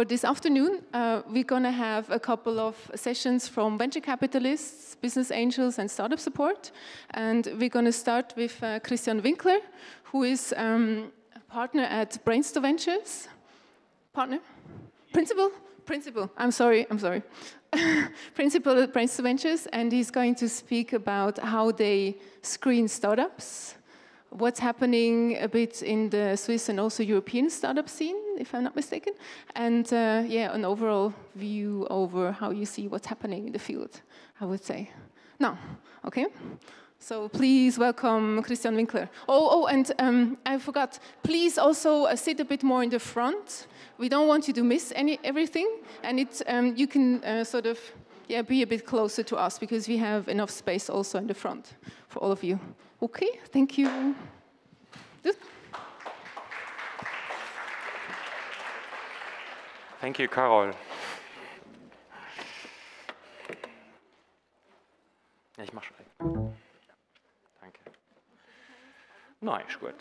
for this afternoon, we're going to have a couple of sessions from venture capitalists, business angels, and startup support. And we're going to start with Christian Winkler, who is a partner at Brains2 Ventures. Partner? Principal? Principal. I'm sorry. Principal at Brains2 Ventures, and he's going to speak about how they screen startups, what's happening a bit in the Swiss and also European startup scene, if I'm not mistaken, and an overall view over how you see what's happening in the field, I would say. Now, okay, so please welcome Christian Winkler. And I forgot, please also sit a bit more in the front. We don't want you to miss everything, and you can be a bit closer to us because we have enough space also in the front for all of you. Okay, thank you. Good. Thank you, Carol. Ja, ich mach schon. Danke. Nein, ist gut.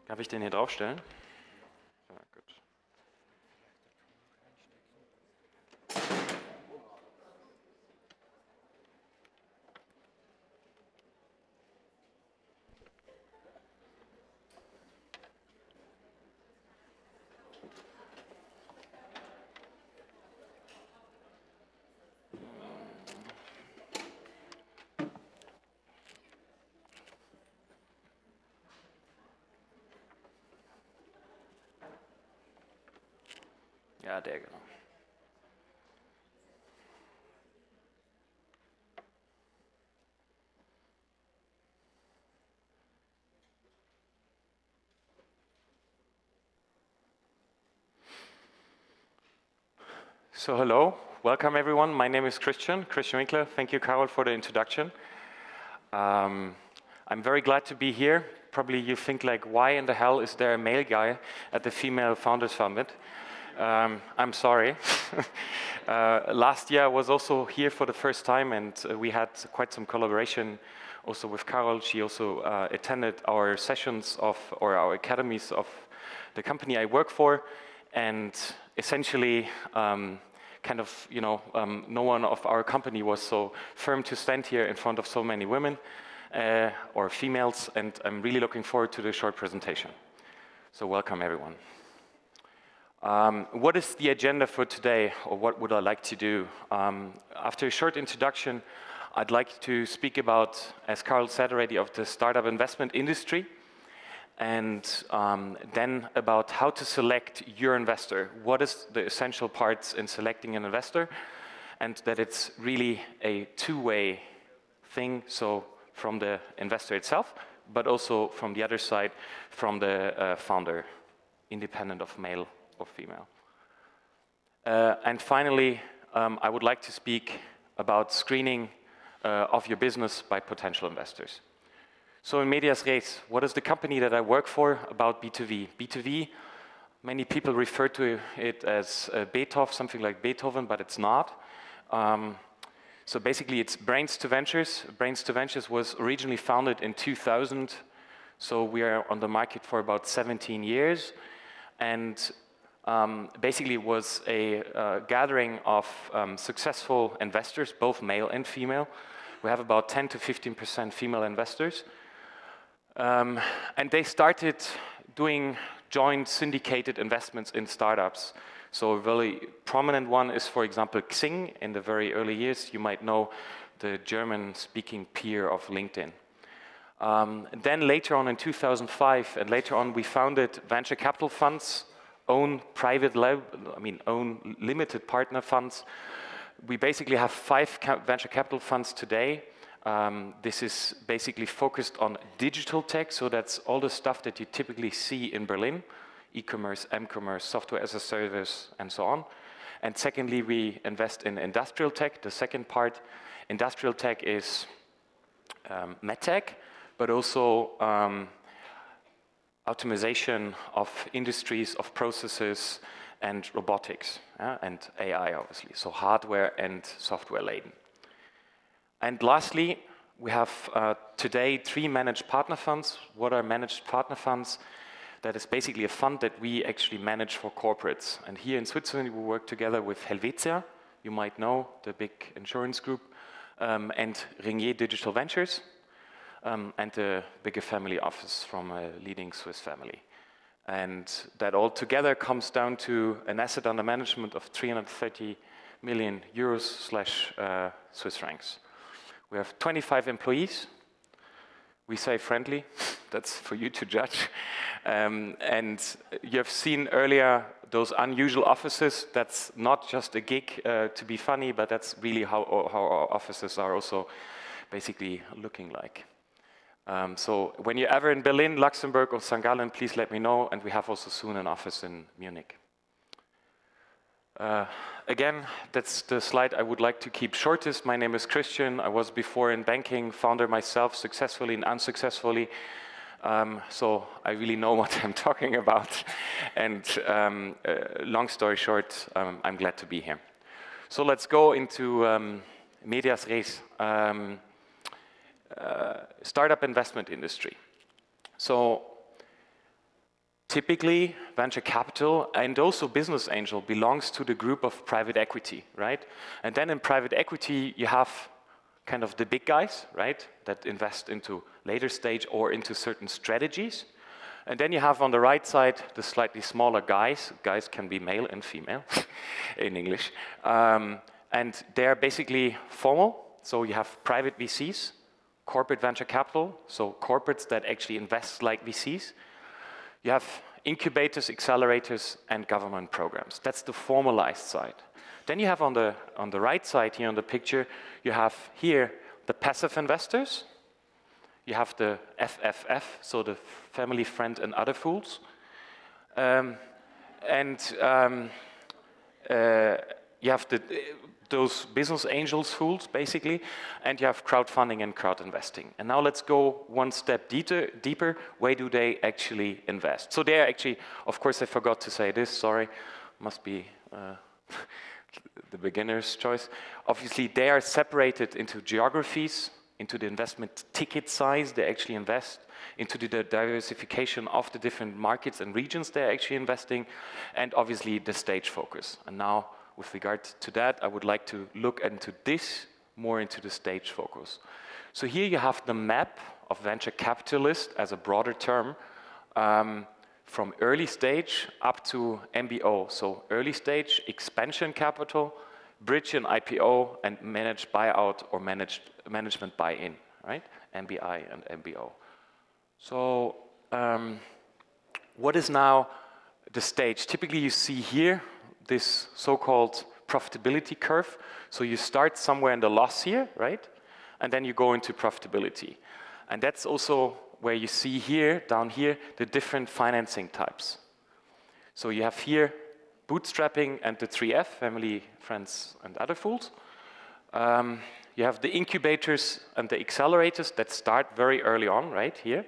Darf ich den hier draufstellen? Ja, gut. Ja, der genau. So hello, welcome everyone. My name is Christian Winkler. Thank you, Carol, for the introduction. I'm very glad to be here. Probably you think like, why in the hell is there a male guy at the Female Founders Summit? I'm sorry. Last year I was also here for the first time, and we had quite some collaboration also with Carol. She also attended our sessions or our academies of the company I work for, and essentially no one of our company was so firm to stand here in front of so many women or females, and I'm really looking forward to the short presentation. So welcome everyone. What is the agenda for today, or what would I like to do? After a short introduction, I'd like to speak about, as Carl said already, of the startup investment industry, and then about how to select your investor. What is the essential parts in selecting an investor, and that it's really a two-way thing, so from the investor itself, but also from the other side, from the founder, independent of male or female. And finally, I would like to speak about screening of your business by potential investors. So in medias res, what is the company that I work for about B2V? B2V, many people refer to it as Beethoven, something like Beethoven, but it's not. So basically it's Brains2 Ventures. Brains2 Ventures was originally founded in 2000, so we are on the market for about 17 years. And basically it was a gathering of successful investors, both male and female. We have about 10 to 15% female investors. And they started doing joint syndicated investments in startups. So a very prominent one is, for example, Xing. In the very early years, you might know the German-speaking peer of LinkedIn. Then later on in 2005, and later on, we founded venture capital funds, own limited partner funds. We basically have 5 venture capital funds today. This is basically focused on digital tech, so that's all the stuff that you typically see in Berlin, e-commerce, m-commerce, software as a service, and so on. And secondly, we invest in industrial tech. The second part, industrial tech is medtech, but also optimization of industries, of processes, and robotics, and AI, obviously. So hardware and software laden. And lastly, we have today 3 managed partner funds. What are managed partner funds? That is basically a fund that we actually manage for corporates. And here in Switzerland, we work together with Helvetia, you might know, the big insurance group, and Ringier Digital Ventures, and the bigger family office from a leading Swiss family. And that all together comes down to an asset under management of 330 million euros / Swiss francs. We have 25 employees. We say friendly, that's for you to judge. And you have seen earlier those unusual offices. That's not just a gig to be funny, but that's really how our offices are also basically looking like. So when you're ever in Berlin, Luxembourg, or St. Gallen, please let me know, and we have also soon an office in Munich. Again, that's the slide I would like to keep shortest. My name is Christian. I was before in banking, founder myself, successfully and unsuccessfully. So I really know what I'm talking about. And long story short, I'm glad to be here. So let's go into medias res. Startup investment industry. So typically, venture capital and also business angel belongs to the group of private equity, right? And then in private equity, you have kind of the big guys, right, that invest into later stage or into certain strategies. And then you have on the right side the slightly smaller guys. Guys can be male and female in English. And they're basically formal. So you have private VCs, corporate venture capital, so corporates that actually invest like VCs. You have incubators, accelerators, and government programs. That's the formalized side. Then you have on the right side here on the picture, you have here the passive investors. You have the FFF, so the family, friend, and other fools. You have those business angels fools, basically, and you have crowdfunding and crowd investing. And now let's go one step deeper. Where do they actually invest? So they are actually, of course I forgot to say this, sorry, must be the beginner's choice. Obviously they are separated into geographies, into the investment ticket size they actually invest, into the diversification of the different markets and regions they're actually investing, and obviously the stage focus. And now, with regard to that, I would like to look into this more into the stage focus. So here you have the map of venture capitalists as a broader term, from early stage up to MBO. So early stage, expansion capital, bridge and IPO, and managed buyout or management buy-in, right? MBI and MBO. So what is now the stage? Typically you see here this so-called profitability curve. So you start somewhere in the loss here, right? And then you go into profitability. And that's also where you see here, down here, the different financing types. So you have here bootstrapping and the 3F, family, friends, and other fools. You have the incubators and the accelerators that start very early on, right here.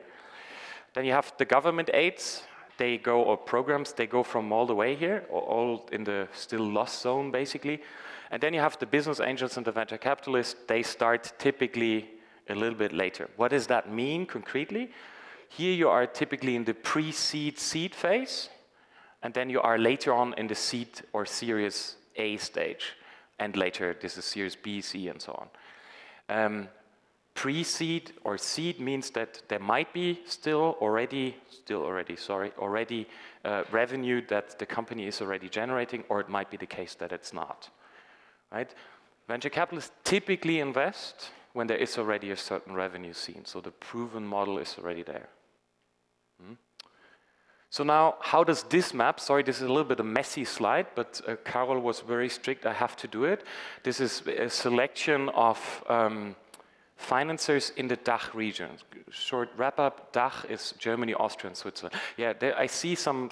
Then you have the government aids. They go, or programs, they go from all the way here, or all in the still loss zone, basically. And then you have the business angels and the venture capitalists. They start typically a little bit later. What does that mean concretely? Here you are typically in the pre-seed seed phase, and then you are later on in the seed or Series A stage. And later, this is Series B, C, and so on. Pre-seed or seed means that there might be already revenue that the company is already generating, or it might be the case that it's not, right? Venture capitalists typically invest when there is already a certain revenue seen, so the proven model is already there. So now, how does this map? Sorry, this is a little bit a messy slide, but Carol was very strict, I have to do it. This is a selection of financiers in the DACH region. Short wrap-up, DACH is Germany, Austria, and Switzerland. Yeah, there I see some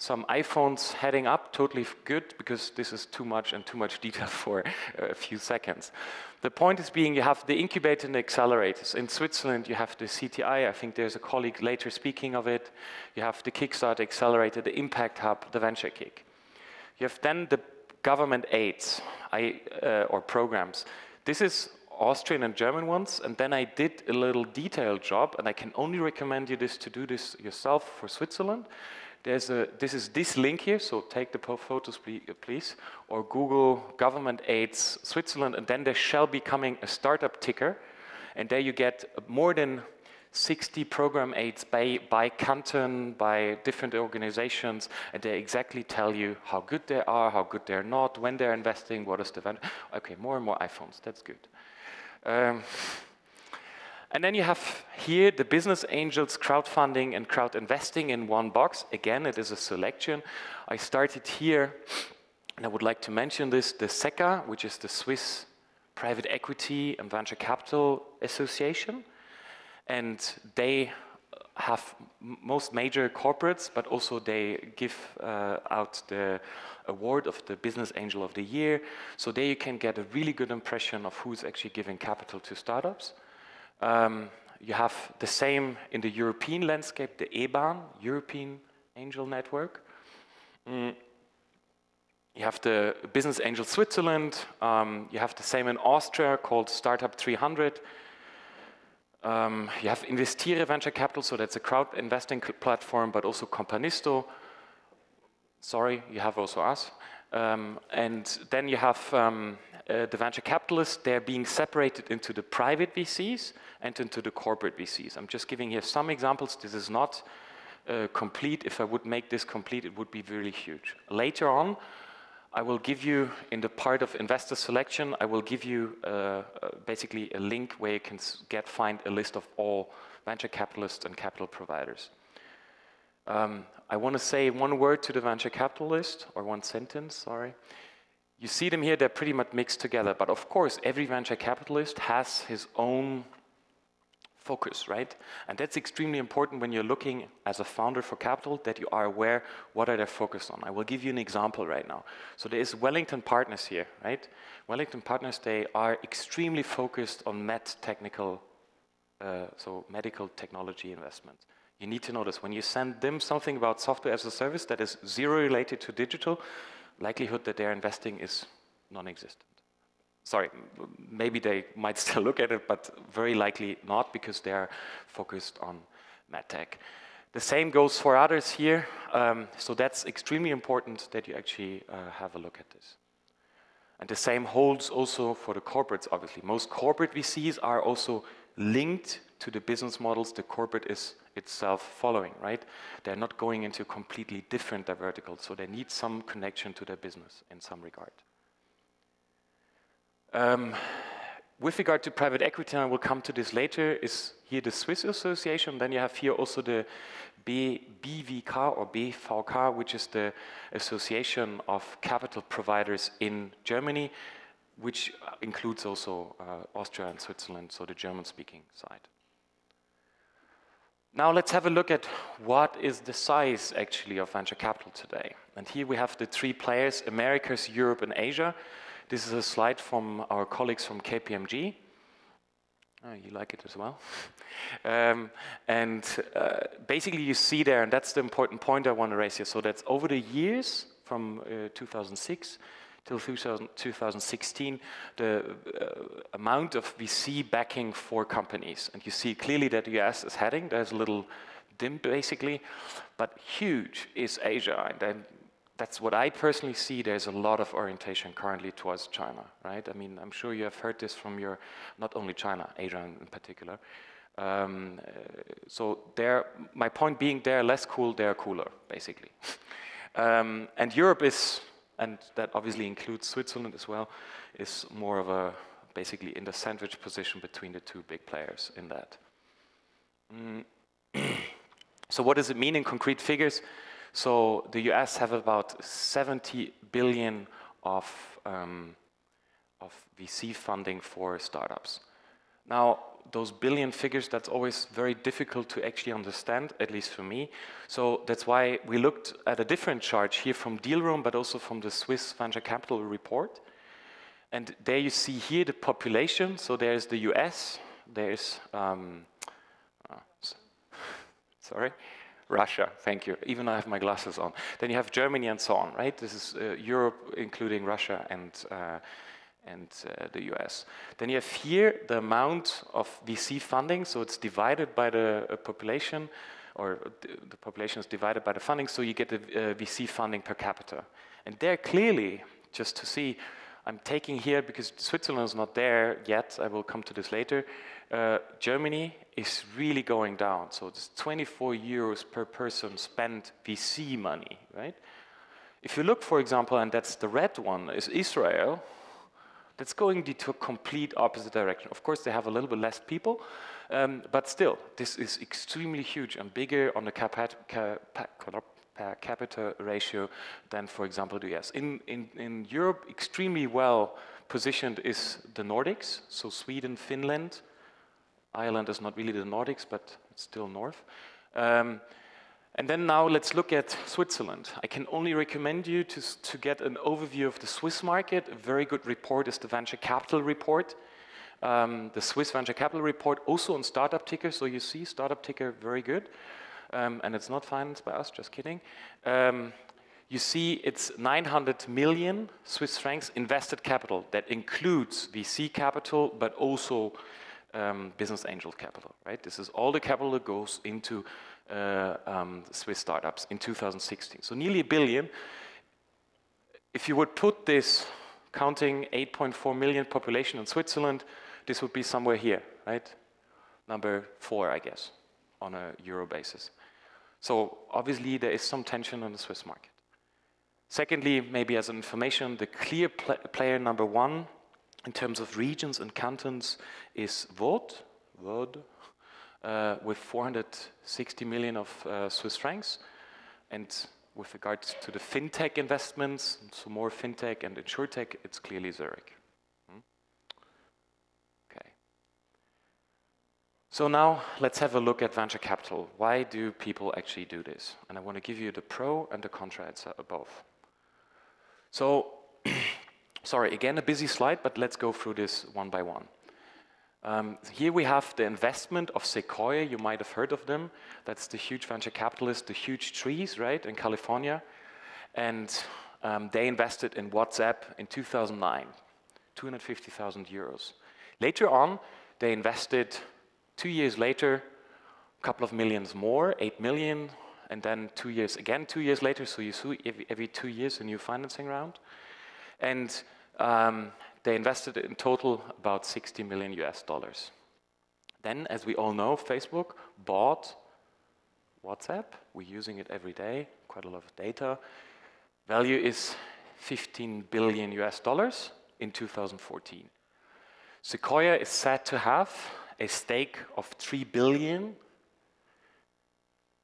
iPhones heading up, totally good, because this is too much detail for a few seconds. The point is being, you have the incubator and the accelerators. In Switzerland, you have the CTI, I think there's a colleague later speaking of it. You have the Kickstart Accelerator, the Impact Hub, the Venture Kick. You have then the government aids or programs. This is Austrian and German ones, and then I did a little detailed job, and I can only recommend you to do this yourself for Switzerland. This is this link here, so take the photos please, or Google government aids Switzerland, and then there shall be coming a startup ticker, and there you get more than 60 program aids by canton, by different organizations, and they exactly tell you how good they are, how good they're not, when they're investing, what is the vendor. Okay, more and more iPhones, that's good. And then you have here the business angels, crowdfunding and crowd investing in one box. Again, it is a selection. I started here, and I would like to mention this, the SECA, which is the Swiss Private Equity and Venture Capital Association. And they have most major corporates, but also they give out the award of the Business Angel of the Year. So there you can get a really good impression of who's actually giving capital to startups. You have the same in the European landscape, the EBAN, European Angel Network. You have the Business Angel Switzerland. You have the same in Austria called Startup 300. You have Investiere Venture Capital, so that's a crowd investing platform, but also Companisto. Sorry, you have also us. And then you have the venture capitalists. They're being separated into the private VCs and into the corporate VCs. I'm just giving here some examples. This is not complete. If I would make this complete, it would be really huge. Later on, I will give you, in the part of investor selection, I will give you basically a link where you can find a list of all venture capitalists and capital providers. I want to say one word to the venture capitalist, or one sentence, sorry. You see them here, they're pretty much mixed together, but of course, every venture capitalist has his own focus, right? And that's extremely important when you're looking as a founder for capital, that you are aware what are they focused on. I will give you an example right now. So there is Wellington Partners here, right? Wellington Partners, they are extremely focused on so medical technology investments. You need to know this. When you send them something about software as a service that is zero related to digital, likelihood that they're investing is non-existent. Sorry, maybe they might still look at it, but very likely not, because they're focused on medtech. The same goes for others here, so that's extremely important that you actually have a look at this. And the same holds also for the corporates, obviously. Most corporate VCs are also linked to the business models the corporate is itself following, right? They're not going into completely different verticals, so they need some connection to their business in some regard. With regard to private equity, and I will come to this later, is here the Swiss Association. Then you have here also the BVK or BVK, which is the Association of Capital Providers in Germany, which includes also Austria and Switzerland, so the German-speaking side. Now let's have a look at what is the size actually of venture capital today. And here we have the three players: Americas, Europe, and Asia. This is a slide from our colleagues from KPMG. Oh, you like it as well. Basically you see there, and that's the important point I want to raise here, so that's over the years from 2006 till 2016, the amount of VC backing for companies. And you see clearly that the US is heading, there's a little dip basically, but huge is Asia. And then that's what I personally see. There's a lot of orientation currently towards China, right? I mean, I'm sure you have heard this from your, not only China, Asia in particular. So my point being, they're less cool, they're cooler, basically. And Europe is, and that obviously includes Switzerland as well, is more of a, basically in the sandwich position between the two big players in that. So what does it mean in concrete figures? So the US have about 70 billion of VC funding for startups. Now, those billion figures, that's always very difficult to actually understand, at least for me. So that's why we looked at a different chart here from Dealroom, but also from the Swiss Venture Capital report. And there you see here the population. So there's the US, there's, sorry. Russia, thank you. Even I have my glasses on. Then you have Germany and so on, right? This is Europe, including Russia and the US. Then you have here the amount of VC funding, so it's divided by the population, or the population is divided by the funding, so you get the VC funding per capita. And there clearly, just to see, I'm taking here, because Switzerland is not there yet, I will come to this later, Germany is really going down. So it's 24 euros per person spent VC money, right? If you look, for example, and that's the red one, is Israel, that's going to a complete opposite direction. Of course, they have a little bit less people, but still, this is extremely huge and bigger on the per capita ratio than, for example, the US. In Europe, extremely well positioned is the Nordics, so Sweden, Finland. Ireland is not really the Nordics, but it's still north. And then now let's look at Switzerland. I can only recommend you to get an overview of the Swiss market. A very good report is the Venture Capital Report. The Swiss Venture Capital Report, also on Startup Ticker. So you see, Startup Ticker, very good. And it's not financed by us, just kidding. You see it's 900 million Swiss francs invested capital. That includes VC capital, but also business angel capital, right? This is all the capital that goes into Swiss startups in 2016. So nearly $1 billion. If you would put this, counting 8.4 million population in Switzerland, this would be somewhere here, right? Number 4, I guess, on a euro basis. So obviously there is some tension on the Swiss market. Secondly, maybe as an information, the clear player number 1 in terms of regions and cantons is Vaud, with 460 million of Swiss francs. And with regards to the fintech investments, so more fintech and insurtech, it's clearly Zurich. Okay. So now let's have a look at venture capital. Why do people actually do this? And I want to give you the pro and the contra above. So, sorry, again a busy slide, but let's go through this one by one. Here we have the investment of Sequoia. You might have heard of them. That's the huge venture capitalist, the huge trees, right, in California. And they invested in WhatsApp in 2009, 250,000 euros. Later on, they invested 2 years later, a couple of millions more, 8 million, and then 2 years, again 2 years later, so you see every 2 years a new financing round. And they invested in total about $60 million US. Then, as we all know, Facebook bought WhatsApp. We're using it every day, quite a lot of data. Value is $15 billion US in 2014. Sequoia is said to have a stake of 3 billion.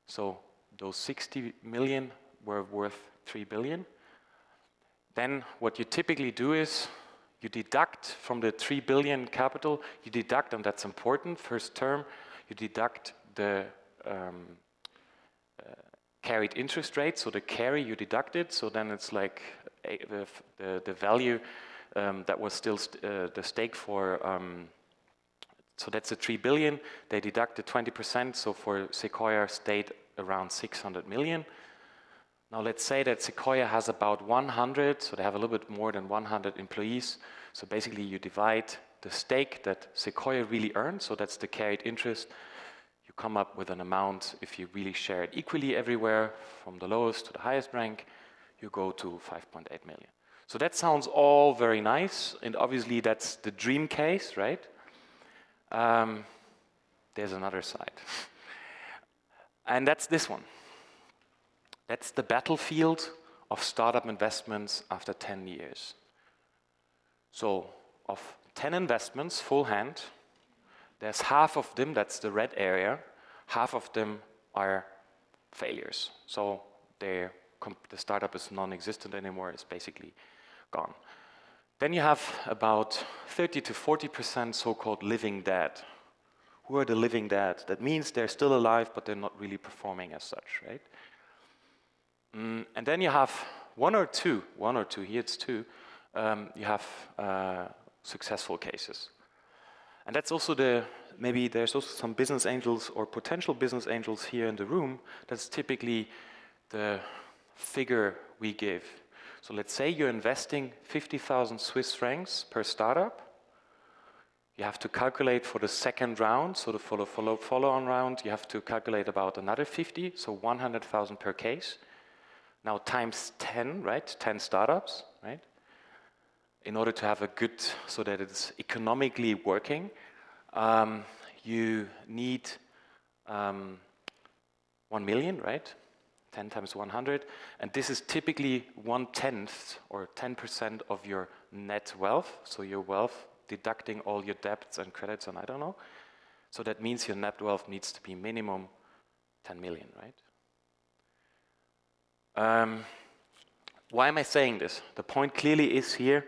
So those 60 million were worth 3 billion. Then what you typically do is you deduct from the 3 billion capital, you deduct, and that's important, first term, you deduct the carried interest rate, so the carry you deducted, so then it's like the value that was still the stake for, so that's the 3 billion, they deduct the 20%, so for Sequoia stayed around 600 million. Now let's say that Sequoia has about 100, so they have a little bit more than 100 employees. So basically you divide the stake that Sequoia really earned, so that's the carried interest. You come up with an amount, if you really share it equally everywhere, from the lowest to the highest rank, you go to 5.8 million. So that sounds all very nice, and obviously that's the dream case, right? There's another side. And that's this one. That's the battlefield of startup investments after 10 years. So of 10 investments, full hand, there's half of them, that's the red area, half of them are failures. So the startup is non-existent anymore, it's basically gone. Then you have about 30 to 40% so-called living dead. Who are the living dead? That means they're still alive, but they're not really performing as such, right? And then you have one or two, here it's 2, you have successful cases. And that's also maybe there's also some business angels or potential business angels here in the room. That's typically the figure we give. So let's say you're investing 50,000 Swiss francs per startup. You have to calculate for the second round, so the follow-on round, you have to calculate about another 50, so 100,000 per case. Now times 10, right? 10 startups, right? In order to have a good, so that it's economically working, you need 1 million, right? 10 times 100, and this is typically 1/10 or 10% of your net wealth, so your wealth deducting all your debts and credits and I don't know. So that means your net wealth needs to be minimum 10 million, right? Why am I saying this? The point clearly is here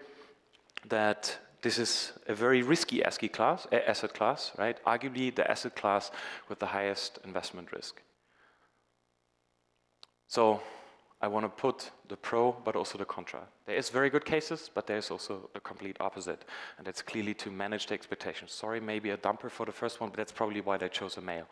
that this is a very risky asset class, right? Arguably the asset class with the highest investment risk. So I want to put the pro, but also the contra. There is very good cases, but there's also the complete opposite. And that's clearly to manage the expectations. Sorry, maybe a dumper for the first one, but that's probably why they chose a male.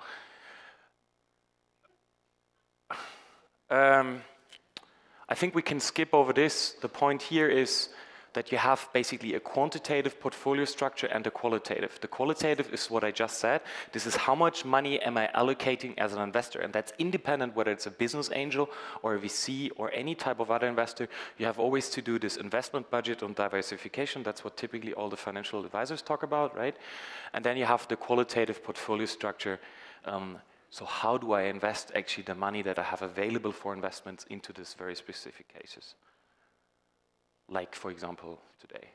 I think we can skip over this. The point here is that you have basically a quantitative portfolio structure and a qualitative. The qualitative is what I just said. This is how much money am I allocating as an investor, and that's independent whether it's a business angel or a VC or any type of other investor. You have always to do this investment budget on diversification. That's what typically all the financial advisors talk about, right? And then you have the qualitative portfolio structure. So how do I invest actually the money that I have available for investments into these very specific cases? Like, for example, today.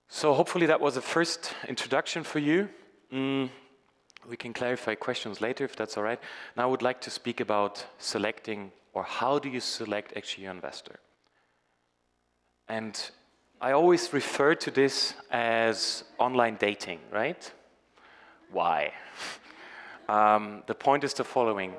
So hopefully that was a first introduction for you. We can clarify questions later if that's all right. Now I would like to speak about selecting, or how do you select actually your investor? And I always refer to this as online dating, right? Why? The point is the following.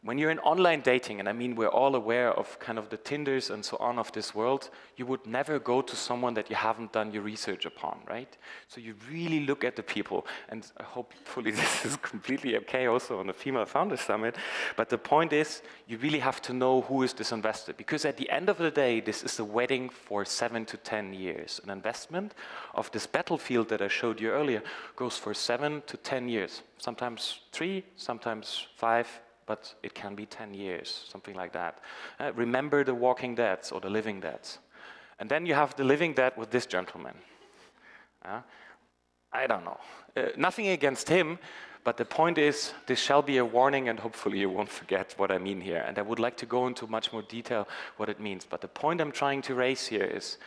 When you're in online dating, and I mean we're all aware of kind of the Tinders and so on of this world, you would never go to someone that you haven't done your research upon, right? So you really look at the people, and hopefully this is completely okay also on the Female Founders Summit, but the point is you really have to know who is this investor, because at the end of the day, this is a wedding for 7 to 10 years. An investment of this battlefield that I showed you earlier goes for 7 to 10 years, sometimes 3, sometimes 5, but it can be 10 years, something like that. Remember the Walking Deads or the Living Deads. And then you have the Living Dead with this gentleman. I don't know. Nothing against him, but the point is, this shall be a warning, and hopefully you won't forget what I mean here. And I would like to go into much more detail what it means. But the point I'm trying to raise here is,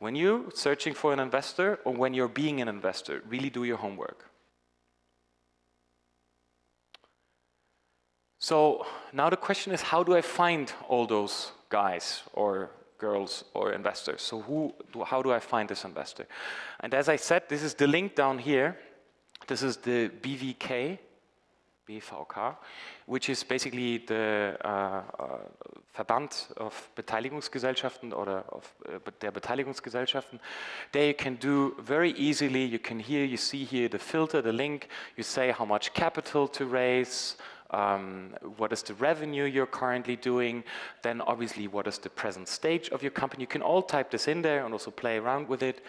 when you're searching for an investor, or when you're being an investor, really do your homework. So now the question is, how do I find all those guys or girls or investors? So how do I find this investor? And as I said, this is the link down here. This is the BVK, BVK, which is basically the Verband of Beteiligungsgesellschaften oder of der Beteiligungsgesellschaften. There you can do very easily, you see here the filter, the link, you say how much capital to raise, what is the revenue you're currently doing, then obviously what is the present stage of your company. You can all type this in there and also play around with it.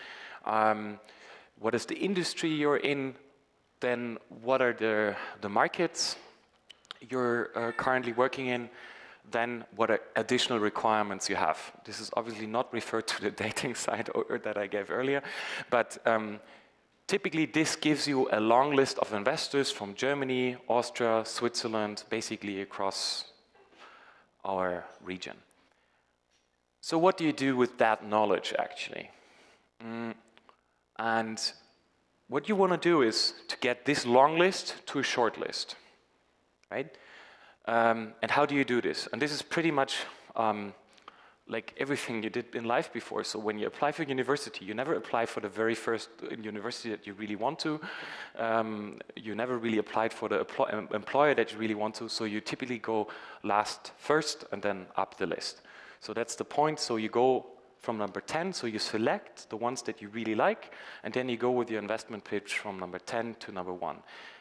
What is the industry you're in, then what are the markets you're currently working in, then what are additional requirements you have. This is obviously not referred to the dating site that I gave earlier, but typically this gives you a long list of investors from Germany, Austria, Switzerland, basically across our region. So what do you do with that knowledge actually? And what you want to do is to get this long list to a short list, right? And how do you do this? And this is pretty much like everything you did in life before. So when you apply for university, you never apply for the very first university that you really want to. You never really applied for the employer that you really want to. So you typically go last first and then up the list. So that's the point. So you go from number 10, so you select the ones that you really like, and then you go with your investment pitch from number 10 to number 1.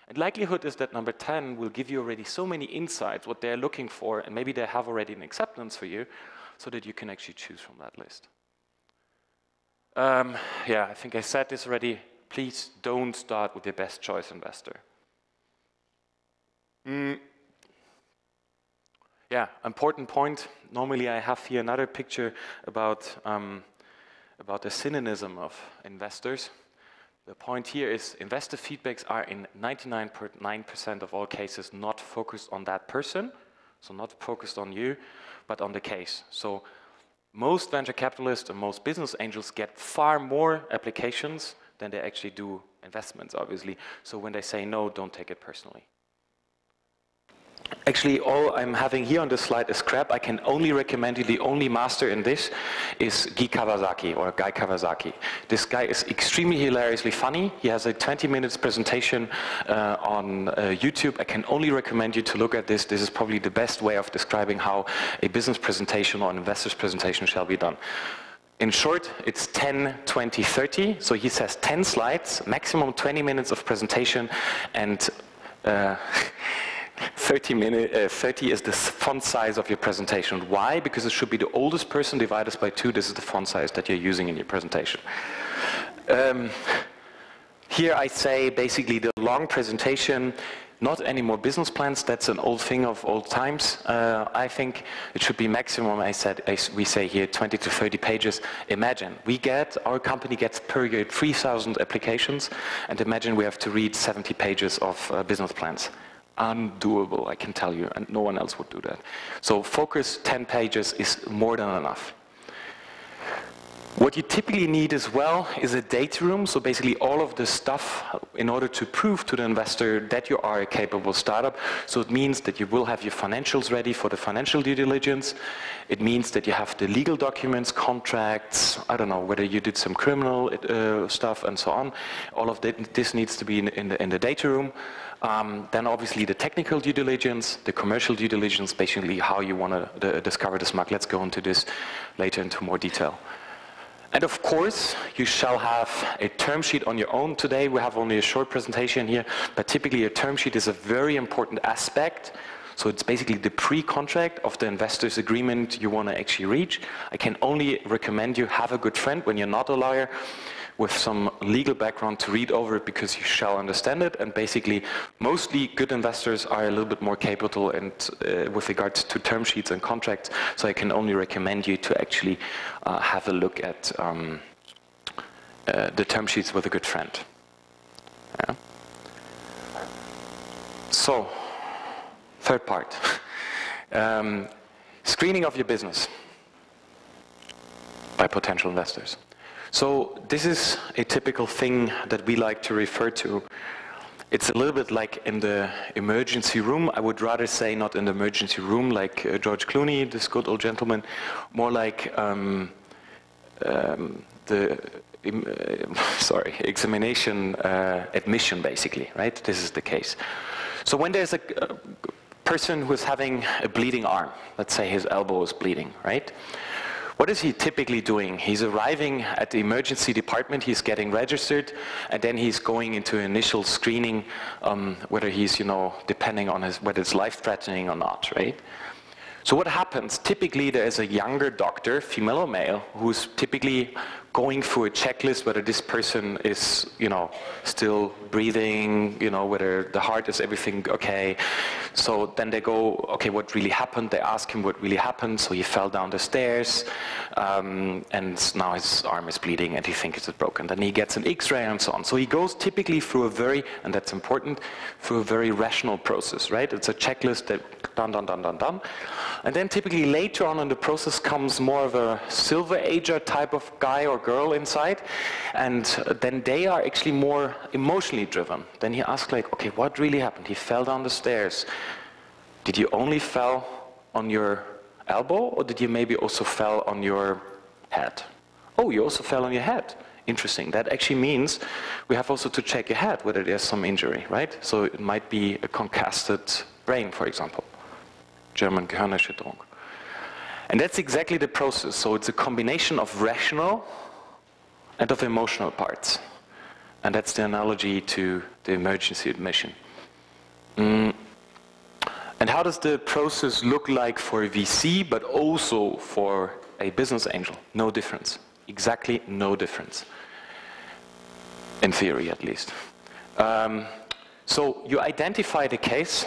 And likelihood is that number 10 will give you already so many insights, what they're looking for, and maybe they have already an acceptance for you, so that you can actually choose from that list. Yeah, I think I said this already. Please don't start with your best choice investor. Yeah, important point. Normally I have here another picture about the synonym of investors. The point here is investor feedbacks are in 99.9% of all cases not focused on that person, so not focused on you, but on the case. So most venture capitalists and most business angels get far more applications than they actually do investments, obviously. So when they say no, don't take it personally. Actually, all I'm having here on this slide is crap. I can only recommend you, the only master in this is Guy Kawasaki. This guy is extremely hilariously funny. He has a 20 minutes presentation on YouTube. I can only recommend you to look at this. This is probably the best way of describing how a business presentation or an investor's presentation shall be done. In short, it's 10, 20, 30. So he says 10 slides, maximum 20 minutes of presentation, and 30 is the font size of your presentation. Why? Because it should be the oldest person divided by 2. This is the font size that you're using in your presentation. Here I say basically the long presentation, not any more business plans. That's an old thing of old times. I think it should be maximum, we say here 20 to 30 pages. Imagine, our company gets per year 3,000 applications, and imagine we have to read 70 pages of business plans. Undoable, I can tell you, and no one else would do that. So focus, 10 pages is more than enough. What you typically need as well is a data room, so basically all of the stuff in order to prove to the investor that you are a capable startup. So it means that you will have your financials ready for the financial due diligence. It means that you have the legal documents, contracts, I don't know, whether you did some criminal stuff and so on. All of this needs to be in the data room. Then obviously the technical due diligence, the commercial due diligence, basically how you want to discover this market. Let's go into this later into more detail. And of course, you shall have a term sheet on your own. Today we have only a short presentation here, but typically a term sheet is a very important aspect. So it's basically the pre-contract of the investor's agreement you want to actually reach. I can only recommend you have a good friend when you're not a lawyer with some legal background to read over it, because you shall understand it. And basically, mostly good investors are a little bit more capable and with regards to term sheets and contracts. So I can only recommend you to actually have a look at the term sheets with a good friend. Yeah. So, third part, screening of your business by potential investors. So this is a typical thing that we like to refer to. It's a little bit like in the emergency room. I would rather say not in the emergency room like George Clooney, this good old gentleman, more like examination admission, basically, right? This is the case. So when there's a person who is having a bleeding arm, let's say his elbow is bleeding, right? What is he typically doing? He's arriving at the emergency department, he's getting registered, and then he's going into initial screening, whether he's, depending on whether it's life-threatening or not, right? So what happens? Typically there is a younger doctor, female or male, who's typically going through a checklist whether this person is, still breathing, whether the heart is everything okay. So then they go, okay, what really happened? They ask him what really happened. So he fell down the stairs, and now his arm is bleeding and he thinks it's broken. Then he gets an X-ray and so on. So he goes typically through a very, and that's important, through a very rational process, right? It's a checklist that done. And then typically later on in the process comes more of a silver ager type of guy or girl inside, and then they are actually more emotionally driven. Then he asks like, okay, what really happened? He fell down the stairs. Did you only fell on your elbow, or did you maybe also fell on your head? Oh, you also fell on your head. Interesting. That actually means we have also to check your head whether there's some injury, right? So it might be a concussed brain, for example. German Gehirnerschütterung. And that's exactly the process. So it's a combination of rational and of emotional parts. And that's the analogy to the emergency admission. And how does the process look like for a VC, but also for a business angel? No difference. Exactly no difference. In theory, at least. So you identify the case.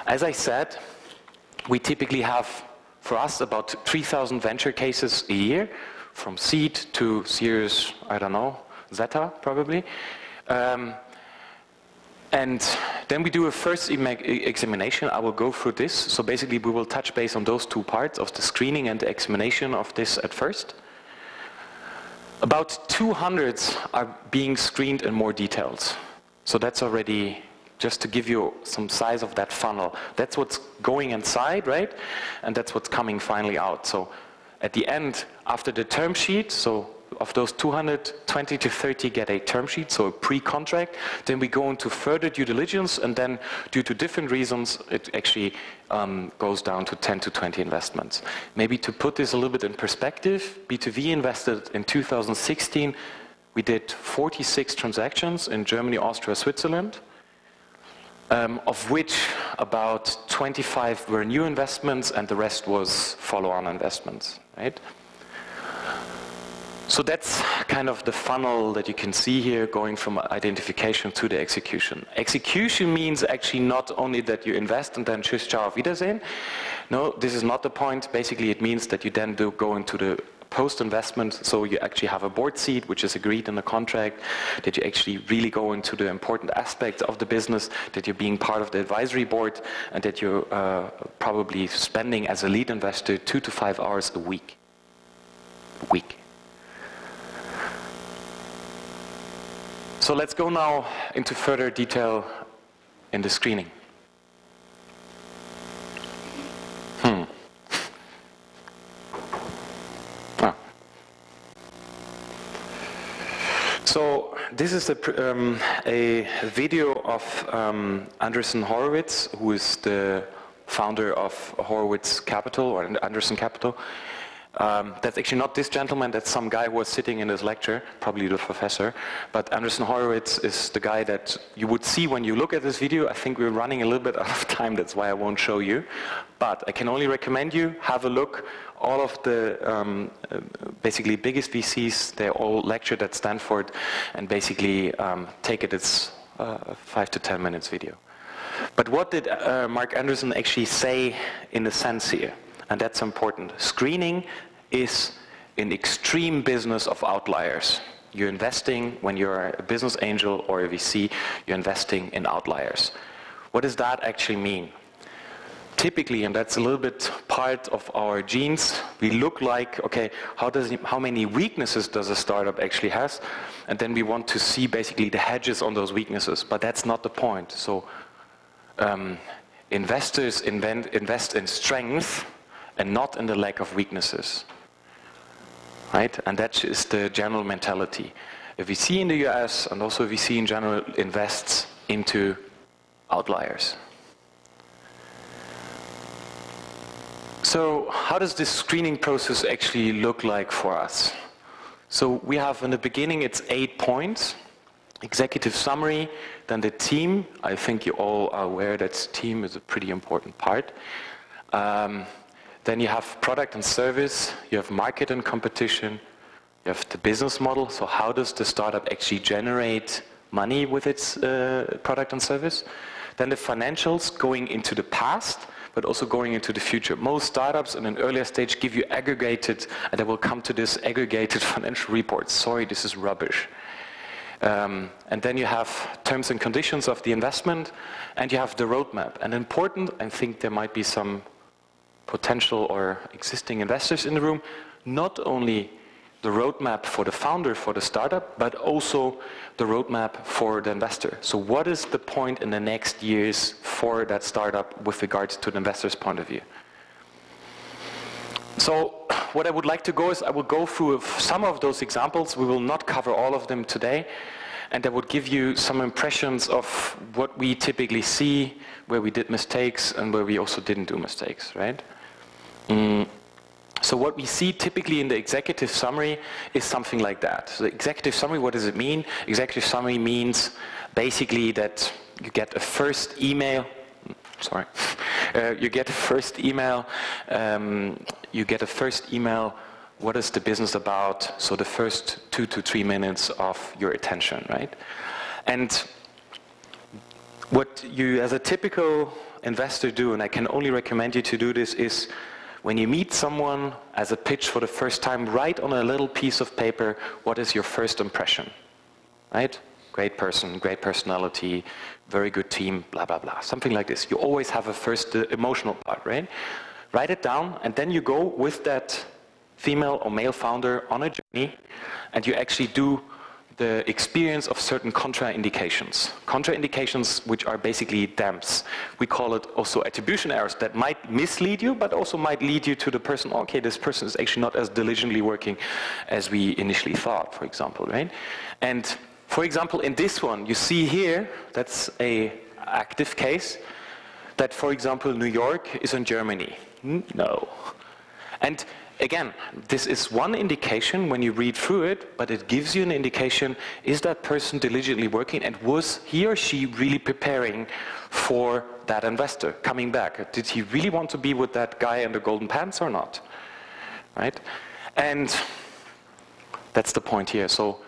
As I said, we typically have, for us, about 3,000 venture cases a year, from seed to Series, I don't know, Zeta, probably. And then we do a first examination. I will go through this. So basically, we will touch base on those two parts of the screening and the examination of this at first. About 200 are being screened in more details. So that's already, just to give you some size of that funnel. That's what's going inside, right? And that's what's coming finally out. So at the end, after the term sheet, so of those 200, 20 to 30 get a term sheet, so a pre-contract. Then we go into further due diligence, and then due to different reasons, it actually goes down to 10 to 20 investments. Maybe to put this a little bit in perspective, B2V invested in 2016, we did 46 transactions in Germany, Austria, Switzerland, of which about 25 were new investments and the rest was follow-on investments, right? So that's kind of the funnel that you can see here, going from identification to the execution. Execution means actually not only that you invest and then tschüss, ciao, auf Wiedersehen. No, this is not the point. Basically, it means that you then do go into the post-investment, so you actually have a board seat, which is agreed in the contract, that you actually really go into the important aspects of the business, that you're being part of the advisory board, and that you're probably spending as a lead investor 2 to 5 hours a week. So let's go now into further detail in the screening. So this is a video of Andreessen Horowitz, who is the founder of Horowitz Capital, or Andreessen Capital. That's actually not this gentleman, that's some guy who was sitting in this lecture, probably the professor. But Andreessen Horowitz is the guy that you would see when you look at this video. I think we're running a little bit out of time, that's why I won't show you. But I can only recommend you, have a look. All of the basically biggest VCs, they all lectured at Stanford, and basically take it as 5 to 10 minutes video. But what did Mark Andreessen actually say in a sense here? And that's important. Screening is an extreme business of outliers. You're investing, when you're a business angel or a VC, you're investing in outliers. What does that actually mean? Typically, and that's a little bit part of our genes, we look like, okay, how many weaknesses does a startup actually has? And then we want to see basically the hedges on those weaknesses, but that's not the point. So investors invest in strength and not in the lack of weaknesses, right? And that is the general mentality. A VC in the US, and also a VC in general, invests into outliers. So how does this screening process actually look like for us? So we have in the beginning, it's 8 points. Executive summary, then the team. I think you all are aware that team is a pretty important part. Then you have product and service, you have market and competition, you have the business model. So how does the startup actually generate money with its product and service? Then the financials, going into the past, but also going into the future. Most startups in an earlier stage give you aggregated, and I will come to this, aggregated financial reports. Sorry, this is rubbish. And then you have terms and conditions of the investment, and you have the roadmap. And important, I think there might be some potential or existing investors in the room, not only the roadmap for the founder, for the startup, but also the roadmap for the investor. So what is the point in the next years for that startup with regards to the investor's point of view? So what I would like to go is I will go through some of those examples. We will not cover all of them today. And I would give you some impressions of what we typically see, where we did mistakes and where we also didn't do mistakes, right? So what we see typically in the executive summary is something like that. So the executive summary, what does it mean? Executive summary means basically that you get a first email, you get a first email, what is the business about, so the first 2 to 3 minutes of your attention, right? And what you as a typical investor do, and I can only recommend you to do this, is when you meet someone as a pitch for the first time, write on a little piece of paper, what is your first impression, right? Great person, great personality, very good team, blah, blah, blah. Something like this. You always have a first emotional part, right? Write it down, and then you go with that female or male founder on a journey, and you actually do the experience of certain contraindications. Contraindications which are basically damps. We call it also attribution errors that might mislead you, but also might lead you to the person, okay, this person is actually not as diligently working as we initially thought, for example, right? And for example, in this one, you see here, that's a active case, that for example, New York is in Germany. No. And again, this is one indication when you read through it, but it gives you an indication, is that person diligently working, and was he or she really preparing for that investor coming back? Did he really want to be with that guy in the golden pants or not? Right? And that's the point here. So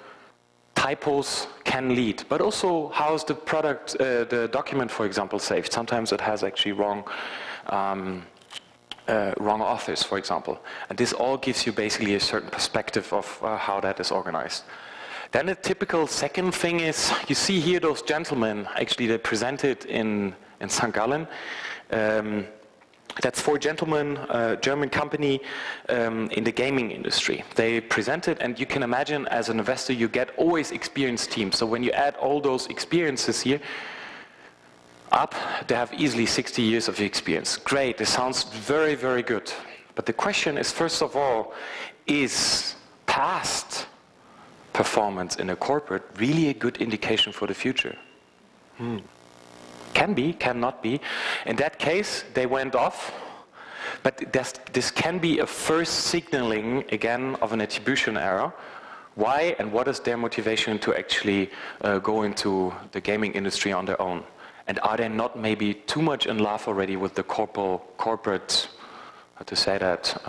typos can lead, but also how is the product, the document, for example, saved? Sometimes it has actually wrong authors, for example. And this all gives you basically a certain perspective of how that is organized. Then the typical second thing is, you see here those gentlemen, actually they presented in St. Gallen. That's 4 gentlemen, German company in the gaming industry. They presented, and you can imagine as an investor, you get always experienced teams. So when you add all those experiences here up, they have easily 60 years of experience. Great, this sounds very, very good. But the question is, first of all, is past performance in a corporate really a good indication for the future? Can be, cannot be. In that case, they went off, but this can be a first signaling, again, of an attribution error. Why and what is their motivation to actually go into the gaming industry on their own? And are they not maybe too much in love already with the corporate, how to say that,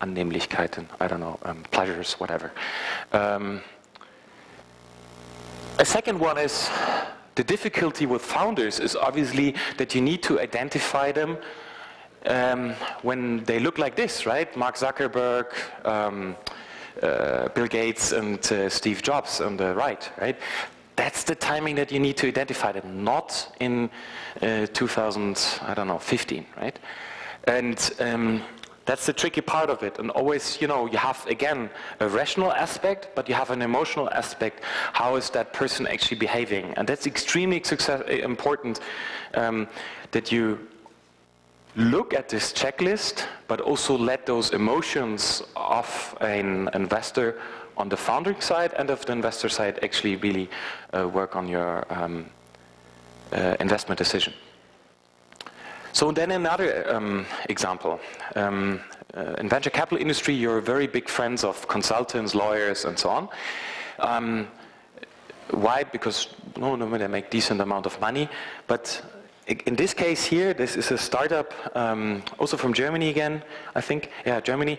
Annehmlichkeiten, I don't know, pleasures, whatever. A second one is, the difficulty with founders is obviously that you need to identify them when they look like this, right? Mark Zuckerberg, Bill Gates, and Steve Jobs on the right? That's the timing that you need to identify them, not in 2015, right? And that's the tricky part of it. And always, you know, you have, again, a rational aspect, but you have an emotional aspect. How is that person actually behaving? And that's extremely important that you look at this checklist, but also let those emotions of an investor on the founding side and of the investor side actually really work on your investment decision. So then another example. In venture capital industry, you're very big friends of consultants, lawyers, and so on. Why? Because normally they make decent amount of money. But in this case here, this is a startup, also from Germany again, I think. Yeah, Germany,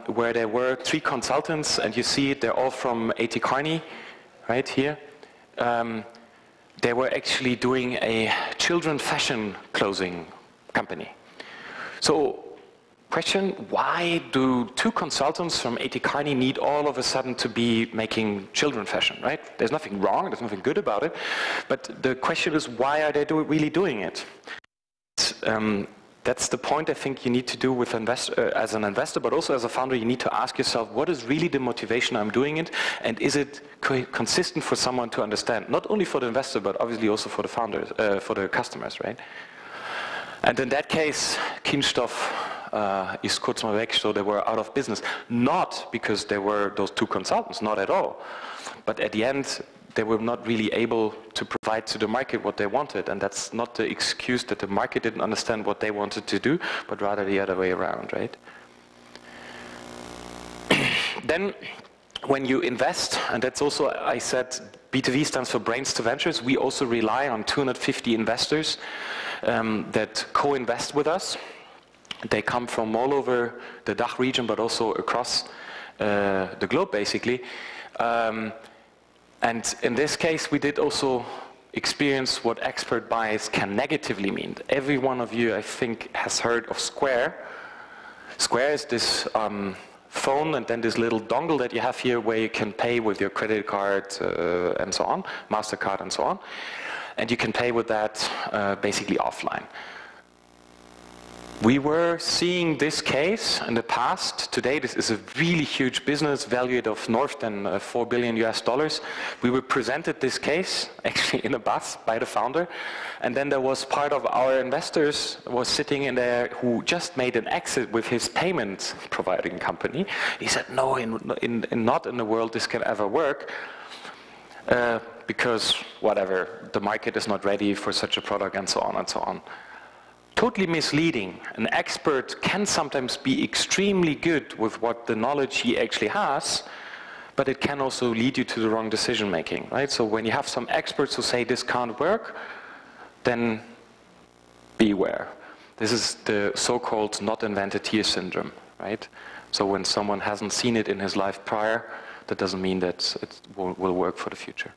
where there were 3 consultants, and you see it, they're all from A.T. Kearney, right here. They were actually doing a children fashion clothing company. So, question, why do 2 consultants from A.T. Kearney need all of a sudden to be making children fashion, right? There's nothing wrong, there's nothing good about it, but the question is, why are they really doing it? That's the point I think you need to do with as an investor, but also as a founder, you need to ask yourself, what is really the motivation I'm doing it, and is it consistent for someone to understand? Not only for the investor, but obviously also for the founders, for the customers, right? And in that case, Kienstoff is kurz mal weg, so they were out of business. Not because there were those 2 consultants, not at all. But at the end, they were not really able to provide to the market what they wanted, and that's not the excuse that the market didn't understand what they wanted to do, but rather the other way around, right? Then, when you invest, and that's also, I said, B2V stands for Brains to Ventures, we also rely on 250 investors that co-invest with us. They come from all over the DACH region, but also across the globe, basically. And in this case, we did also experience what expert bias can negatively mean. Every one of you, I think, has heard of Square. Square is this phone and then this little dongle that you have here where you can pay with your credit card and so on, MasterCard and so on. And you can pay with that basically offline. We were seeing this case in the past. Today, this is a really huge business valued of north than $4 billion US. We were presented this case actually in a bus by the founder. And then there was part of our investors was sitting in there who just made an exit with his payment providing company. He said, no, not in the world this can ever work. Because whatever, the market is not ready for such a product and so on and so on. Totally misleading. An expert can sometimes be extremely good with what the knowledge he actually has, but it can also lead you to the wrong decision making, right? So when you have some experts who say this can't work, then beware. This is the so-called not invented here syndrome, right? So when someone hasn't seen it in his life prior, that doesn't mean that it will work for the future.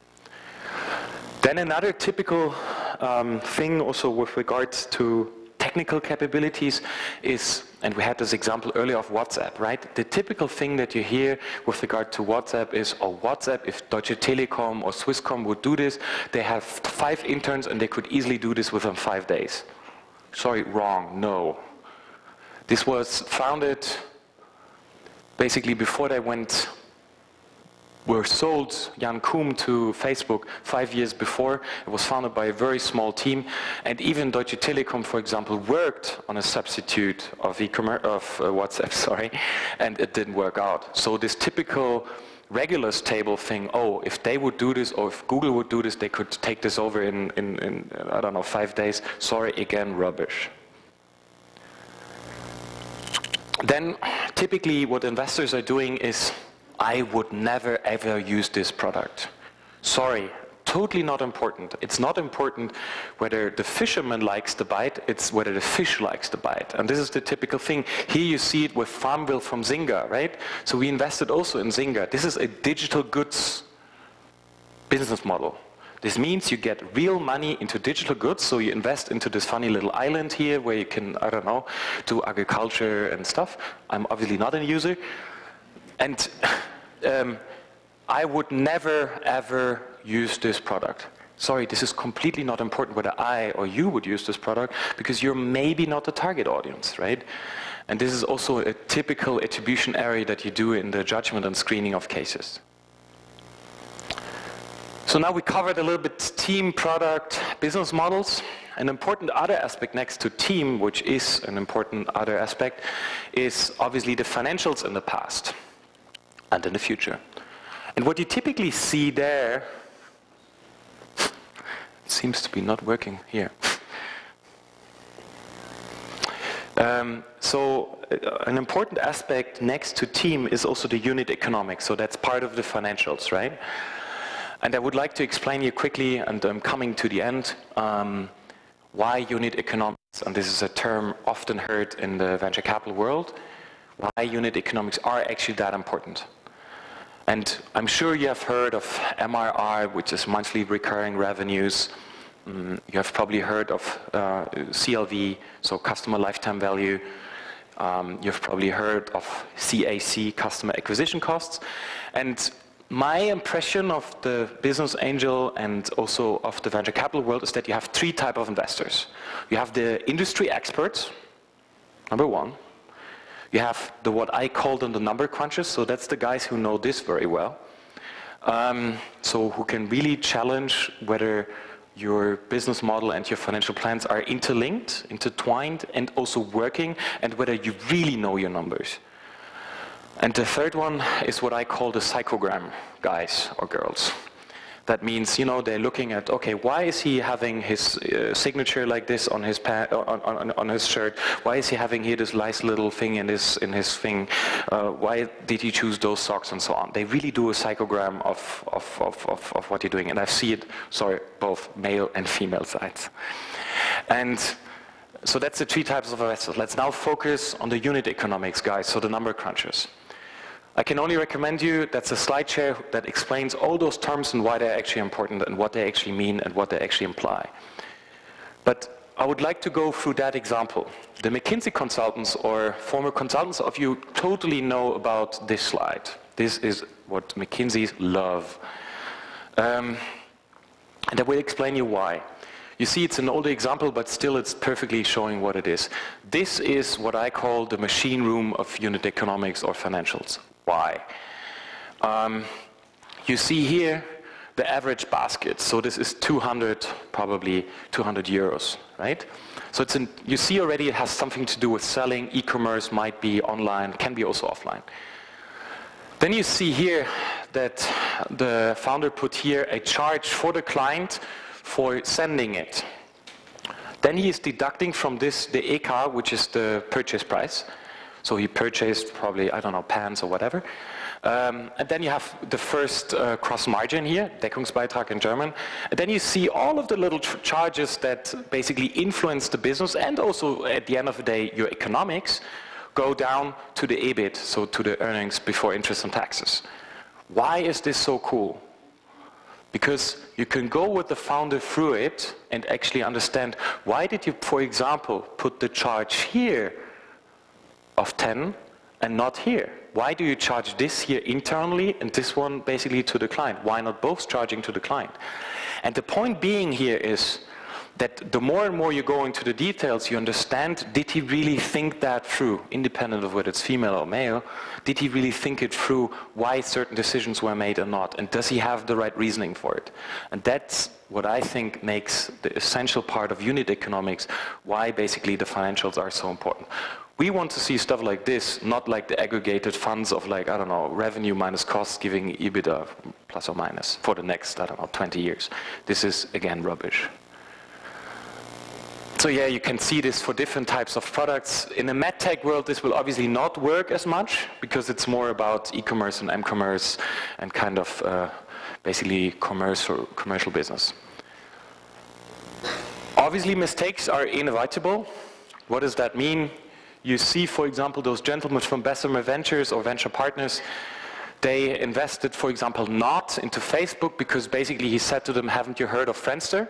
Then another typical thing also with regards to technical capabilities is, and we had this example earlier of WhatsApp, right? The typical thing that you hear with regard to WhatsApp is, oh, WhatsApp, if Deutsche Telekom or Swisscom would do this, they have 5 interns and they could easily do this within 5 days. Sorry, wrong, no. This was founded basically before they were sold, Jan Koum, to Facebook 5 years before. It was founded by a very small team, and even Deutsche Telekom, for example, worked on a substitute of WhatsApp, sorry, and it didn't work out. So this typical Regulus table thing, oh, if they would do this, or if Google would do this, they could take this over in I don't know, 5 days. Sorry, again, rubbish. Then, typically, what investors are doing is, I would never ever use this product. Sorry, totally not important. It's not important whether the fisherman likes the bite, it's whether the fish likes the bite. And this is the typical thing. Here you see it with Farmville from Zynga, right? So we invested also in Zynga. This is a digital goods business model. This means you get real money into digital goods, so you invest into this funny little island here where you can, I don't know, do agriculture and stuff. I'm obviously not a user. And I would never, ever use this product. Sorry, this is completely not important whether I or you would use this product, because you're maybe not the target audience, right? And this is also a typical attribution area that you do in the judgment and screening of cases. So now we covered a little bit team, product, business models. An important other aspect next to team, which is an important other aspect, is obviously the financials in the past and in the future. And what you typically see there, it seems to be not working here. So an important aspect next to team is also the unit economics. So that's part of the financials, right? And I would like to explain you quickly, and I'm coming to the end, why unit economics, and this is a term often heard in the venture capital world, why unit economics are actually that important. And I'm sure you have heard of MRR, which is monthly recurring revenues. You have probably heard of CLV, so customer lifetime value. You've probably heard of CAC, customer acquisition costs. And my impression of the business angel and also of the venture capital world is that you have 3 types of investors. You have the industry experts, number 1. You have what I call them the number crunchers, so that's the guys who know this very well. So who can really challenge whether your business model and your financial plans are interlinked, intertwined, and also working, and whether you really know your numbers. And the third one is what I call the psychogram guys or girls. That means, you know, they're looking at, okay, why is he having his signature like this on his on his shirt? Why is he having here this nice little thing in his thing? Why did he choose those socks and so on? They really do a psychogram of what you're doing, and I see it, sorry, both male and female sides. And so that's the 3 types of investors. Let's now focus on the unit economics, guys, so the number crunchers. I can only recommend you, that's a slide share that explains all those terms and why they're actually important and what they actually mean and what they actually imply. But I would like to go through that example. The McKinsey consultants or former consultants of you totally know about this slide. This is what McKinseys love. And I will explain you why. You see, it's an older example, but still it's perfectly showing what it is. This is what I call the machine room of unit economics or financials. Why? You see here the average basket. So this is 200, probably 200 euros, right? So it's you see already it has something to do with selling. E-commerce might be online, can be also offline. Then you see here that the founder put here a charge for the client for sending it. Then he is deducting from this the EK, which is the purchase price. So he purchased probably, I don't know, pants or whatever. And then you have the first cross margin here, Deckungsbeitrag in German. And then you see all of the little charges that basically influence the business and also at the end of the day your economics go down to the EBIT, so to the earnings before interest and taxes. Why is this so cool? Because you can go with the founder through it and actually understand why did you, for example, put the charge here of 10 and not here? Why do you charge this here internally and this one basically to the client? Why not both charging to the client? And the point being here is that the more and more you go into the details, you understand, did he really think that through, independent of whether it's female or male? Did he really think it through why certain decisions were made or not? And does he have the right reasoning for it? And that's what I think makes the essential part of unit economics, why basically the financials are so important. We want to see stuff like this, not like the aggregated funds of like, I don't know, revenue minus costs giving EBITDA plus or minus for the next, I don't know, 20 years. This is, again, rubbish. So yeah, you can see this for different types of products. In the medtech world, this will obviously not work as much because it's more about e-commerce and m-commerce and kind of basically commercial business. Obviously, mistakes are inevitable. What does that mean? You see, for example, those gentlemen from Bessemer Ventures or Venture Partners, they invested, for example, not into Facebook because basically he said to them, haven't you heard of Friendster?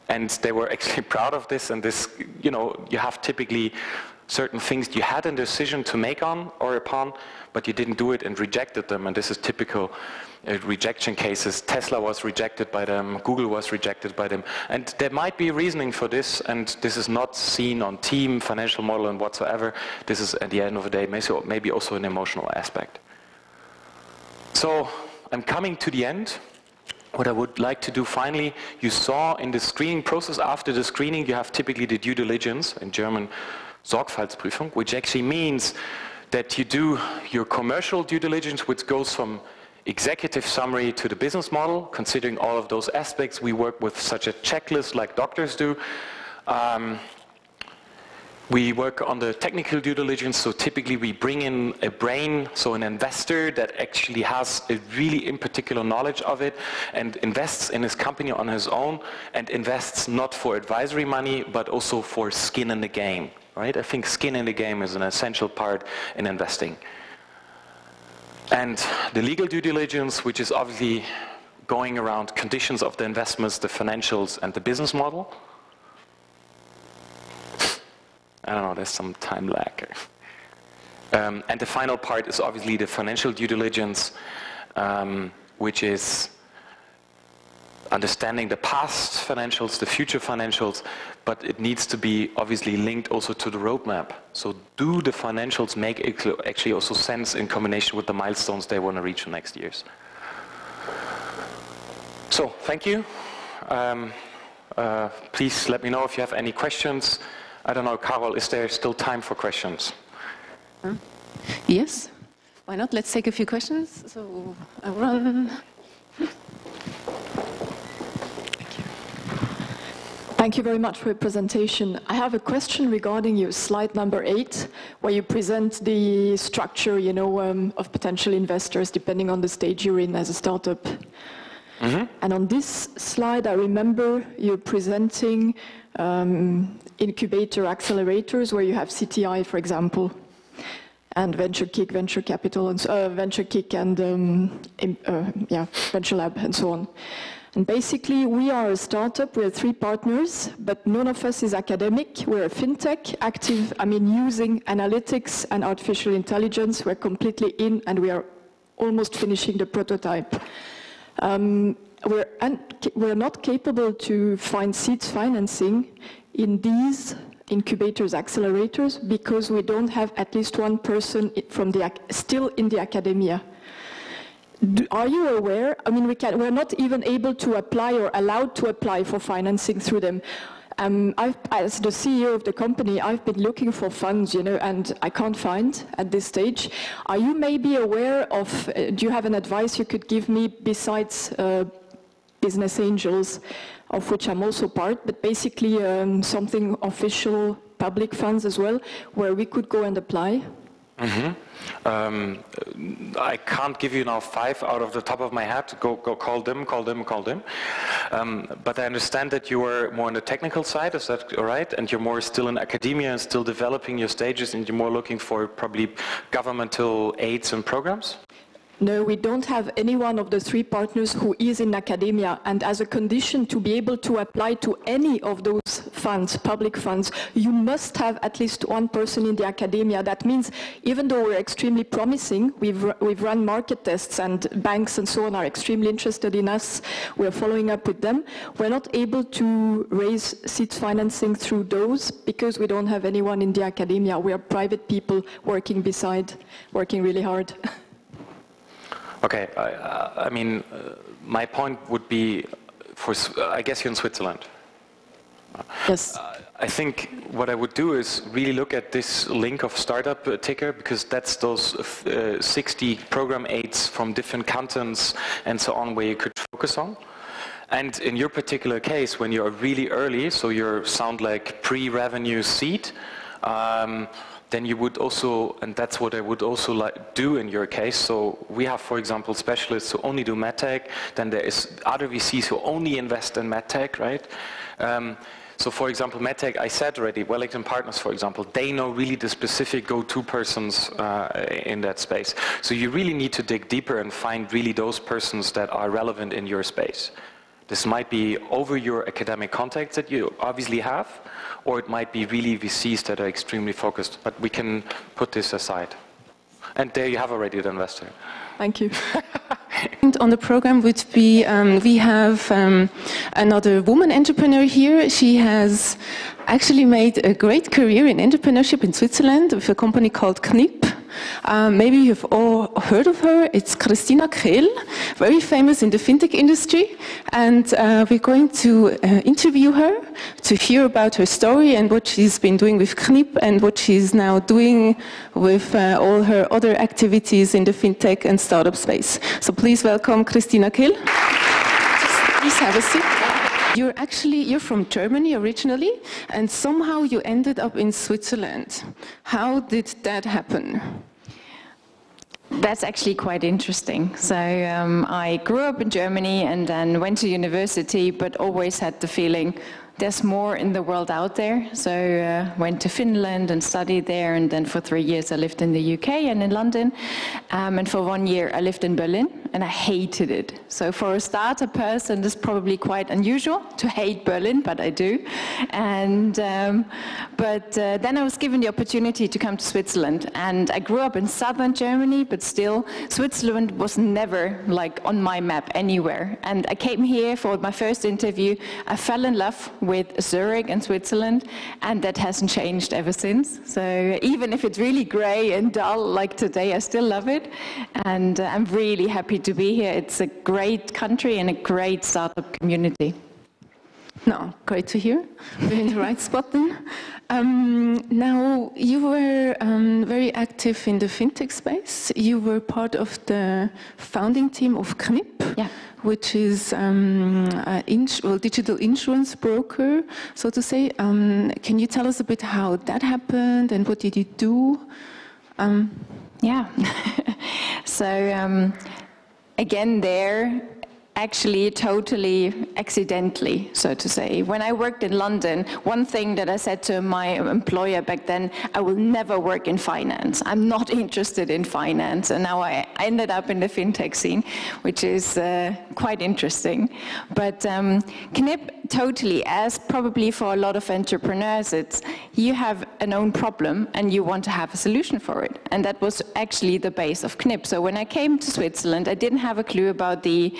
And they were actually proud of this, and this, you know, you have typically certain things you had a decision to make on or upon, but you didn't do it and rejected them, and this is typical rejection cases. Tesla was rejected by them, Google was rejected by them, and there might be reasoning for this, and this is not seen on team, financial model, and whatsoever. This is, at the end of the day, maybe also an emotional aspect. So, I'm coming to the end. What I would like to do finally, you saw in the screening process, after the screening you have typically the due diligence, in German Sorgfaltsprüfung, which actually means that you do your commercial due diligence, which goes from executive summary to the business model, considering all of those aspects. We work with such a checklist like doctors do. We work on the technical due diligence, so typically we bring in a brain, so an investor that actually has a really in particular knowledge of it and invests in his company on his own and invests not for advisory money but also for skin in the game, right? I think skin in the game is an essential part in investing. And the legal due diligence, which is obviously going around conditions of the investments, the financials and the business model. I don't know, there's some time lag. And the final part is obviously the financial due diligence, which is understanding the past financials, the future financials, but it needs to be obviously linked also to the roadmap. So do the financials make actually also sense in combination with the milestones they want to reach in the next years? So, thank you. Please let me know if you have any questions. I don't know, Carol, is there still time for questions? Yes. Why not? Let's take a few questions. So, I run. Thank you very much for your presentation. I have a question regarding your slide number 8, where you present the structure, you know, of potential investors depending on the stage you're in as a startup. Mm-hmm. And on this slide, I remember you presenting incubator accelerators, where you have CTI, for example, and VentureKick, Venture Capital, and VentureKick, and Venture Lab, and so on. And basically, we are a startup, we're 3 partners, but none of us is academic. We're a fintech, active, using analytics and artificial intelligence. We're completely in, and we are almost finishing the prototype. We're not capable to find seeds financing in these incubators, accelerators, because we don't have at least one person from still in the academia. Are you aware? We're not even able to apply or allowed to apply for financing through them. As the CEO of the company, I've been looking for funds, and I can't find at this stage. Are you maybe aware of, do you have an advice you could give me besides business angels, of which I'm also part, but basically something official, public funds as well, where we could go and apply? Mm-hmm. I can't give you now 5 out of the top of my head. Go call them. But I understand that you are more on the technical side, is that right? And you're more still in academia and still developing your stages, and you're more looking for probably governmental aids and programs? No, we don't have any one of the 3 partners who is in academia, and as a condition to be able to apply to any of those funds, public funds, you must have at least one person in the academia. That means even though we're extremely promising, we've run market tests and banks and so on are extremely interested in us, we're following up with them, we're not able to raise seed financing through those because we don't have anyone in the academia. We are private people working really hard. Okay, my point would be, I guess you're in Switzerland. Yes. I think what I would do is really look at this link of startup ticker, because that's those 60 program aids from different cantons and so on where you could focus on. And in your particular case, when you're really early, so you sound like pre-revenue seed, then you would also, and that's what I would also do in your case. So we have, for example, specialists who only do medtech. Then there is other VCs who only invest in medtech, right? So for example, medtech, I said already, Wellington Partners, for example, they know really the specific go-to persons in that space. So you really need to dig deeper and find really those persons that are relevant in your space. This might be over your academic contacts that you obviously have, or it might be really VCs that are extremely focused, but we can put this aside. And there you have already the investor. Thank you. On the program would be, we have another woman entrepreneur here. She has actually made a great career in entrepreneurship in Switzerland with a company called Knipp. Maybe you've all heard of her. It's Christina Kehl, very famous in the fintech industry. And we're going to interview her to hear about her story and what she's been doing with Knipp and what she's now doing with all her other activities in the fintech and startup space. So please welcome Christina Kehl. Please have a seat. You're from Germany originally, and somehow you ended up in Switzerland. How did that happen? That's actually quite interesting. So I grew up in Germany and then went to university, but always had the feeling there's more in the world out there. So went to Finland and studied there, and then for 3 years I lived in the UK and in London. And for 1 year I lived in Berlin, and I hated it. So for a startup person, this is probably quite unusual to hate Berlin, but I do. And then I was given the opportunity to come to Switzerland, and I grew up in southern Germany, but still Switzerland was never like on my map anywhere. And I came here for my first interview. I fell in love with Zurich and Switzerland, and that hasn't changed ever since. So even if it's really grey and dull like today, I still love it, and I'm really happy to be here. It's a great country and a great startup community. No, great to hear. We're in the right spot then. Now, you were very active in the fintech space. You were part of the founding team of Knip, Yeah. which is digital insurance broker, so to say. Can you tell us a bit how that happened and what did you do? Yeah. So again, there, actually totally accidentally, so to say. When I worked in London, one thing that I said to my employer back then, I will never work in finance. I'm not interested in finance. And now I ended up in the fintech scene, which is quite interesting. But Knip, totally, as probably for a lot of entrepreneurs, it's you have an own problem and you want to have a solution for it. And that was actually the base of Knip. So when I came to Switzerland, I didn't have a clue about the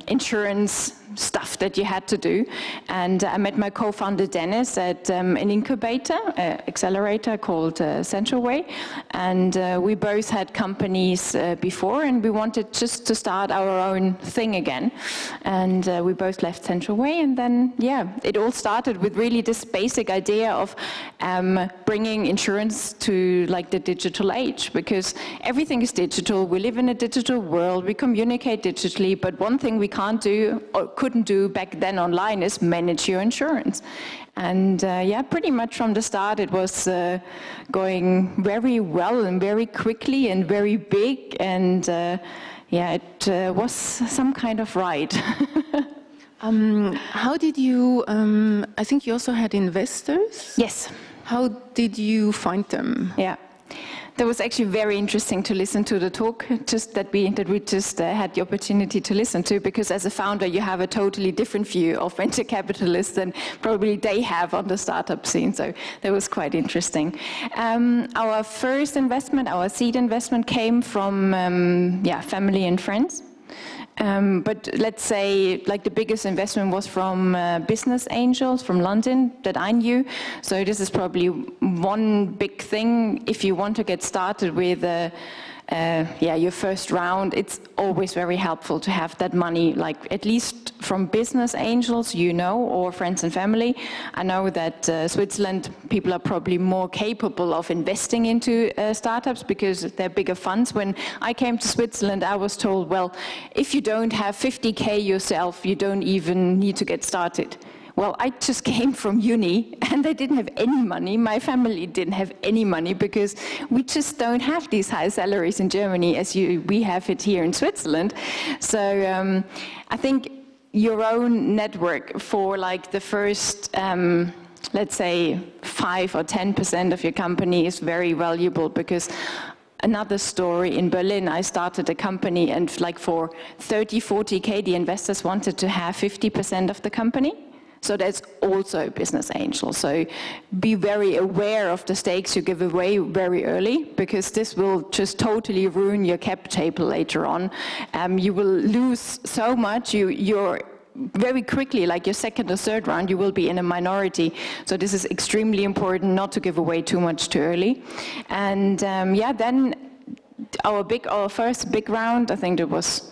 insurance stuff that you had to do. And I met my co-founder Dennis at an incubator, accelerator called Central Way. And we both had companies before, and we wanted just to start our own thing again. And we both left Central Way, and then, yeah, it all started with really this basic idea of bringing insurance to like the digital age, because everything is digital. We live in a digital world. We communicate digitally, but one thing we can't do or couldn't do back then online is manage your insurance. And yeah, pretty much from the start it was going very well and very quickly and very big, and yeah, it was some kind of ride. How did you, I think you also had investors? Yes. How did you find them? Yeah. That was actually very interesting to listen to the talk, just that we just had the opportunity to listen to, because as a founder you have a totally different view of venture capitalists than probably they have on the startup scene, so that was quite interesting. Our first investment, our seed investment, came from yeah, family and friends. But let's say like the biggest investment was from business angels from London that I knew. So this is probably one big thing if you want to get started with yeah, your first round. It's always very helpful to have that money, like at least from business angels, you know, or friends and family. I know that Switzerland people are probably more capable of investing into startups because they're bigger funds. When I came to Switzerland, I was told, well, if you don't have 50K yourself, you don't even need to get started. Well, I just came from uni and I didn't have any money. My family didn't have any money because we just don't have these high salaries in Germany as we have it here in Switzerland. So I think your own network for like the first, let's say 5 or 10% of your company is very valuable, because another story, in Berlin, I started a company and like for 30, 40K, the investors wanted to have 50% of the company. So that's also a business angel. So be very aware of the stakes you give away very early, because this will just totally ruin your cap table later on. You will lose so much. You're very quickly, like your second or third round, you will be in a minority. So this is extremely important not to give away too much too early. And yeah, then our first big round, I think it was,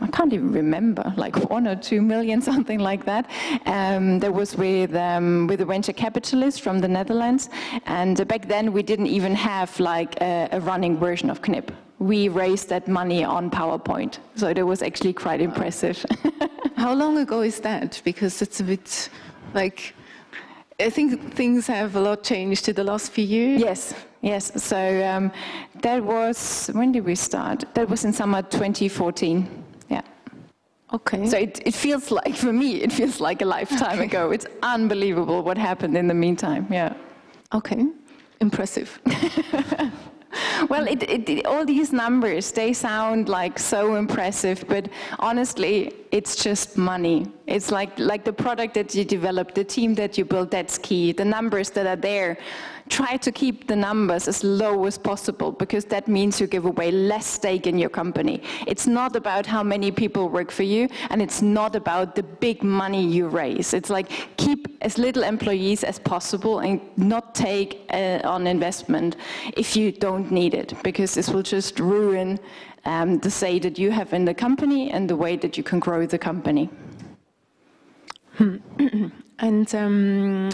I can't even remember, like 1 or 2 million, something like that. That was with a venture capitalist from the Netherlands. And back then we didn't even have like a running version of Knip. We raised that money on PowerPoint. So that was actually quite impressive. How long ago is that? Because it's a bit like, I think things have a lot changed in the last few years. Yes, yes. So that was, when did we start? That was in summer 2014. Yeah. Okay. So it feels like, for me, it feels like a lifetime ago. It's unbelievable what happened in the meantime. Yeah. Okay. Impressive. Well, all these numbers, they sound like so impressive, but honestly, it's just money. It's like the product that you develop, the team that you build, that's key. The numbers that are there, try to keep the numbers as low as possible, because that means you give away less stake in your company. It's not about how many people work for you, and it's not about the big money you raise. It's like keep as little employees as possible and not take on investment if you don't need it, because this will just ruin the say that you have in the company and the way that you can grow the company. And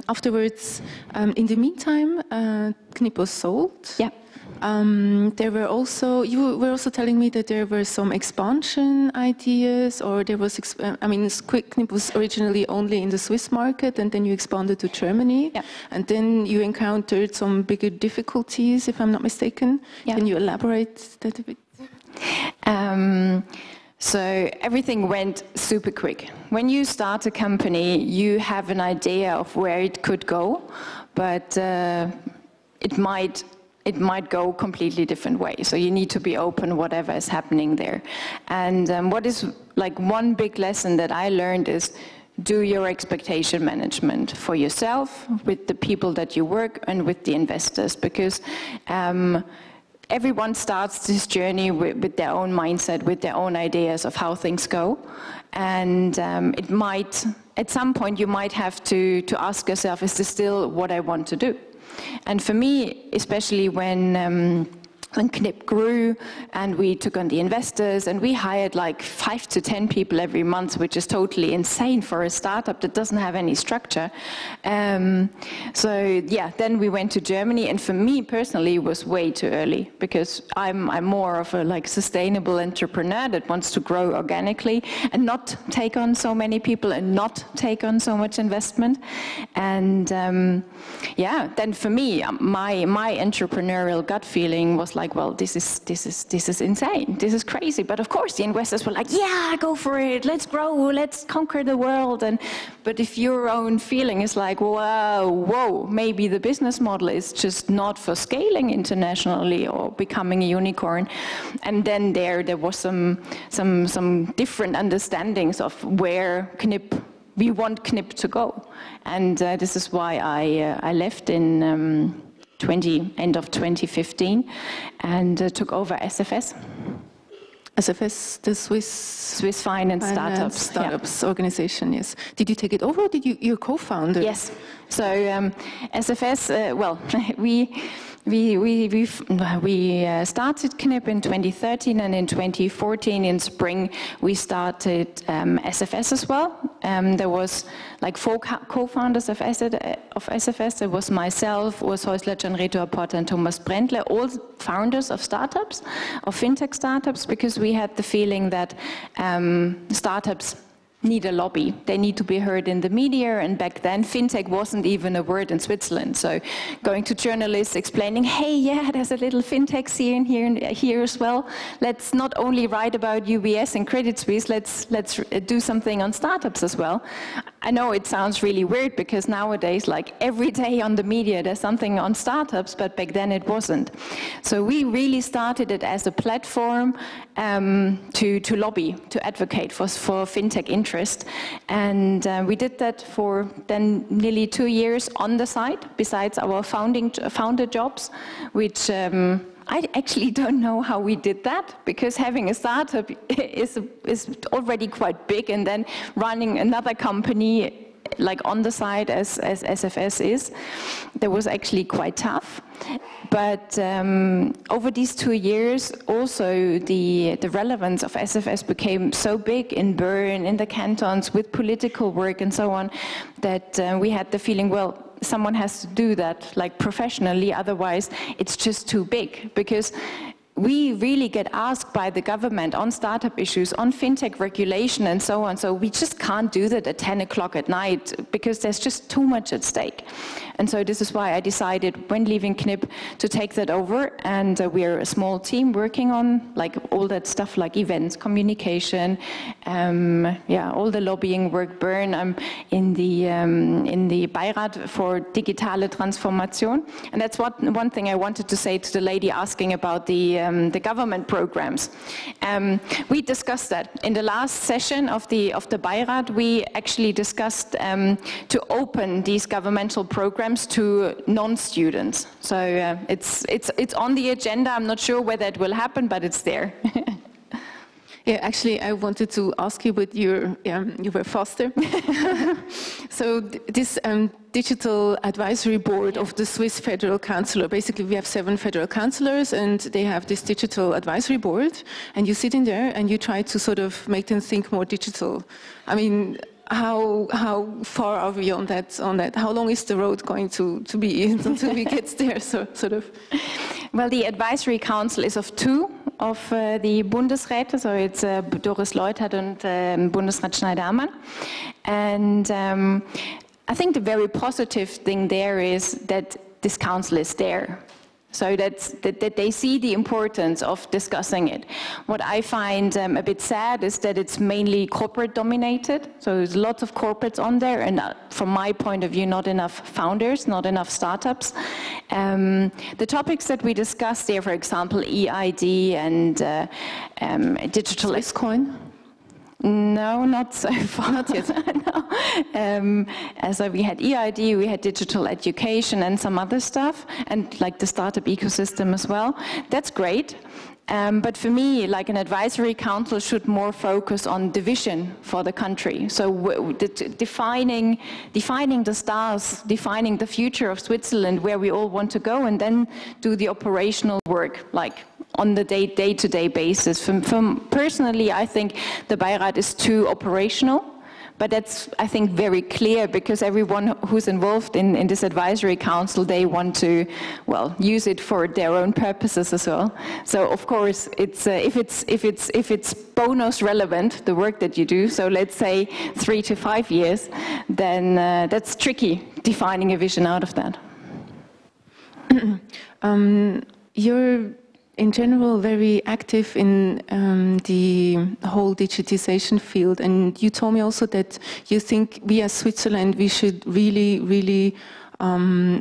afterwards, in the meantime, Knip was sold. Yeah. There were also, you were also telling me that there were some expansion ideas, or there was, Knip was originally only in the Swiss market, and then you expanded to Germany. Yeah. And then you encountered some bigger difficulties, if I'm not mistaken. Yeah. Can you elaborate that a bit? So everything went super quick. When you start a company, you have an idea of where it could go, but it might go completely different way. So you need to be open whatever is happening there. And what is like one big lesson that I learned is do your expectation management for yourself, with the people that you work, and with the investors, because everyone starts this journey with their own mindset, with their own ideas of how things go. And it might, at some point, you might have to ask yourself, is this still what I want to do? And for me, especially when Knip grew and we took on the investors and we hired like 5 to 10 people every month, which is totally insane for a startup that doesn't have any structure. So yeah, then we went to Germany, and for me personally it was way too early, because I'm more of a like sustainable entrepreneur that wants to grow organically and not take on so many people and not take on so much investment. And yeah, then for me, my entrepreneurial gut feeling was like, well, this is insane. This is crazy. But of course, the investors were like, yeah, go for it. Let's grow. Let's conquer the world. But if your own feeling is like, whoa, maybe the business model is just not for scaling internationally or becoming a unicorn, and then there was some different understandings of where we want Knip to go, and this is why I left in. End of 2015, and took over SFS. SFS, the Swiss Finance Startups organization, yes. Did you take it over, or did you co-founder? Yes. So SFS, well, we started Knip in 2013, and in 2014 in spring we started SFS as well. There was like 4 co-founders of SFS. There was myself, Urs Häusler, Gianreto Apporta, and Thomas Brändle, all founders of startups, of fintech startups, because we had the feeling that startups need a lobby. They need to be heard in the media, and back then fintech wasn't even a word in Switzerland. So going to journalists explaining, hey, yeah, there's a little fintech scene here as well. Let's not only write about UBS and Credit Suisse, let's do something on startups as well. I know it sounds really weird, because nowadays, like every day on the media, there's something on startups, but back then it wasn't. So we really started it as a platform to lobby, to advocate for fintech interest. And we did that for then nearly 2 years on the side, besides our founder jobs, which I actually don't know how we did that, because having a startup is already quite big, and then running another company like on the side as SFS is, that was actually quite tough. But over these 2 years, also the relevance of SFS became so big in Bern, in the cantons, with political work and so on, that we had the feeling, well, someone has to do that like professionally, otherwise it's just too big. Because we really get asked by the government on startup issues, on fintech regulation and so on. So we just can't do that at 10 o'clock at night, because there's just too much at stake. And so this is why I decided, when leaving Knip, to take that over. And we're a small team working on like all that stuff, like events, communication, all the lobbying work. Bern, I'm in the Beirat for Digitale Transformation. And that's one thing I wanted to say to the lady asking about the government programs. We discussed that in the last session of the Beirat. We actually discussed to open these governmental programs to non-students. So it's on the agenda. I'm not sure whether it will happen, but it's there. Yeah, actually, I wanted to ask you, but you were faster. So this digital advisory board of the Swiss Federal Council, basically we have 7 federal councillors, and they have this digital advisory board, and you sit in there and you try to sort of make them think more digital. I mean, how far are we on that? How long is the road going to be until we get there? So sort of. Well, the advisory council is of two of the Bundesräte, so it's Doris Leuthard and Bundesrat Schneider-Ammann. And I think the very positive thing there is that this council is there. So that they see the importance of discussing it. What I find a bit sad is that it's mainly corporate dominated. So there's lots of corporates on there, and from my point of view, not enough founders, not enough startups. The topics that we discussed there, for example, EID and digital Swisscoin. No, not so far. Not yet. No. So we had EID, we had digital education and some other stuff, and like the startup ecosystem as well. That's great. But for me, like an advisory council should more focus on the vision for the country. So defining the stars, defining the future of Switzerland, where we all want to go, and then do the operational work, like on the day-to-day basis. Personally, I think the Beirat is too operational, but that's, I think, very clear because everyone who's involved in this advisory council, they want to, well, use it for their own purposes as well. So of course, it's if it's bonus relevant, the work that you do, so let's say 3 to 5 years, then that's tricky defining a vision out of that. You're in general very active in the whole digitization field, and you told me also that you think we as Switzerland, we should really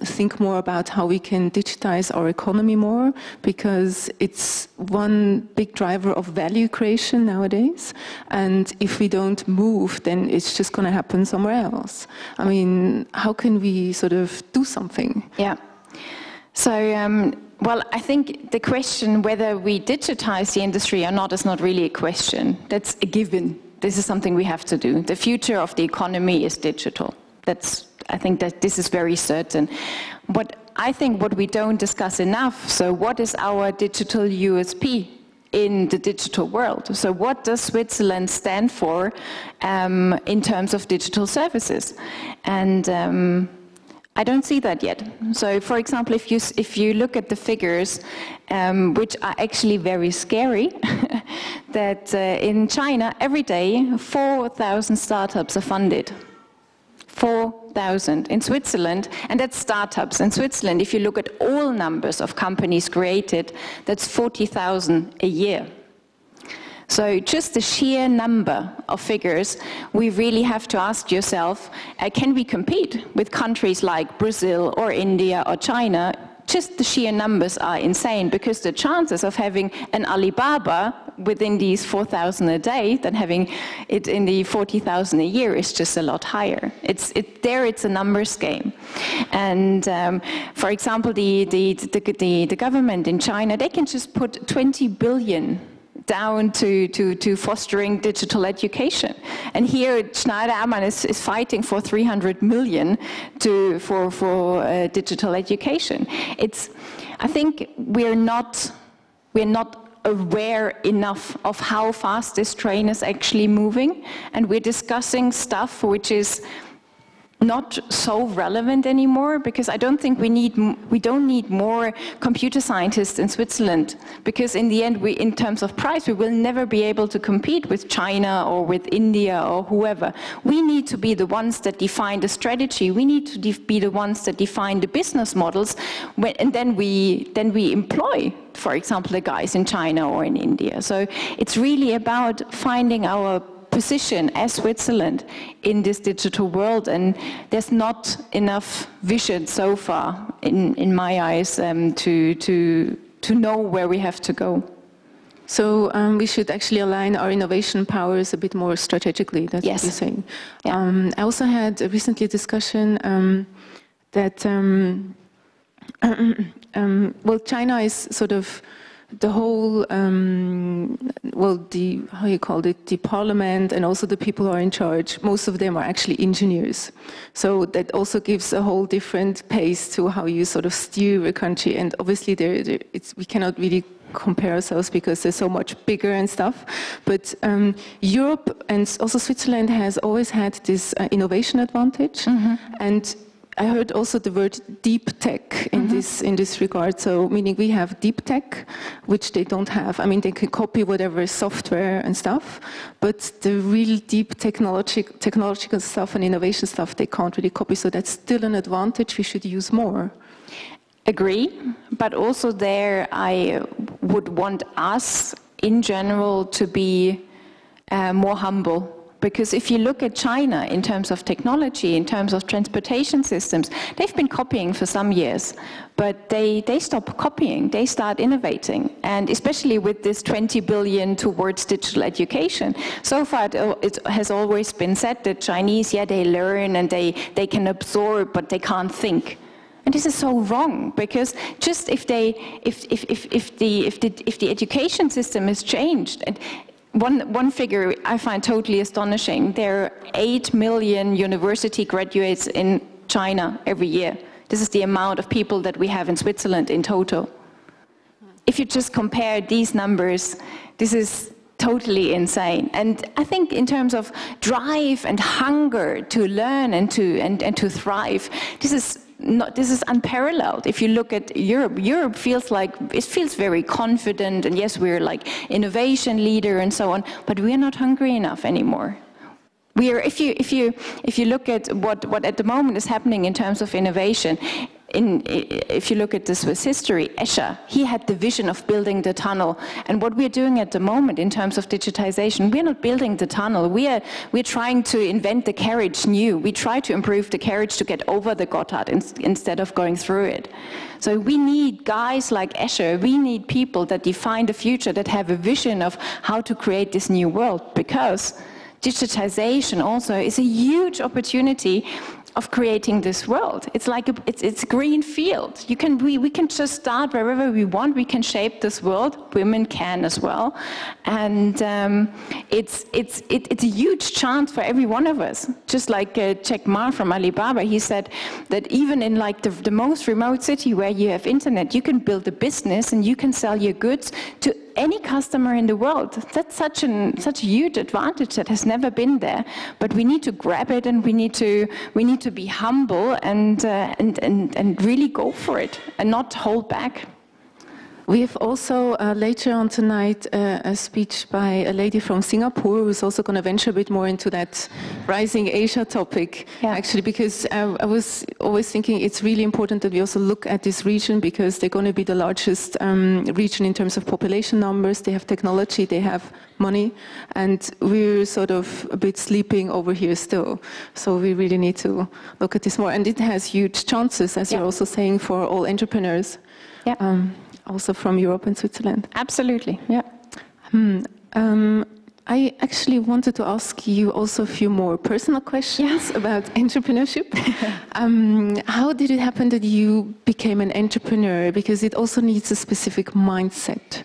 think more about how we can digitize our economy more, because it's one big driver of value creation nowadays, and if we don't move, then it's just going to happen somewhere else. I mean, how can we sort of do something? Yeah. So well, I think the question whether we digitize the industry or not is not really a question. That's a given. This is something we have to do. The future of the economy is digital. I think that this is very certain. But I think what we don't discuss enough, so what is our digital USP in the digital world? So what does Switzerland stand for in terms of digital services? And I don't see that yet. So, for example, if you look at the figures, which are actually very scary, that in China every day 4,000 startups are funded. 4,000 in Switzerland, and that's startups. In Switzerland, if you look at all numbers of companies created, that's 40,000 a year. So just the sheer number of figures, we really have to ask yourself, can we compete with countries like Brazil or India or China? Just the sheer numbers are insane, because the chances of having an Alibaba within these 4,000 a day than having it in the 40,000 a year is just a lot higher. It's a numbers game. And for example, the government in China, they can just put 20 billion down to fostering digital education. And here Schneider-Ammann is fighting for 300 million for digital education. I think we're not aware enough of how fast this train is actually moving, and we're discussing stuff which is not so relevant anymore, because I don't think we don't need more computer scientists in Switzerland, because in the end, in terms of price, we will never be able to compete with China or with India or whoever. We need to be the ones that define the strategy. We need to be the ones that define the business models, and then we employ, for example, the guys in China or in India. So it's really about finding our position as Switzerland in this digital world, and there's not enough vision so far, in my eyes, to know where we have to go. So we should actually align our innovation powers a bit more strategically. That's yes. what you're saying. Yeah. I also had a recently discussion that well, China is sort of the whole, well, how you call it, the parliament and also the people who are in charge, most of them are actually engineers. So that also gives a whole different pace to how you sort of steer a country. And obviously we cannot really compare ourselves because they're so much bigger and stuff. But Europe and also Switzerland has always had this innovation advantage. And I heard also the word deep tech in this regard. So meaning we have deep tech, which they don't have. I mean, they can copy whatever software and stuff, but the real deep technological stuff and innovation stuff they can't really copy. So that's still an advantage we should use more. Agree, but also there I would want us in general to be more humble. Because if you look at China in terms of technology, in terms of transportation systems, they've been copying for some years, but they stop copying, they start innovating. And especially with this 20 billion towards digital education. So far it has always been said that Chinese, yeah, they learn and they can absorb, but they can't think. And this is so wrong, because just if the education system is changed, and one figure I find totally astonishing, there are 8 million university graduates in China every year. This is the amount of people that we have in Switzerland in total. If you just compare these numbers, this is totally insane. And I think in terms of drive and hunger to learn and to thrive, this is unparalleled. If you look at Europe, Europe feels very confident, and yes, we're like innovation leader and so on, but we're not hungry enough anymore. We are, if you look at what at the moment is happening in terms of innovation, if you look at the Swiss history, Escher, he had the vision of building the tunnel. And what we're doing at the moment in terms of digitization, we're not building the tunnel. We're trying to invent the carriage new. We try to improve the carriage to get over the Gotthard instead of going through it. So we need guys like Escher. We need people that define the future, that have a vision of how to create this new world, because digitization also is a huge opportunity of creating this world. It's like it's a green field. We can just start wherever we want. We can shape this world. Women can as well, and it's a huge chance for every one of us. Just like Jack Ma from Alibaba, he said that even in like the most remote city where you have internet, you can build a business and you can sell your goods to any customer in the world. That's such a huge advantage that has never been there. But we need to grab it, and we need to be humble and really go for it and not hold back. We have also later on tonight a speech by a lady from Singapore who's also going to venture a bit more into that rising Asia topic, actually, because I was always thinking it's really important that we also look at this region, because they're going to be the largest region in terms of population numbers. They have technology, they have money, and we're sort of a bit sleeping over here still. So we really need to look at this more. And it has huge chances, as you're also saying, for all entrepreneurs. Yeah. Also from Europe and Switzerland. Absolutely, yeah. I actually wanted to ask you also a few more personal questions about entrepreneurship. How did it happen that you became an entrepreneur? Because it also needs a specific mindset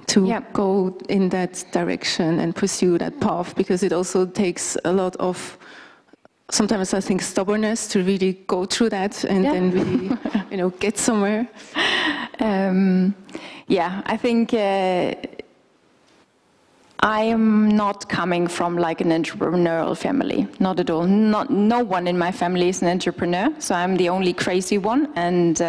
to go in that direction and pursue that path, because it also takes a lot of, sometimes I think, stubbornness to really go through that and then really, get somewhere. I think I am not coming from like an entrepreneurial family, not at all. No one in my family is an entrepreneur, so I'm the only crazy one. And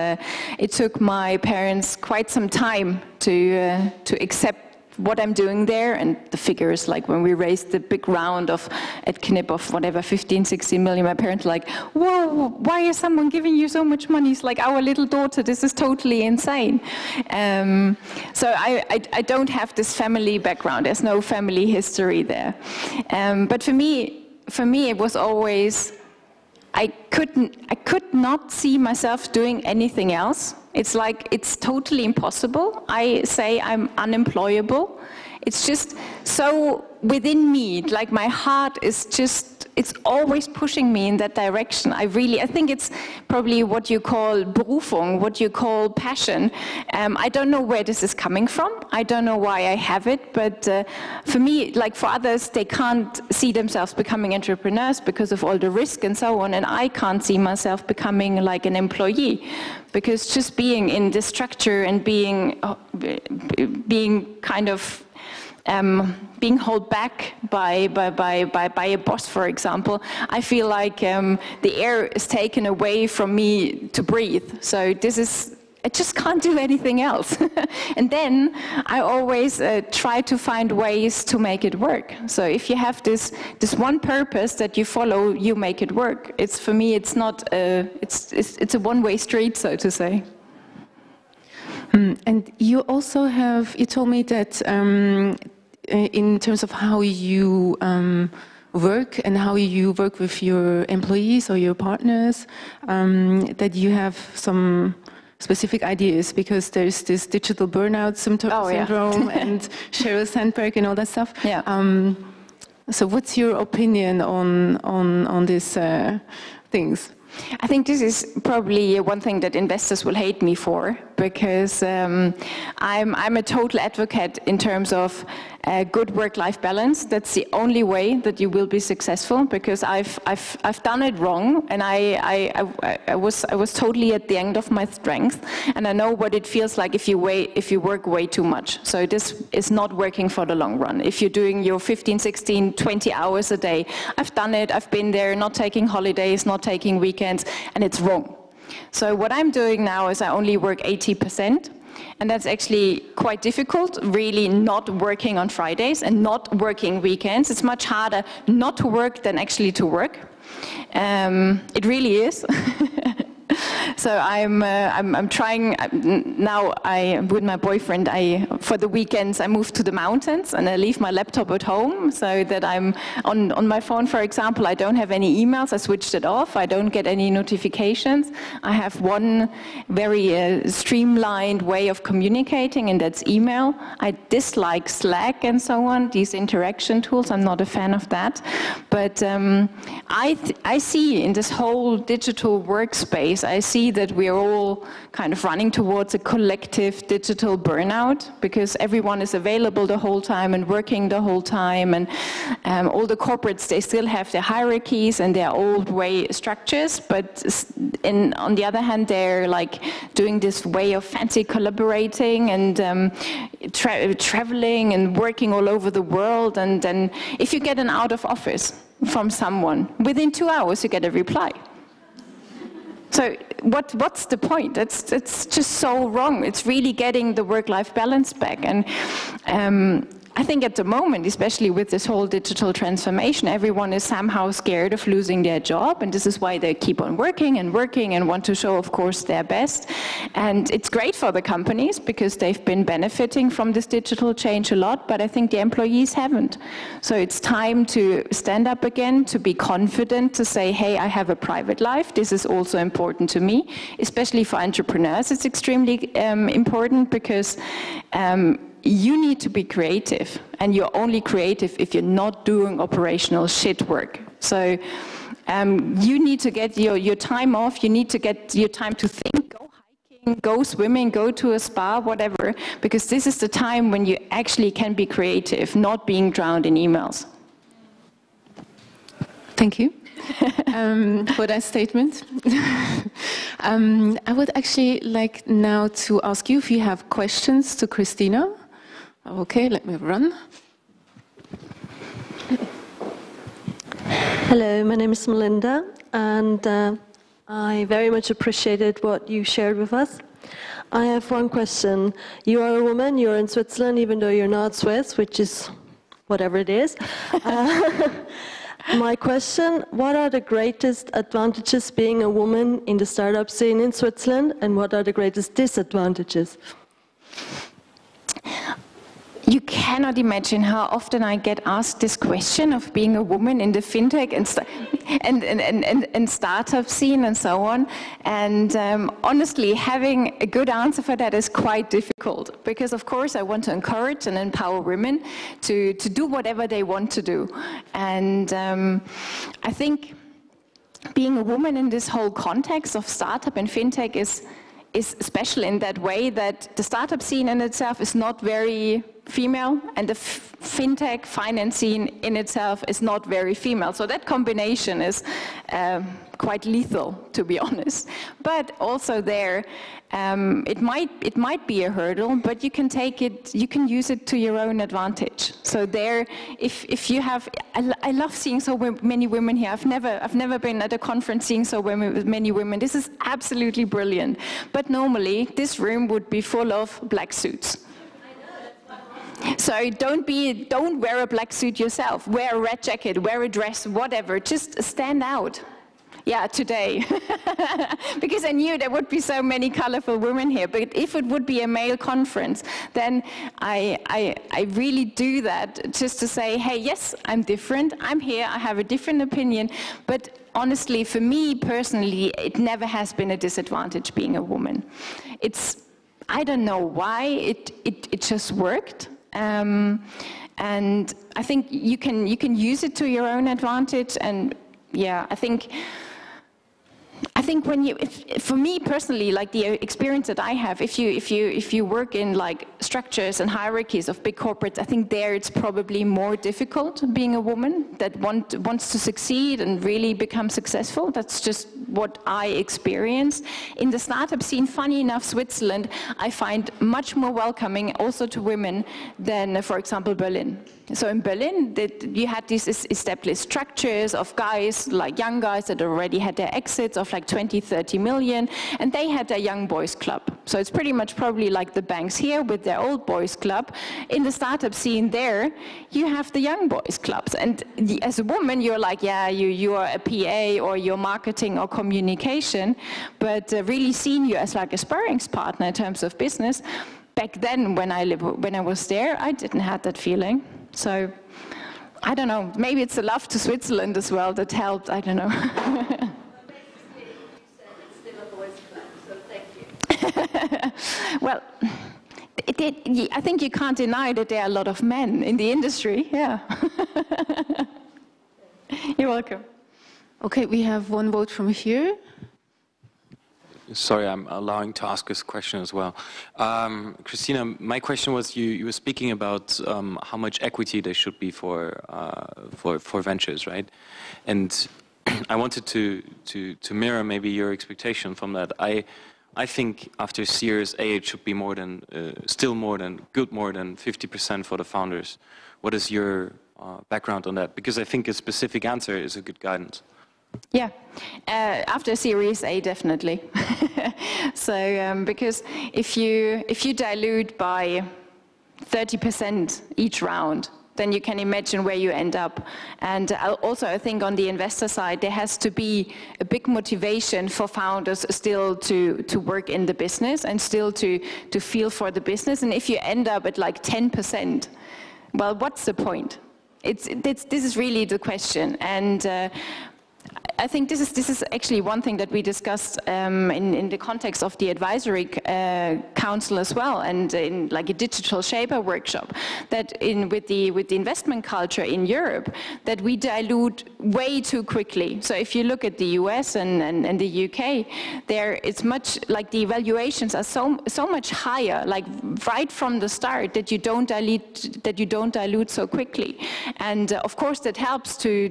it took my parents quite some time to accept what I'm doing there, and the figures, like when we raised the big round at Knip of whatever, 15, 16 million, my parents were like, whoa, why is someone giving you so much money? It's like our little daughter, this is totally insane. So I don't have this family background, there's no family history there. But for me it was always, I could not see myself doing anything else. It's like, it's totally impossible. I say I'm unemployable. It's just so within me, like my heart is it's always pushing me in that direction. I think it's probably what you call Berufung, what you call passion. I don't know where this is coming from. I don't know why I have it, but for me, like for others, they can't see themselves becoming entrepreneurs because of all the risk and so on, and I can't see myself becoming like an employee, because just being in this structure and being kind of being held back by a boss, for example, I feel like the air is taken away from me to breathe. So I just can't do anything else. And then I always try to find ways to make it work. So if you have this one purpose that you follow, you make it work. For me, it's not it's a one-way street, so to say. And you also you told me that in terms of how you work and how you work with your employees or your partners, that you have some specific ideas, because there's this digital burnout syndrome and Sheryl Sandberg and all that stuff. Yeah. So what's your opinion on these things? I think this is probably one thing that investors will hate me for, because I'm a total advocate in terms of good work-life balance. That's the only way that you will be successful, because I've done it wrong, and I was totally at the end of my strength, and I know what it feels like if you work way too much. So this is not working for the long run. If you're doing your 15, 16, 20 hours a day, I've done it, I've been there, not taking holidays, not taking weekends, and it's wrong. So what I'm doing now is I only work 80%. And that's actually quite difficult, really not working on Fridays and not working weekends. It's much harder not to work than actually to work. It really is. So I'm trying now. With my boyfriend, for the weekends I move to the mountains and I leave my laptop at home, so that I'm on my phone, for example. I don't have any emails. I switched it off. I don't get any notifications. I have one very streamlined way of communicating, and that's email. I dislike Slack and so on, these interaction tools. I'm not a fan of that. But I see in this whole digital workspace, I see that we are all kind of running towards a collective digital burnout, because everyone is available the whole time and working the whole time, and all the corporates, they still have their hierarchies and their old way structures, but on the other hand, they're like doing this way of fancy collaborating and traveling and working all over the world. And then if you get an out of office from someone, within 2 hours you get a reply. So what's the point? It's just so wrong. It's really getting the work-life balance back. And I think at the moment, especially with this whole digital transformation, everyone is somehow scared of losing their job, and this is why they keep on working and working and want to show, of course, their best. And it's great for the companies because they've been benefiting from this digital change a lot, but I think the employees haven't. So it's time to stand up again, to be confident, to say, hey, I have a private life. This is also important to me, especially for entrepreneurs. It's extremely important because you need to be creative, and you're only creative if you're not doing operational shit work. So you need to get your time off, you need to get your time to think, go hiking, go swimming, go to a spa, whatever, because this is the time when you actually can be creative, not being drowned in emails. Thank you for that statement. I would actually like now to ask you if you have questions to Christina. Okay, let me run. Hello, my name is Melinda, and I very much appreciated what you shared with us. I have one question. You are a woman, you're in Switzerland, even though you're not Swiss, which is whatever it is. My question, what are the greatest advantages being a woman in the startup scene in Switzerland, and what are the greatest disadvantages? You cannot imagine how often I get asked this question of being a woman in the fintech and startup scene and so on. And honestly, having a good answer for that is quite difficult, because of course I want to encourage and empower women to do whatever they want to do. And I I think being a woman in this whole context of startup and fintech is special in that way that the startup scene in itself is not very female, and the fintech finance scene in itself is not very female. So that combination is quite lethal, to be honest. But also there, it might be a hurdle, but you can take it, you can use it to your own advantage. So there, if you have, I love seeing so many women here. I've never been at a conference seeing so many women. This is absolutely brilliant. But normally, this room would be full of black suits. So don't wear a black suit yourself. Wear a red jacket, wear a dress, whatever. Just stand out. Yeah, today. Because I knew there would be so many colorful women here. But if it would be a male conference, then I really do that just to say, hey, yes, I'm different. I'm here. I have a different opinion. But honestly, for me personally, it never has been a disadvantage being a woman. I don't know why. It just worked. And I think you can use it to your own advantage. And yeah, I think when for me personally, like the experience that I have, if you work in like structures and hierarchies of big corporates, I think there it's probably more difficult being a woman that wants to succeed and really become successful. That's just what I experienced. In the startup scene, funny enough, Switzerland, I find much more welcoming also to women than, for example, Berlin. So in Berlin, you had these established structures of guys, like young guys that already had their exits of like 20, 30 million, and they had their young boys club. So it's pretty much probably like the banks here with their old boys club. In the startup scene there, you have the young boys clubs. And as a woman, you're like, yeah, you are a PA or you're marketing or communication, but really seeing you as like a sparring partner in terms of business. Back then, when I was there, I didn't have that feeling. So, I don't know, maybe it's a love to Switzerland as well that helped, I don't know. Well, I think you can't deny that there are a lot of men in the industry, yeah. You're welcome. Okay, we have one vote from here. Sorry, I'm allowing to ask this question as well. Christina, my question was, you were speaking about how much equity there should be for ventures, right? And I wanted to mirror maybe your expectation from that. I think after Series A, it should be more than, still more than 50% for the founders. What is your background on that? Because I think a specific answer is a good guidance. Yeah, after Series A, definitely. So, because if you dilute by 30% each round, then you can imagine where you end up. And also, I think on the investor side, there has to be a big motivation for founders still to work in the business and still to feel for the business. And if you end up at like 10%, well, what's the point? This is really the question. And I think this is actually one thing that we discussed in the context of the advisory council as well, and in like a digital shaper workshop, that with the investment culture in Europe, that we dilute way too quickly. So if you look at the US and the UK, there it's much like the evaluations are so much higher, like right from the start, that you don't dilute so quickly. And of course that helps to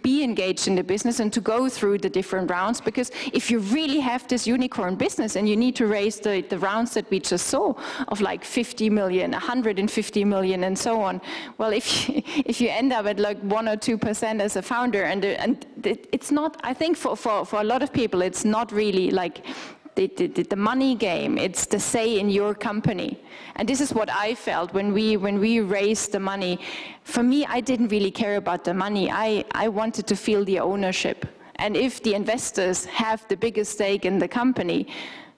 be engaged in the business and to go through the different rounds, because if you really have this unicorn business and you need to raise the rounds that we just saw of like 50 million, 150 million and so on, well, if you end up at like 1 or 2% as a founder, and it's not, I think for a lot of people, it's not really like the money game, it's the say in your company. And this is what I felt when we raised the money. For me, I didn't really care about the money. I wanted to feel the ownership. And if the investors have the biggest stake in the company,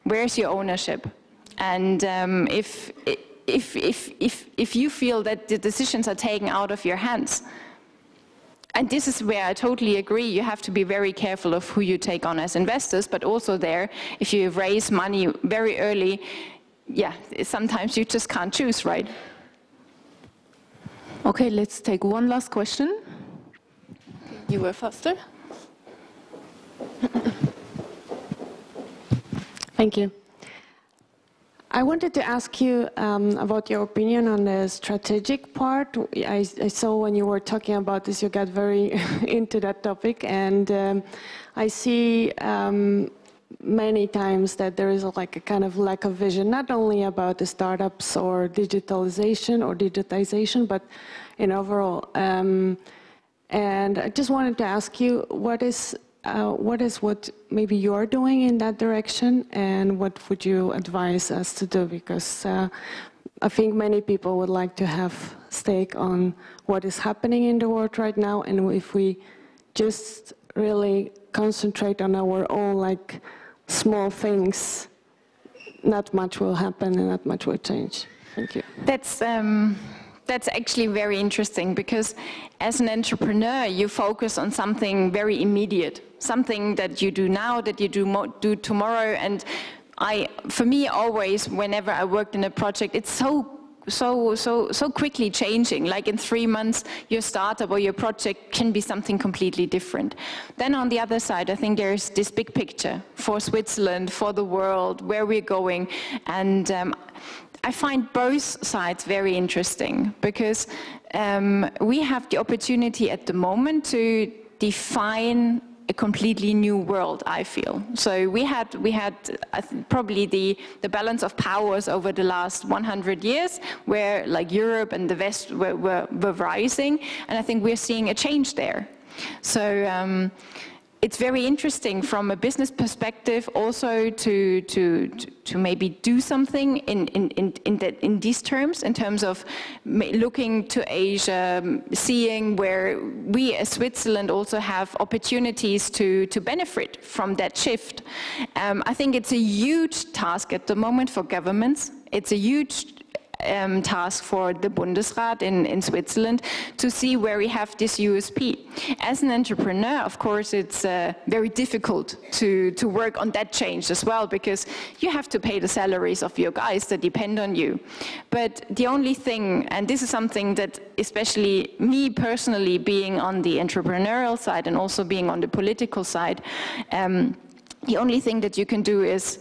where's your ownership? And if you feel that the decisions are taken out of your hands, and this is where I totally agree, you have to be very careful of who you take on as investors, but also there, if you raise money very early, yeah, sometimes you just can't choose, right? Okay, let's take one last question. You were faster. Thank you. I wanted to ask you about your opinion on the strategic part. I saw when you were talking about this, you got very into that topic, and I see many times that there is like a kind of lack of vision, not only about the startups or digitization, but in overall. And I just wanted to ask you, what is what maybe you're doing in that direction, and what would you advise us to do? Because I think many people would like to have stake on what is happening in the world right now, and if we just really concentrate on our own like small things, not much will happen and not much will change. Thank you. That's actually very interesting, because as an entrepreneur, you focus on something very immediate, something that you do now, that you do tomorrow. And for me, always, whenever I worked in a project, it's so quickly changing. Like in 3 months, your startup or your project can be something completely different. Then on the other side, I think there's this big picture for Switzerland, for the world, where we're going. And I find both sides very interesting, because we have the opportunity at the moment to define a completely new world, I feel. So we had probably the balance of powers over the last 100 years, where like Europe and the West were rising, and I think we're seeing a change there. So it's very interesting from a business perspective also to maybe do something in these terms, in terms of looking to Asia, seeing where we as Switzerland also have opportunities to benefit from that shift. I think it's a huge task at the moment for governments. It's a huge task for the Bundesrat in Switzerland to see where we have this USP. As an entrepreneur, of course, it's very difficult to work on that change as well, because you have to pay the salaries of your guys that depend on you. But the only thing, and this is something that especially me personally, being on the entrepreneurial side and also being on the political side, the only thing that you can do is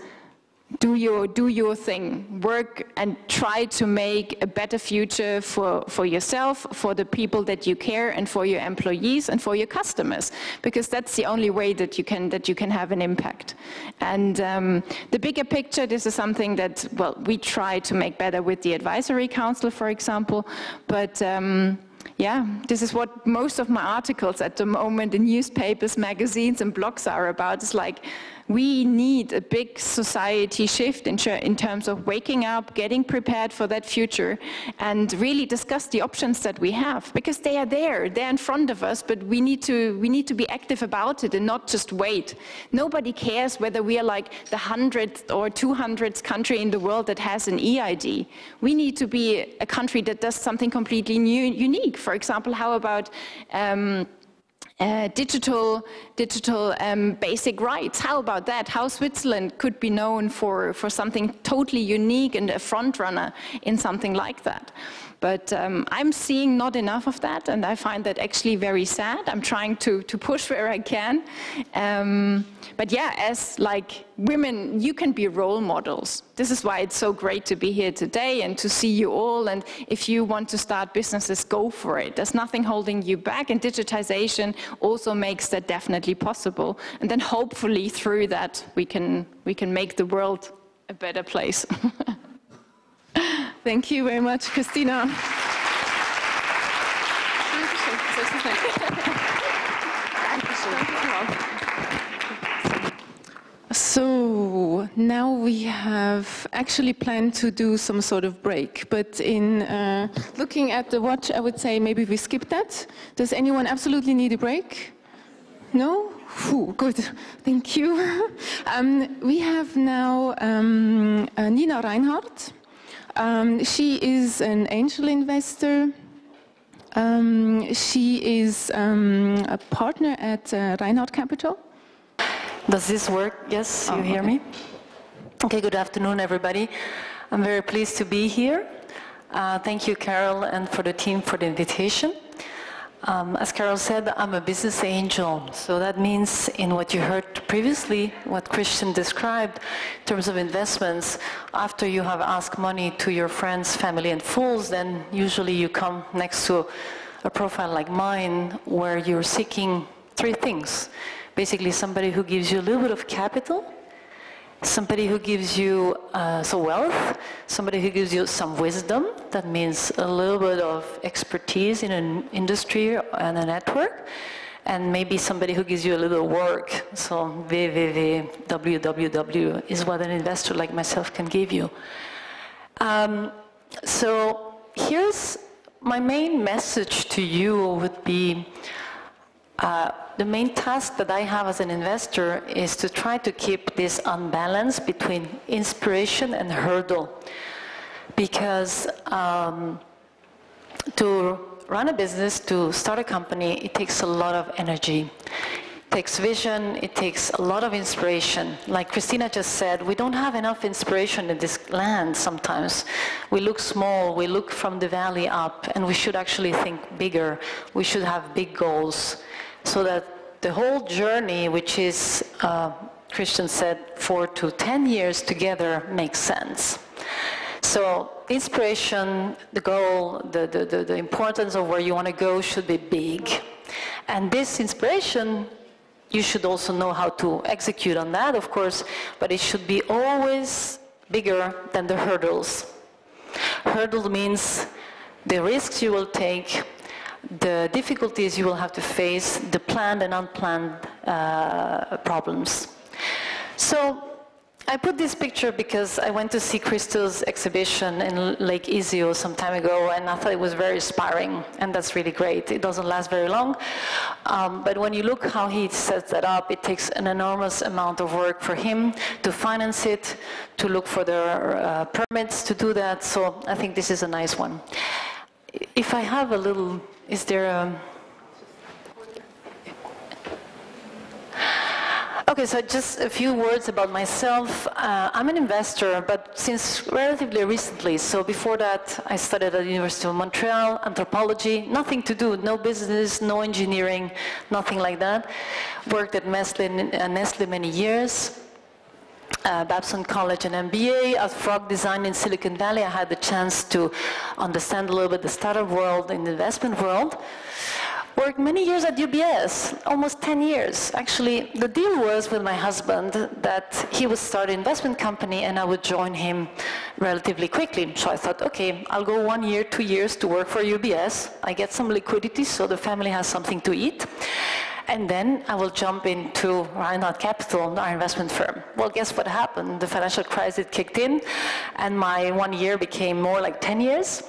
do your thing, work and try to make a better future for yourself, for the people that you care, and for your employees and for your customers, because that's the only way that you can have an impact. And the bigger picture, this is something that, well, we try to make better with the advisory council, for example, but yeah, this is what most of my articles at the moment in newspapers, magazines and blogs are about. It's like, we need a big society shift in terms of waking up, getting prepared for that future, and really discuss the options that we have, because they are there, they're in front of us, but we need to be active about it and not just wait. Nobody cares whether we are like the 100th or 200th country in the world that has an EID. We need to be a country that does something completely new, unique. For example, how about digital basic rights? How about that? How Switzerland could be known for something totally unique and a front runner in something like that. But I'm seeing not enough of that, and I find that actually very sad. I'm trying to push where I can. But yeah, as like women, you can be role models. This is why it's so great to be here today and to see you all. And if you want to start businesses, go for it. There's nothing holding you back, and digitization also makes that definitely possible. And then hopefully through that, we can make the world a better place. Thank you very much, Christina. So now we have actually planned to do some sort of break, but in looking at the watch, I would say maybe we skip that. Does anyone absolutely need a break? No? Whew, good, thank you. We have now Nina Reinhardt. She is an angel investor. She is a partner at Reinhardt Capital. Does this work? Yes, you hear me? Okay, good afternoon, everybody. I'm very pleased to be here. Thank you, Carol, and for the team for the invitation. As Carol said, I'm a business angel. So that means in what you heard previously, what Christian described in terms of investments, after you have asked money to your friends, family, and fools, then usually you come next to a profile like mine where you're seeking three things. Basically, somebody who gives you a little bit of capital, somebody who gives you wealth, somebody who gives you some wisdom, that means a little bit of expertise in an industry and a network, and maybe somebody who gives you a little work. So www is what an investor like myself can give you. So here's my main message to you would be, the main task that I have as an investor is to try to keep this unbalance between inspiration and hurdle. Because to run a business, to start a company, it takes a lot of energy. It takes vision, it takes a lot of inspiration. Like Christina just said, we don't have enough inspiration in this land sometimes. We look small, we look from the valley up, and we should actually think bigger. We should have big goals. So that the whole journey, which is, Christian said, 4 to 10 years together, makes sense. So inspiration, the goal, the importance of where you want to go should be big. And this inspiration, you should also know how to execute on that, of course, but it should be always bigger than the hurdles. Hurdle means the risks you will take, the difficulties you will have to face, the planned and unplanned problems. So I put this picture because I went to see Christo's exhibition in Lake Iseo some time ago, and I thought it was very inspiring, and that's really great. It doesn't last very long, but when you look how he sets that up, it takes an enormous amount of work for him to finance it, to look for the permits to do that, so I think this is a nice one. If I have a little, is there a... Okay, so just a few words about myself. I'm an investor, but since relatively recently. So before that, I studied at the University of Montreal, anthropology, nothing to do, no business, no engineering, nothing like that. Worked at Nestle many years. Babson College and MBA, at Frog Design in Silicon Valley. I had the chance to understand a little bit the startup world and the investment world. Worked many years at UBS, almost 10 years. Actually, the deal was with my husband that he would start an investment company and I would join him relatively quickly. So I thought, okay, I'll go 1 year, 2 years to work for UBS. I get some liquidity so the family has something to eat. And then I will jump into Reinhardt Capital, our investment firm. Well, guess what happened? The financial crisis kicked in, and my 1 year became more like 10 years.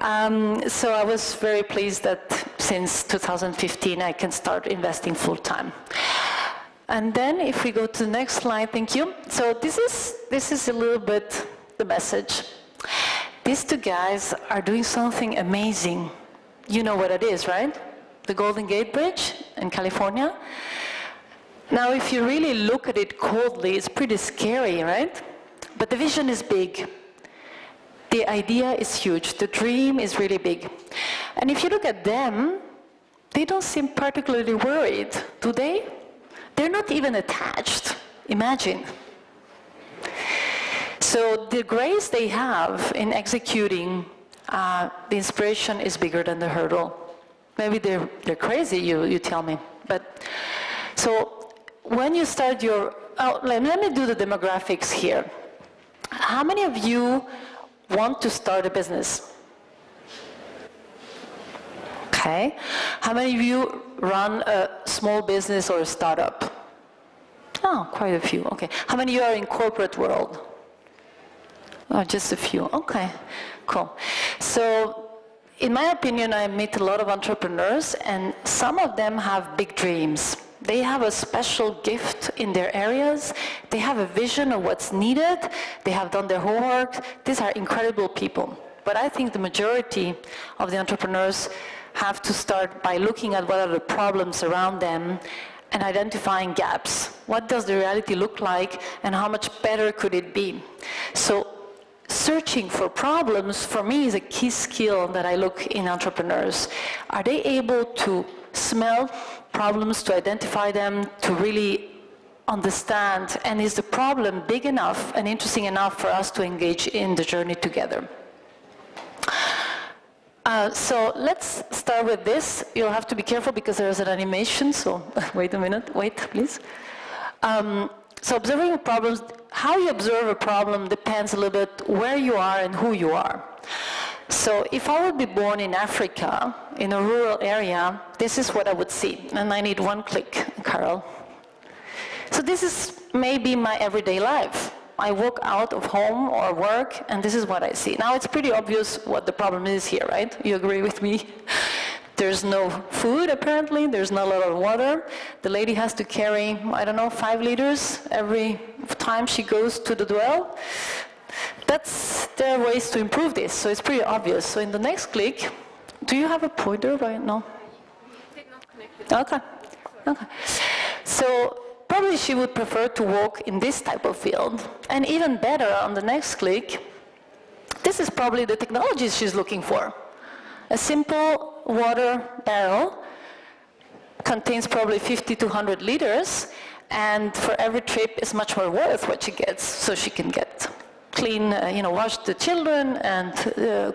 So I was very pleased that since 2015 I can start investing full-time. And then if we go to the next slide, thank you. So this is a little bit the message. These two guys are doing something amazing. You know what it is, right? The Golden Gate Bridge in California. Now, if you really look at it coldly, it's pretty scary, right? But the vision is big. The idea is huge. The dream is really big. And if you look at them, they don't seem particularly worried, do they? They're not even attached. Imagine. So the grace they have in executing, the inspiration is bigger than the hurdle. Maybe they're crazy, you tell me. But so when you start your, let me do the demographics here. How many of you want to start a business? Okay. How many of you run a small business or a startup? Oh, quite a few. Okay. How many of you are in corporate world? Oh, just a few. Okay. Cool. So, in my opinion, I meet a lot of entrepreneurs, and some of them have big dreams. They have a special gift in their areas. They have a vision of what's needed. They have done their homework. These are incredible people. But I think the majority of the entrepreneurs have to start by looking at what are the problems around them and identifying gaps. What does the reality look like, and how much better could it be? So searching for problems, for me, is a key skill that I look in entrepreneurs. Are they able to smell problems, to identify them, to really understand, and is the problem big enough and interesting enough for us to engage in the journey together? So let's start with this. You'll have to be careful because there's an animation, so wait a minute, wait please. So observing problems, how you observe a problem depends a little bit where you are and who you are. So if I would be born in Africa, in a rural area, this is what I would see. And I need one click, Carol. So this is maybe my everyday life. I walk out of home or work, and this is what I see. Now, it's pretty obvious what the problem is here, right? You agree with me? There's no food, apparently. There's not a lot of water. The lady has to carry, I don't know, 5 liters every time she goes to the well. There are ways to improve this, so it's pretty obvious. So in the next click, do you have a pointer, right? No? Okay. Okay. So probably she would prefer to walk in this type of field. And even better, on the next click, this is probably the technology she's looking for. A simple water barrel contains probably 50 to 100 liters, and for every trip is much more worth what she gets, so she can get clean, wash the children and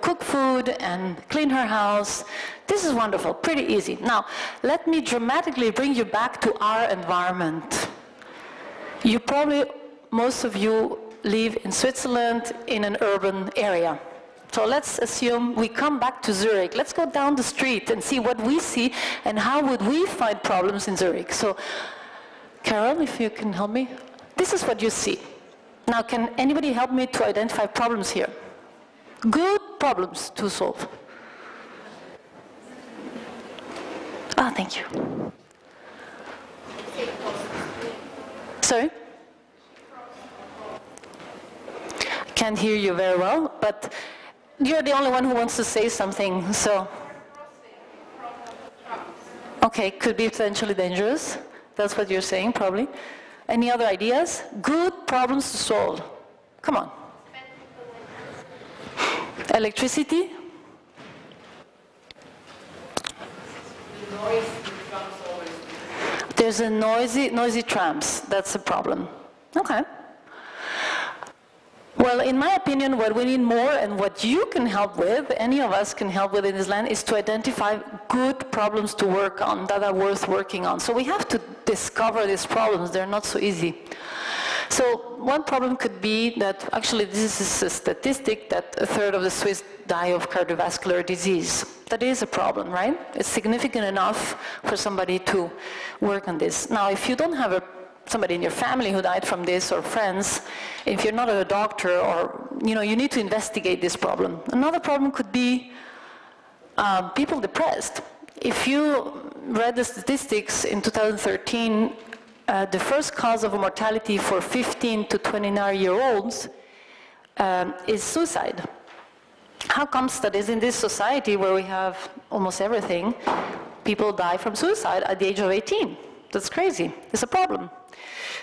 cook food and clean her house. This is wonderful, pretty easy. Now, let me dramatically bring you back to our environment. You probably, most of you live in Switzerland in an urban area. So let's assume we come back to Zurich. Let's go down the street and see what we see and how would we find problems in Zurich. So, Carol, if you can help me. This is what you see. Now, can anybody help me to identify problems here? Good problems to solve. Ah, thank you. Sorry? I can't hear you very well, but you're the only one who wants to say something, so. Okay, could be potentially dangerous. That's what you're saying, probably. Any other ideas? Good problems to solve. Come on. Electricity? There's a noisy trams. That's a problem. Okay. Well, in my opinion, what we need more and what you can help with, any of us can help with in this land, is to identify good problems to work on that are worth working on. So we have to discover these problems. They're not so easy. So one problem could be that, actually this is a statistic, that 1/3 of the Swiss die of cardiovascular disease. That is a problem, right? It's significant enough for somebody to work on this. Now, if you don't have somebody in your family who died from this, or friends, if you're not a doctor, or you need to investigate this problem. Another problem could be people depressed. If you read the statistics in 2013, the first cause of mortality for 15 to 29-year-olds is suicide. How comes that is in this society where we have almost everything, people die from suicide at the age of 18? That's crazy. It's a problem.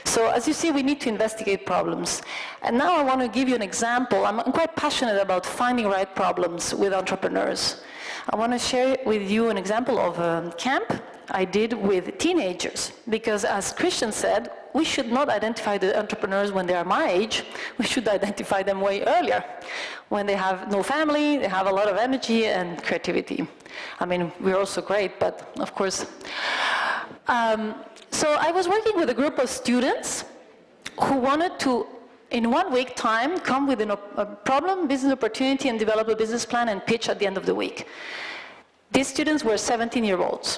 So as you see, we need to investigate problems. And now I want to give you an example. I'm quite passionate about finding right problems with entrepreneurs. I want to share with you an example of a camp I did with teenagers. Because as Christian said, we should not identify the entrepreneurs when they are my age. We should identify them way earlier, when they have no family, they have a lot of energy and creativity. I mean, we're also great, but of course. So I was working with a group of students who wanted to, in 1 week time, come with a problem, business opportunity, and develop a business plan and pitch at the end of the week. These students were 17-year-olds.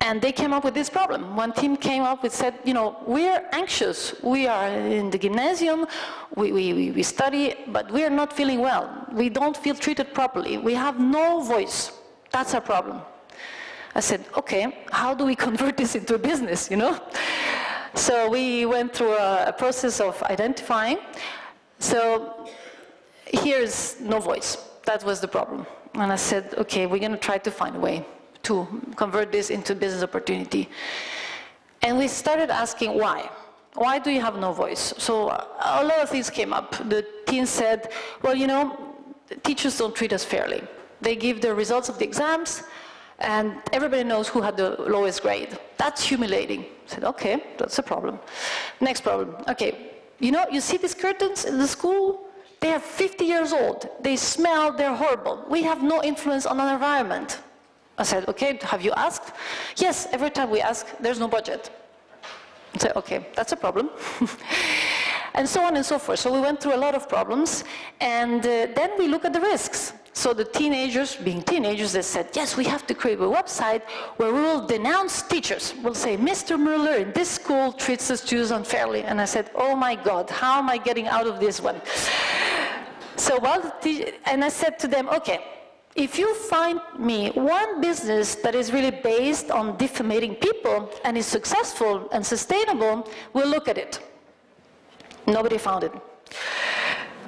And they came up with this problem. One team came up with, said, we're anxious. We are in the gymnasium, we study, but we are not feeling well. We don't feel treated properly. We have no voice. That's our problem. I said, okay, how do we convert this into a business, So we went through a process of identifying. So here's no voice. That was the problem. And I said, okay, we're going to try to find a way to convert this into business opportunity. And we started asking why. Why do you have no voice? So a lot of things came up. The teens said, well, you know, teachers don't treat us fairly. They give the results of the exams, and everybody knows who had the lowest grade. That's humiliating. I said, okay, that's a problem. Next problem, okay, you know, you see these curtains in the school? They are 50 years old. They smell, they're horrible. We have no influence on our environment. I said, okay, have you asked? Yes, every time we ask, there's no budget. I said, okay, that's a problem. And so on and so forth. So we went through a lot of problems, and then we look at the risks. So the teenagers, being teenagers, they said, yes, we have to create a website where we will denounce teachers. We'll say, Mr. Mueller in this school treats the students unfairly. And I said, oh my God, how am I getting out of this one? So and I said to them, okay, if you find me one business that is really based on defamating people and is successful and sustainable, we'll look at it. Nobody found it.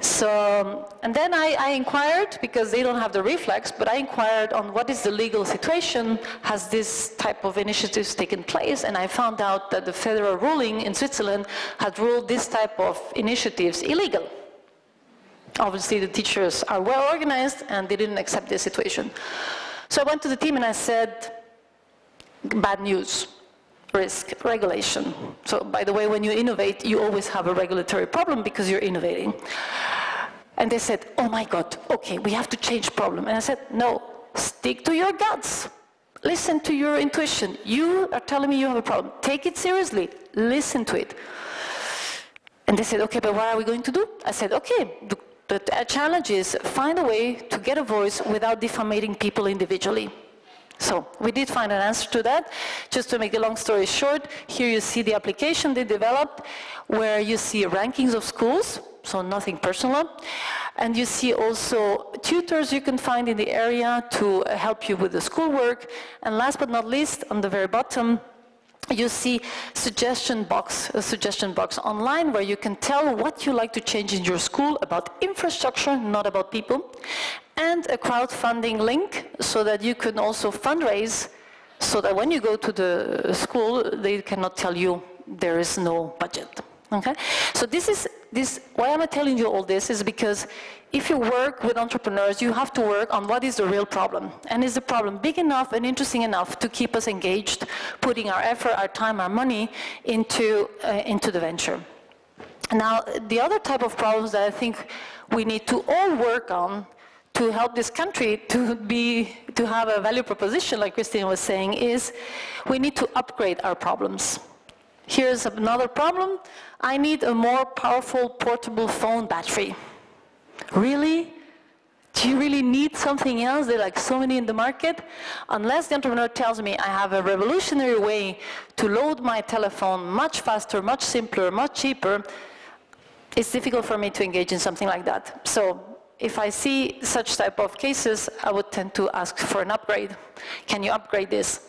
So, and then I inquired, because they don't have the reflex, but I inquired on what is the legal situation, has this type of initiatives taken place, and I found out that the federal ruling in Switzerland had ruled this type of initiatives illegal. Obviously the teachers are well organized and they didn't accept this situation. So I went to the team and I said, bad news. Risk, regulation. So by the way, when you innovate, you always have a regulatory problem because you're innovating. And they said, oh my God, okay, we have to change problem. And I said, no, stick to your guts. Listen to your intuition. You are telling me you have a problem. Take it seriously. Listen to it. And they said, okay, but what are we going to do? I said, okay, the challenge is find a way to get a voice without defamating people individually. So we did find an answer to that. Just to make a long story short, here you see the application they developed, where you see rankings of schools, so nothing personal. And you see also tutors you can find in the area to help you with the schoolwork. And last but not least, on the very bottom, you see a suggestion box online where you can tell what you like to change in your school about infrastructure, not about people, and a crowdfunding link so that you can also fundraise, so that when you go to the school, they cannot tell you there is no budget. Okay? So why am I telling you all this is because if you work with entrepreneurs, you have to work on what is the real problem. And is the problem big enough and interesting enough to keep us engaged, putting our effort, our time, our money into the venture. Now, the other type of problems that I think we need to all work on to help this country to have a value proposition, like Christine was saying, is we need to upgrade our problems. Here's another problem. I need a more powerful portable phone battery. Really? Do you really need something else? There are like so many in the market. Unless the entrepreneur tells me I have a revolutionary way to load my telephone much faster, much simpler, much cheaper, it's difficult for me to engage in something like that. So if I see such type of cases, I would tend to ask for an upgrade. Can you upgrade this?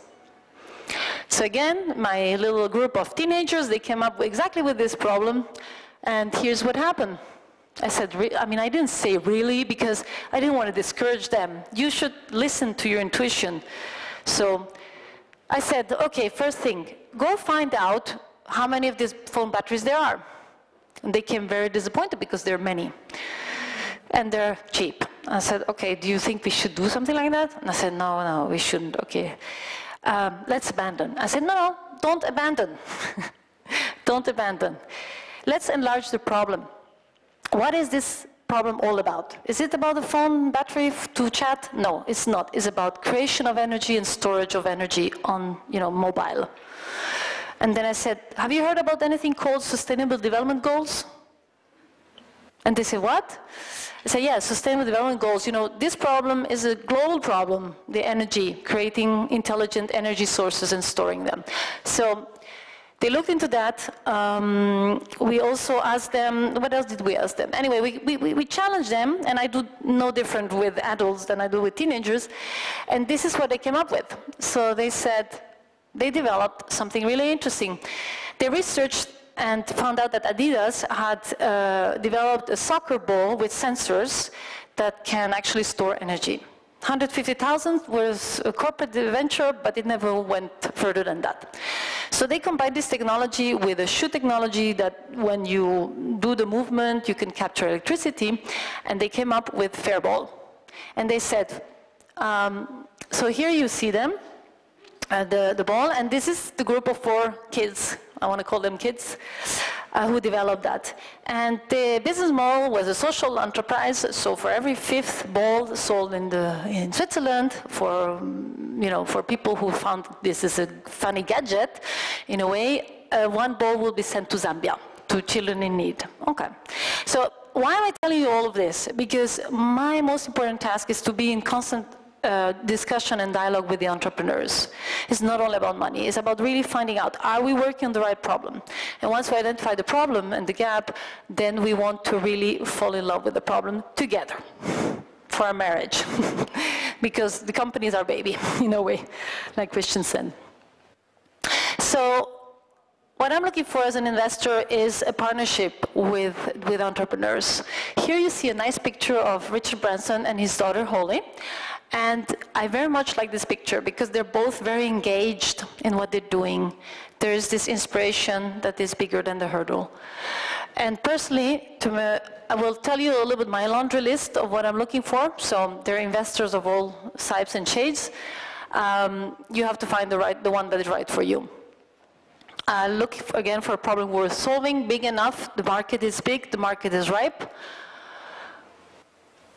So again, my little group of teenagers, they came up exactly with this problem, and here's what happened. I said, I didn't say really, because I didn't want to discourage them. You should listen to your intuition. So I said, okay, first thing, go find out how many of these phone batteries there are. And they came very disappointed because there are many. And they're cheap. I said, okay, do you think we should do something like that? And I said, no, we shouldn't, okay. Let's abandon. I said, no, don't abandon. Don't abandon. Let's enlarge the problem. What is this problem all about? Is it about the phone battery to chat? No, it's not. It's about creation of energy and storage of energy on, mobile. And then I said, have you heard about anything called Sustainable Development Goals? And they said, what? I said, yeah, Sustainable Development Goals. This problem is a global problem, the energy, creating intelligent energy sources and storing them. So they looked into that. We also asked them, what else did we ask them? Anyway, we challenged them, and I do no different with adults than I do with teenagers, and this is what they came up with. So they said, they developed something really interesting. They researched and found out that Adidas had developed a soccer ball with sensors that can actually store energy. 150,000 was a corporate venture, but it never went further than that. So they combined this technology with a shoe technology that when you do the movement, you can capture electricity, and they came up with Fairball. And they said, so here you see them, the ball, and this is the group of 4 kids, I want to call them kids, who developed that. And the business model was a social enterprise, so for every 5th ball sold in Switzerland, for people who found this is a funny gadget, in a way, 1 ball will be sent to Zambia, to children in need. Okay. So why am I telling you all of this? Because my most important task is to be in constant discussion and dialogue with the entrepreneurs. It's not all about money. It's about really finding out, are we working on the right problem? And once we identify the problem and the gap, then we want to really fall in love with the problem together for our marriage. Because the company is our baby, in a way, like Christian said. So what I'm looking for as an investor is a partnership with entrepreneurs. Here you see a nice picture of Richard Branson and his daughter, Holly. And I very much like this picture because they're both very engaged in what they're doing. There is this inspiration that is bigger than the hurdle. And personally, I will tell you a little bit my laundry list of what I'm looking for. So there are investors of all types and shades. You have to find the one that is right for you. Look again for a problem worth solving, big enough. The market is big, the market is ripe.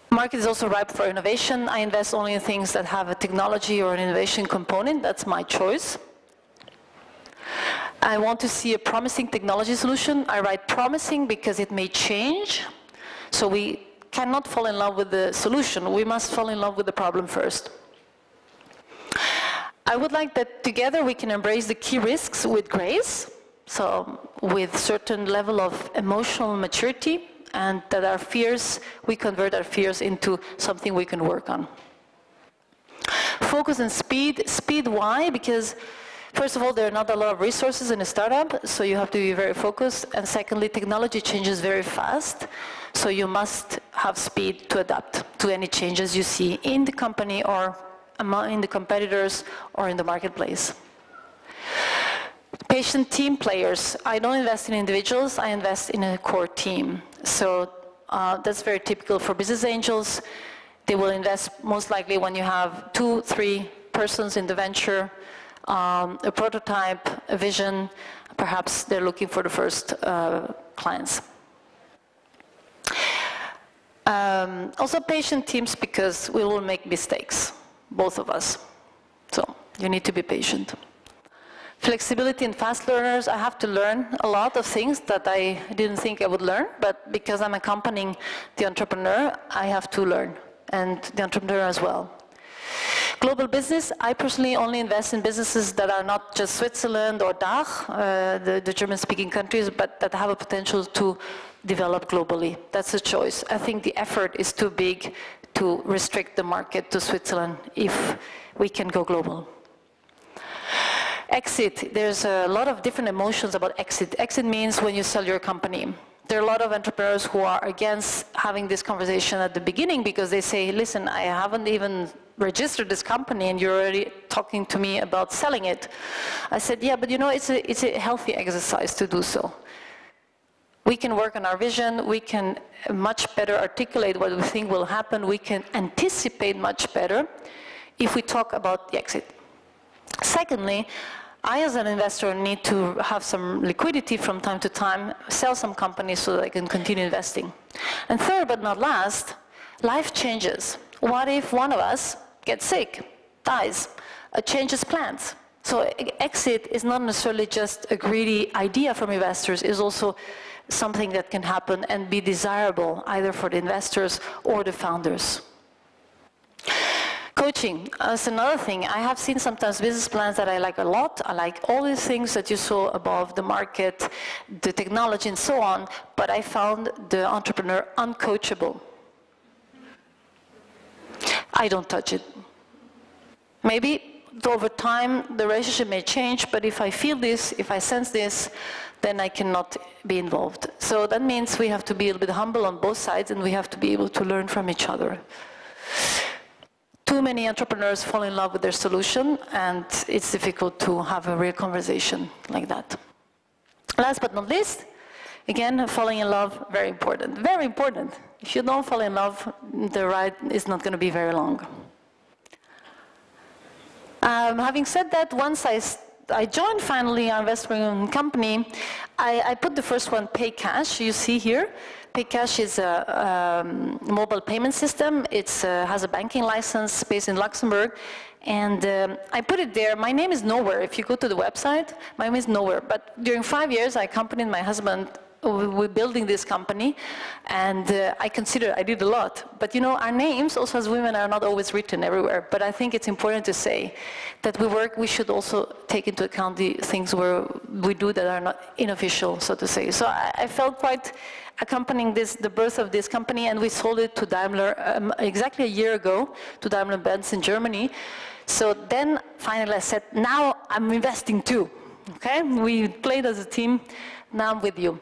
Market is also ripe for innovation. I invest only in things that have a technology or an innovation component. That's my choice. I want to see a promising technology solution. I write promising because it may change. So we cannot fall in love with the solution. We must fall in love with the problem first. I would like that together we can embrace the key risks with grace, so with certain level of emotional maturity, and that our fears, we convert our fears into something we can work on. Focus and speed. Speed, why? Because first of all, there are not a lot of resources in a startup, so you have to be very focused. And secondly, technology changes very fast, so you must have speed to adapt to any changes you see in the company or in the competitors or in the marketplace. Patient team players. I don't invest in individuals, I invest in a core team. So that's very typical for business angels. They will invest most likely when you have 2, 3 persons in the venture, a prototype, a vision, perhaps they're looking for the first clients. Also patient teams because we will make mistakes, both of us. So you need to be patient. Flexibility and fast learners. I have to learn a lot of things that I didn't think I would learn, but because I'm accompanying the entrepreneur, I have to learn, and the entrepreneur as well. Global business. I personally only invest in businesses that are not just Switzerland or DACH, the German-speaking countries, but that have a potential to develop globally. That's a choice. I think the effort is too big to restrict the market to Switzerland if we can go global. Exit. There's a lot of different emotions about exit. Exit means when you sell your company. There are a lot of entrepreneurs who are against having this conversation at the beginning because they say, listen, I haven't even registered this company and you're already talking to me about selling it. I said, yeah, but you know, it's a healthy exercise to do so. We can work on our vision, we can much better articulate what we think will happen, we can anticipate much better if we talk about the exit. Secondly, I as an investor need to have some liquidity from time to time, sell some companies so that I can continue investing. And third but not last, life changes. What if one of us gets sick, dies, changes plans? So exit is not necessarily just a greedy idea from investors, it's also something that can happen and be desirable either for the investors or the founders. Coaching is another thing. I have seen sometimes business plans that I like a lot. I like all these things that you saw above, the market, the technology and so on, but I found the entrepreneur uncoachable. I don't touch it. Maybe over time the relationship may change, but if I feel this, if I sense this, then I cannot be involved. So that means we have to be a little bit humble on both sides and we have to be able to learn from each other. too many entrepreneurs fall in love with their solution, and it's difficult to have a real conversation like that. Last but not least, again, falling in love, very important. Very important. If you don't fall in love, the ride is not going to be very long. Having said that, once I joined finally our investment company, I put the first one, PayCash, you see here. PayCash is a mobile payment system. It has a banking license based in Luxembourg. And I put it there. My name is nowhere. If you go to the website, my name is nowhere. But during 5 years, I accompanied my husband with building this company. And I did a lot. But you know, our names, also as women, are not always written everywhere. But I think it's important to say that we should also take into account the things where we do that are not unofficial, so to say. So I felt quite accompanying the birth of this company, and we sold it to Daimler exactly a year ago, to Daimler-Benz in Germany. So then finally I said, now I'm investing too. Okay, we played as a team. Now I'm with you.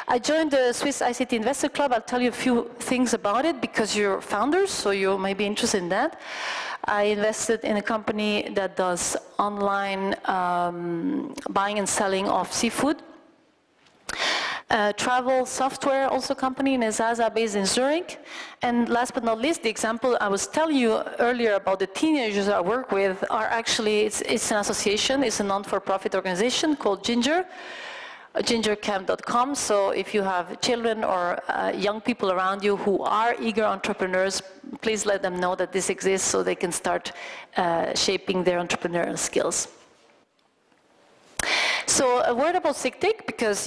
I joined the Swiss ICT Investor Club. I'll tell you a few things about it because you're founders, so you may be interested in that. I invested in a company that does online buying and selling of seafood. Travel software also company, Nezaza, based in Zurich. And last but not least, the example I was telling you earlier about the teenagers I work with are actually, it's an association, it's a non-for-profit organization called Ginger, gingercamp.com. So if you have children or young people around you who are eager entrepreneurs, please let them know that this exists so they can start shaping their entrepreneurial skills. So a word about SIGTIC, because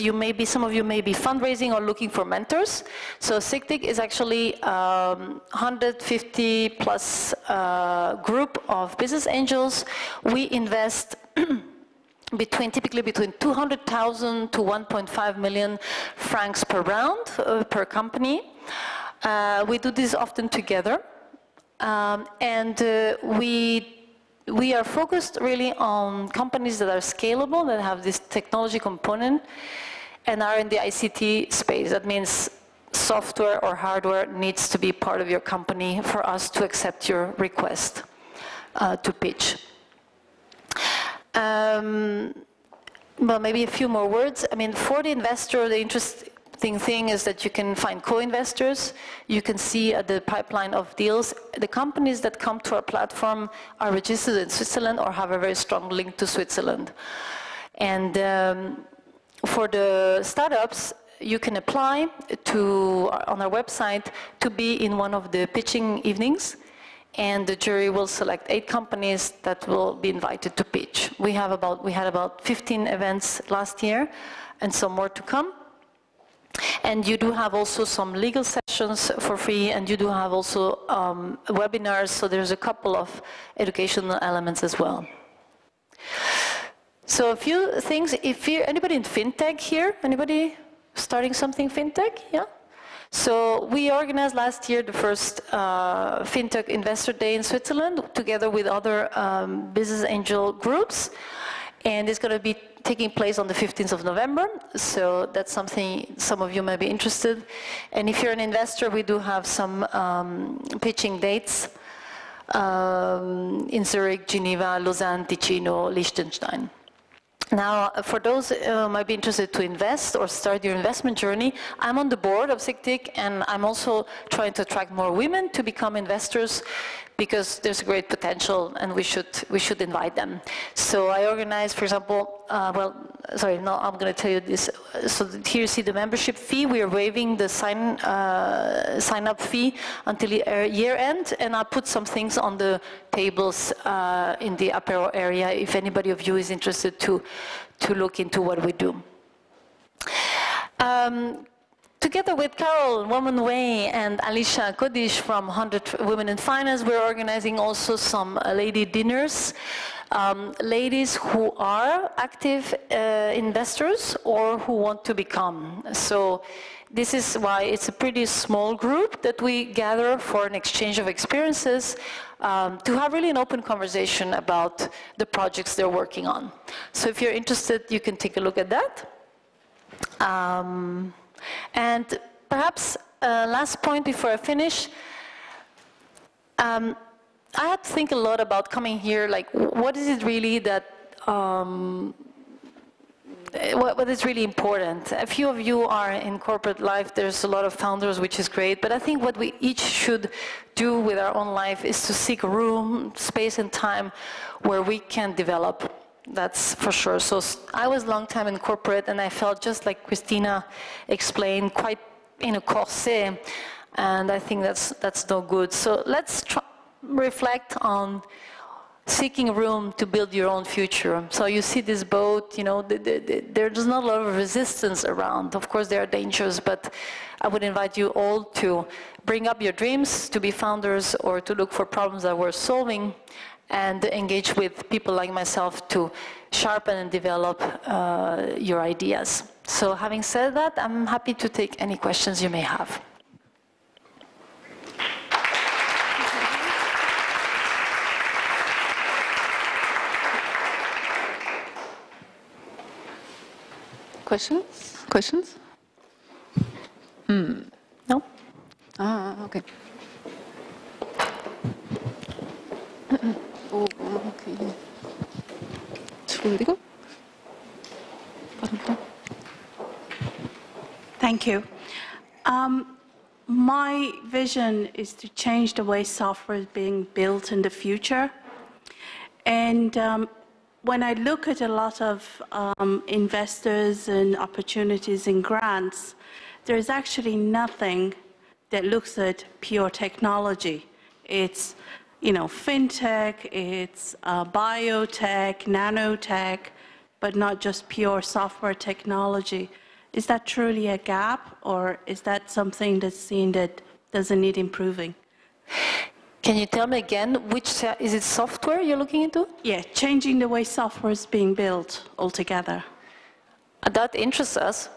some of you may be fundraising or looking for mentors. So SIGTIC is actually 150 plus group of business angels. We invest typically between 200,000 to 1.5 million francs per round, per company. We do this often together. We are focused really on companies that are scalable, that have this technology component, and are in the ICT space. That means software or hardware needs to be part of your company for us to accept your request to pitch. Well, maybe a few more words. I mean, for the investor, the interesting thing is that you can find co-investors. You can see the pipeline of deals. The companies that come to our platform are registered in Switzerland or have a very strong link to Switzerland. And for the startups, you can apply on our website to be in one of the pitching evenings, and the jury will select 8 companies that will be invited to pitch. We had about 15 events last year, and some more to come. And you do have also some legal sessions for free, and you do have also webinars, so there's a couple of educational elements as well. So a few things, anybody in FinTech here? Anybody starting something FinTech? Yeah? So we organized last year the first FinTech Investor Day in Switzerland, together with other business angel groups. And it's going to be taking place on the 15th of November, so that's something some of you may be interested. And if you're an investor, we do have some pitching dates in Zurich, Geneva, Lausanne, Ticino, Liechtenstein. Now, for those who might be interested to invest or start your investment journey, I'm on the board of SIGTIC, and I'm also trying to attract more women to become investors, because there's a great potential, and we should invite them. So I organized, for example, I'm going to tell you this. So here you see the membership fee. We are waiving the sign-up fee until year end, and I'll put some things on the tables in the apero area if anybody of you is interested to look into what we do. Together with Carol Woman Way and Alicia Kodish from 100 Women in Finance, we're organizing also some lady dinners. Ladies who are active investors or who want to become. So this is why it's a pretty small group that we gather for an exchange of experiences, to have really an open conversation about the projects they're working on. So if you're interested, you can take a look at that. And perhaps last point before I finish, I had to think a lot about coming here, like what is it really that, what is really important. A few of you are in corporate life, there's a lot of founders, which is great, but I think what we each should do with our own life is to seek room, space and time where we can develop. That's for sure. So I was a long time in corporate and I felt just like Christina explained, quite in a corset, and I think that's no good. So let's reflect on seeking room to build your own future. So you see this boat, you know, there's not a lot of resistance around. Of course there are dangers, but I would invite you all to bring up your dreams, to be founders, or to look for problems that we're solving, and engage with people like myself to sharpen and develop your ideas. So having said that, I'm happy to take any questions you may have. Questions? Questions? No? Ah, okay. Oh, okay. Entschuldigung. Thank you. My vision is to change the way software is being built in the future. And when I look at a lot of investors and opportunities and grants, there's actually nothing that looks at pure technology. It's, you know, fintech, it's biotech, nanotech, but not just pure software technology. Is that truly a gap, or is that something that's seen that doesn't need improving? Can you tell me again, which, is it software you're looking into? Yeah, changing the way software is being built altogether. That interests us.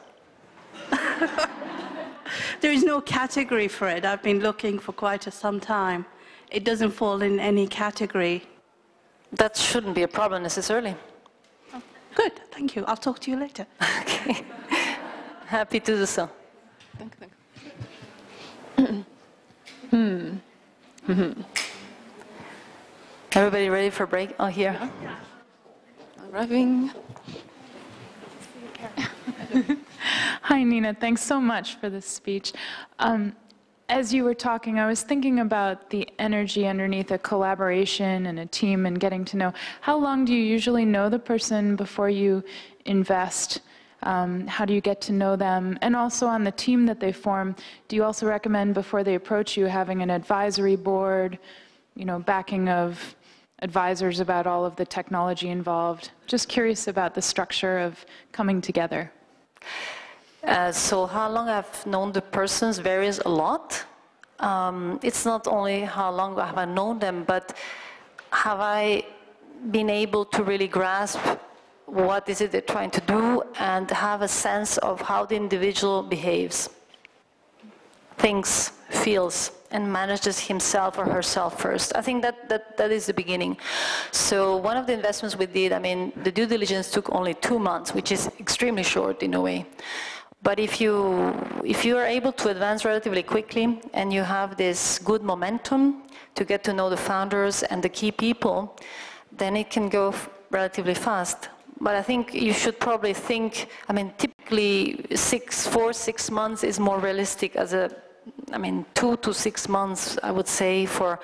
There is no category for it. I've been looking for quite some time. It doesn't fall in any category. That shouldn't be a problem necessarily. Oh, good, thank you. I'll talk to you later. Okay. Happy to do so. Thank you. Everybody ready for a break? Oh, here. Arriving. Hi, Nina. Thanks so much for this speech. As you were talking, I was thinking about the energy underneath a collaboration and a team and getting to know. How long do you usually know the person before you invest? How do you get to know them? And also on the team that they form, do you also recommend before they approach you having an advisory board, you know, backing of advisors about all of the technology involved? Just curious about the structure of coming together. So how long I've known the persons varies a lot. It's not only how long have I known them, but have I been able to really grasp what is it they're trying to do and have a sense of how the individual behaves, thinks, feels, and manages himself or herself first. I think that is the beginning. So one of the investments we did, I mean, the due diligence took only 2 months, which is extremely short in a way. But if you are able to advance relatively quickly and you have this good momentum to get to know the founders and the key people, then it can go relatively fast. But I think you should probably think, I mean, typically 4-6 months is more realistic as a, I mean, 2 to 6 months, I would say, for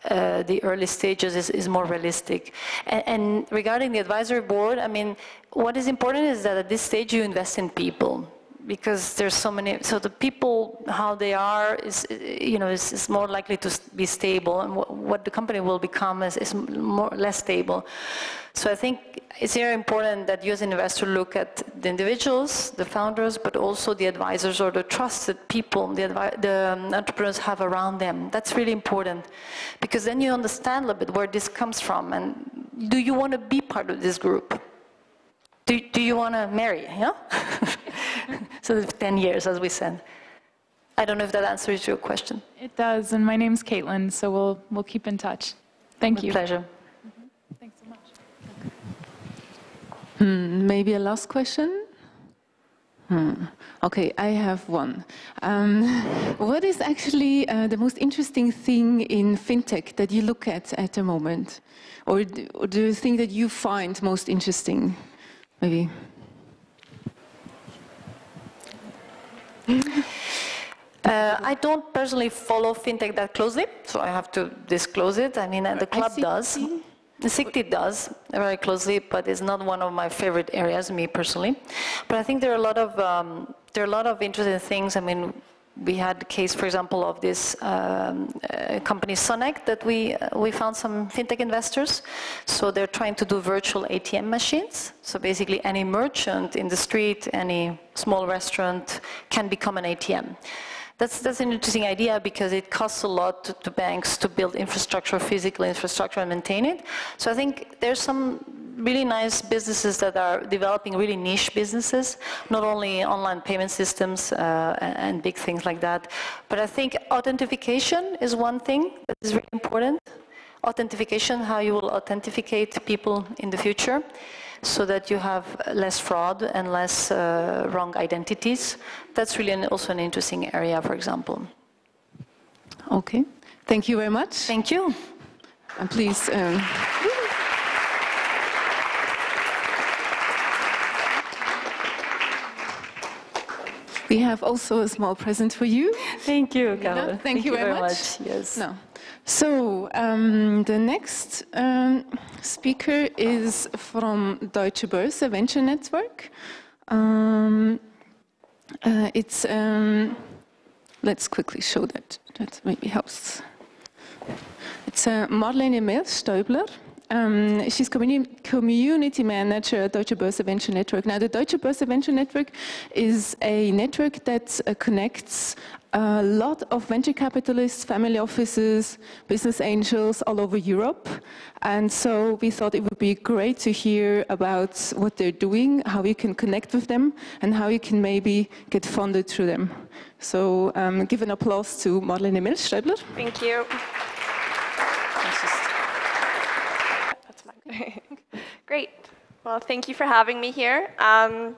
the early stages is more realistic. And regarding the advisory board, I mean, what is important is that at this stage you invest in people, because there's so many, so the people, how they are, is, you know, is more likely to be stable, and what the company will become is less stable. So I think it's very important that you as an investor look at the individuals, the founders, but also the advisors or the trusted people the entrepreneurs have around them. That's really important, because then you understand a little bit where this comes from, and do you want to be part of this group? Do you want to marry, yeah? So 10 years, as we said. I don't know if that answers your question. It does, and my name's Caitlin, so we'll keep in touch. Thank you. With pleasure. Thanks so much. Maybe a last question? Okay, I have one. What is actually the most interesting thing in fintech that you look at the moment? Or do you think that you find most interesting, maybe? I don't personally follow fintech that closely, so I have to disclose it. I mean, the club does. The SICTI does very closely, but it's not one of my favorite areas, me personally. But I think there are a lot of interesting things. I mean, we had the case, for example, of this company Sonec that we found some fintech investors. So they're trying to do virtual ATM machines. So basically, any merchant in the street, any small restaurant can become an ATM. That's an interesting idea because it costs a lot to banks to build infrastructure, physical infrastructure, and maintain it. So I think there's some really nice businesses that are developing really niche businesses, not only online payment systems and big things like that, but I think authentication is one thing that is really important. Authentication, how you will authenticate people in the future, so that you have less fraud and less wrong identities. That's really also an interesting area, for example. Okay, thank you very much. Thank you. And please. We have also a small present for you. Thank you, Carol. No, thank you very much. Yes. No. So the next speaker is from Deutsche Börse Venture Network. Let's quickly show that. That maybe helps. It's Marlene Mehlstäubler. She's community manager at Deutsche Börse Venture Network. Now, the Deutsche Börse Venture Network is a network that connects a lot of venture capitalists, family offices, business angels all over Europe. And so we thought it would be great to hear about what they're doing, how you can connect with them, and how you can maybe get funded through them. So give an applause to Marlene Mehlstäubler. Thank you. Great. Well, thank you for having me here.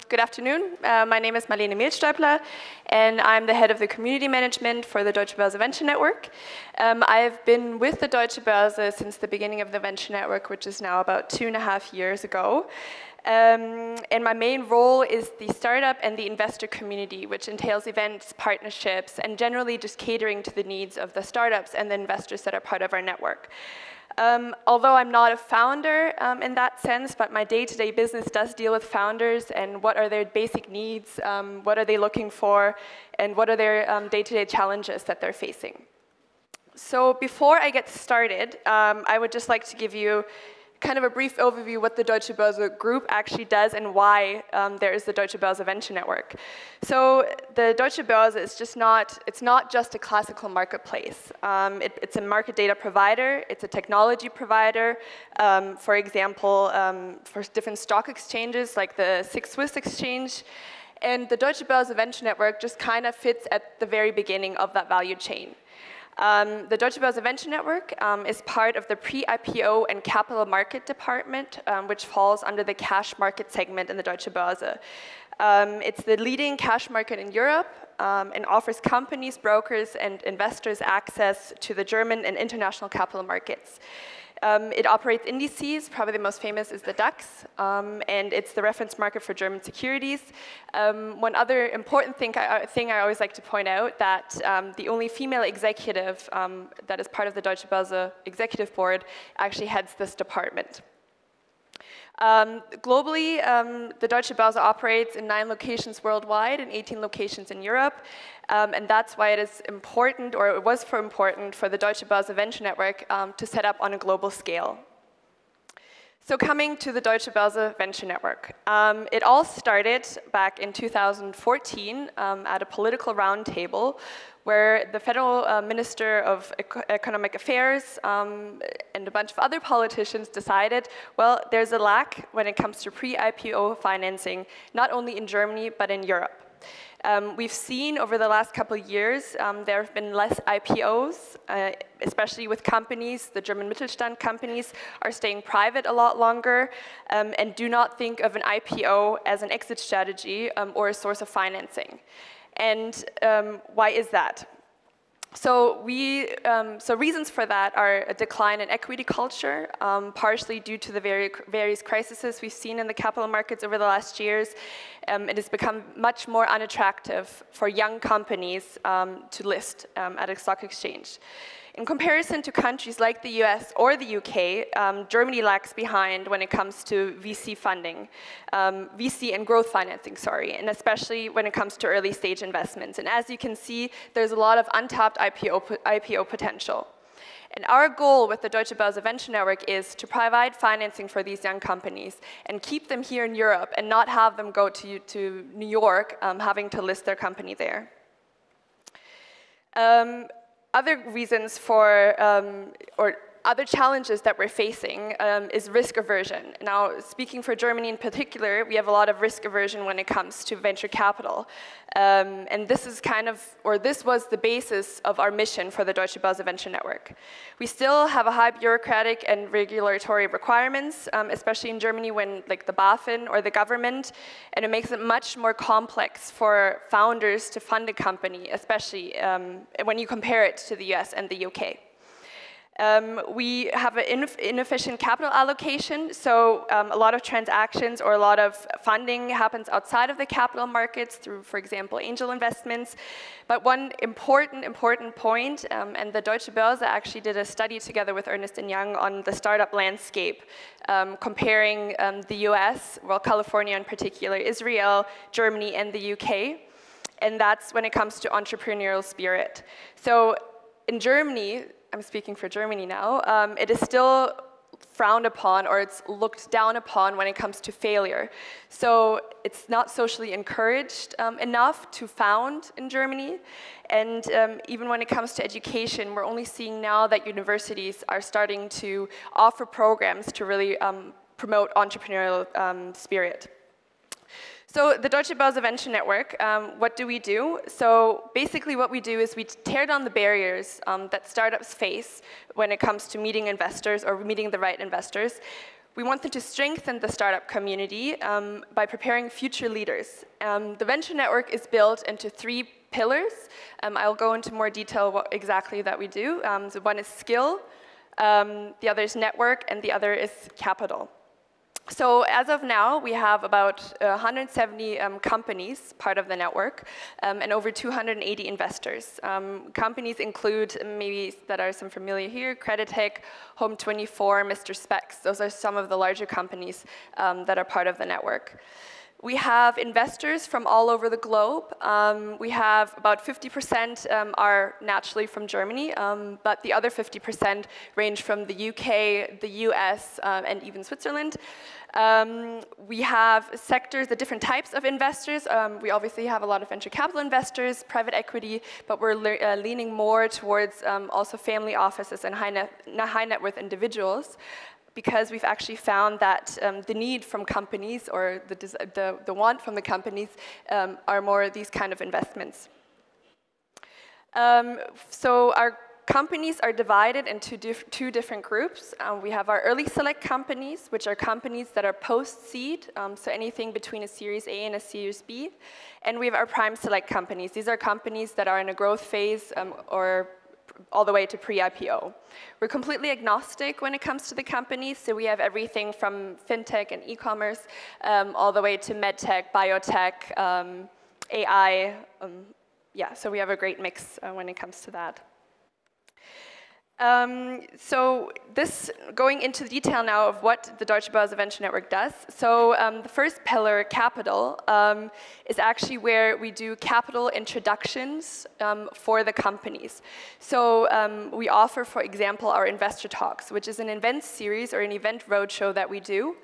Good afternoon. My name is Marlene Mehlstäubler, and I'm the head of the community management for the Deutsche Börse Venture Network. I've been with the Deutsche Börse since the beginning of the Venture Network, which is now about 2.5 years ago. And my main role is the startup and the investor community, which entails events, partnerships, and generally just catering to the needs of the startups and the investors that are part of our network. Although I'm not a founder in that sense, but my day-to-day business does deal with founders and what are their basic needs, what are they looking for, and what are their day-to-day challenges that they're facing. So before I get started, I would just like to give you kind of a brief overview what the Deutsche Börse Group actually does and why there is the Deutsche Börse Venture Network. So the Deutsche Börse is it's not just a classical marketplace. It's a market data provider, it's a technology provider, for example, for different stock exchanges like the SIX Swiss exchange. And the Deutsche Börse Venture Network just kind of fits at the very beginning of that value chain. The Deutsche Börse Venture Network is part of the pre-IPO and capital market department, which falls under the cash market segment in the Deutsche Börse. It's the leading cash market in Europe and offers companies, brokers, and investors access to the German and international capital markets. It operates indices, probably the most famous is the DAX, and it's the reference market for German securities. One other important thing I always like to point out that the only female executive that is part of the Deutsche Börse executive board actually heads this department. Globally, the Deutsche Börse operates in 9 locations worldwide and 18 locations in Europe. And that's why it is important, or it was important, for the Deutsche Börse Venture Network to set up on a global scale. So coming to the Deutsche Börse Venture Network. It all started back in 2014 at a political roundtable where the Federal Minister of Economic Affairs and a bunch of other politicians decided, well, there's a lack when it comes to pre-IPO financing, not only in Germany, but in Europe. We've seen over the last couple of years, there have been less IPOs, especially with companies. The German Mittelstand companies are staying private a lot longer and do not think of an IPO as an exit strategy or a source of financing. And why is that? So reasons for that are a decline in equity culture, partially due to the various crises we've seen in the capital markets over the last years. It has become much more unattractive for young companies to list at a stock exchange. In comparison to countries like the US or the UK, Germany lags behind when it comes to VC funding, VC and growth financing, sorry, and especially when it comes to early stage investments. And as you can see, there's a lot of untapped IPO potential. And our goal with the Deutsche Börse Venture Network is to provide financing for these young companies and keep them here in Europe and not have them go to New York having to list their company there. Other reasons for, or other challenges that we're facing is risk aversion. Now, speaking for Germany in particular, we have a lot of risk aversion when it comes to venture capital. And this is kind of, or this was the basis of our mission for the Deutsche Börse Venture Network. We still have a high bureaucratic and regulatory requirements, especially in Germany when like the BaFin or the government, and it makes it much more complex for founders to fund a company, especially when you compare it to the US and the UK. We have an inefficient capital allocation, so a lot of transactions or a lot of funding happens outside of the capital markets through, for example, angel investments. But one important point, and the Deutsche Börse actually did a study together with Ernst & Young on the startup landscape, comparing the US, well, California in particular, Israel, Germany, and the UK. And that's when it comes to entrepreneurial spirit. So in Germany, I'm speaking for Germany now, it is still frowned upon or it's looked down upon when it comes to failure. So it's not socially encouraged enough to found in Germany. And even when it comes to education, we're only seeing now that universities are starting to offer programs to really promote entrepreneurial spirit. So the Deutsche Börse Venture Network, what do we do? So basically what we do is we tear down the barriers that startups face when it comes to meeting investors or meeting the right investors. We want them to strengthen the startup community by preparing future leaders. The Venture Network is built into 3 pillars. I'll go into more detail what exactly that we do. So one is skill, the other is network, and the other is capital. So as of now, we have about 170 companies part of the network and over 280 investors. Companies include maybe that are some familiar here, Creditec, Home24, Mr. Specs. Those are some of the larger companies that are part of the network. We have investors from all over the globe. We have about 50% are naturally from Germany, but the other 50% range from the UK, the US, and even Switzerland. We have sectors, the different types of investors. We obviously have a lot of venture capital investors, private equity, but we're leaning more towards also family offices and high net worth individuals, because we've actually found that the need from companies or the want from the companies are more these kind of investments. So our companies are divided into 2 different groups. We have our early select companies, which are companies that are post-seed, so anything between a Series A and a Series B. And we have our prime select companies. These are companies that are in a growth phase or all the way to pre-IPO. We're completely agnostic when it comes to the companies, so we have everything from fintech and e-commerce all the way to medtech, biotech, AI. Yeah, so we have a great mix when it comes to that. So this, going into the detail now of what the Deutsche Börse Venture Network does. So the first pillar, capital, is actually where we do capital introductions for the companies. So we offer, for example, our Investor Talks, which is an event series or an event roadshow that we do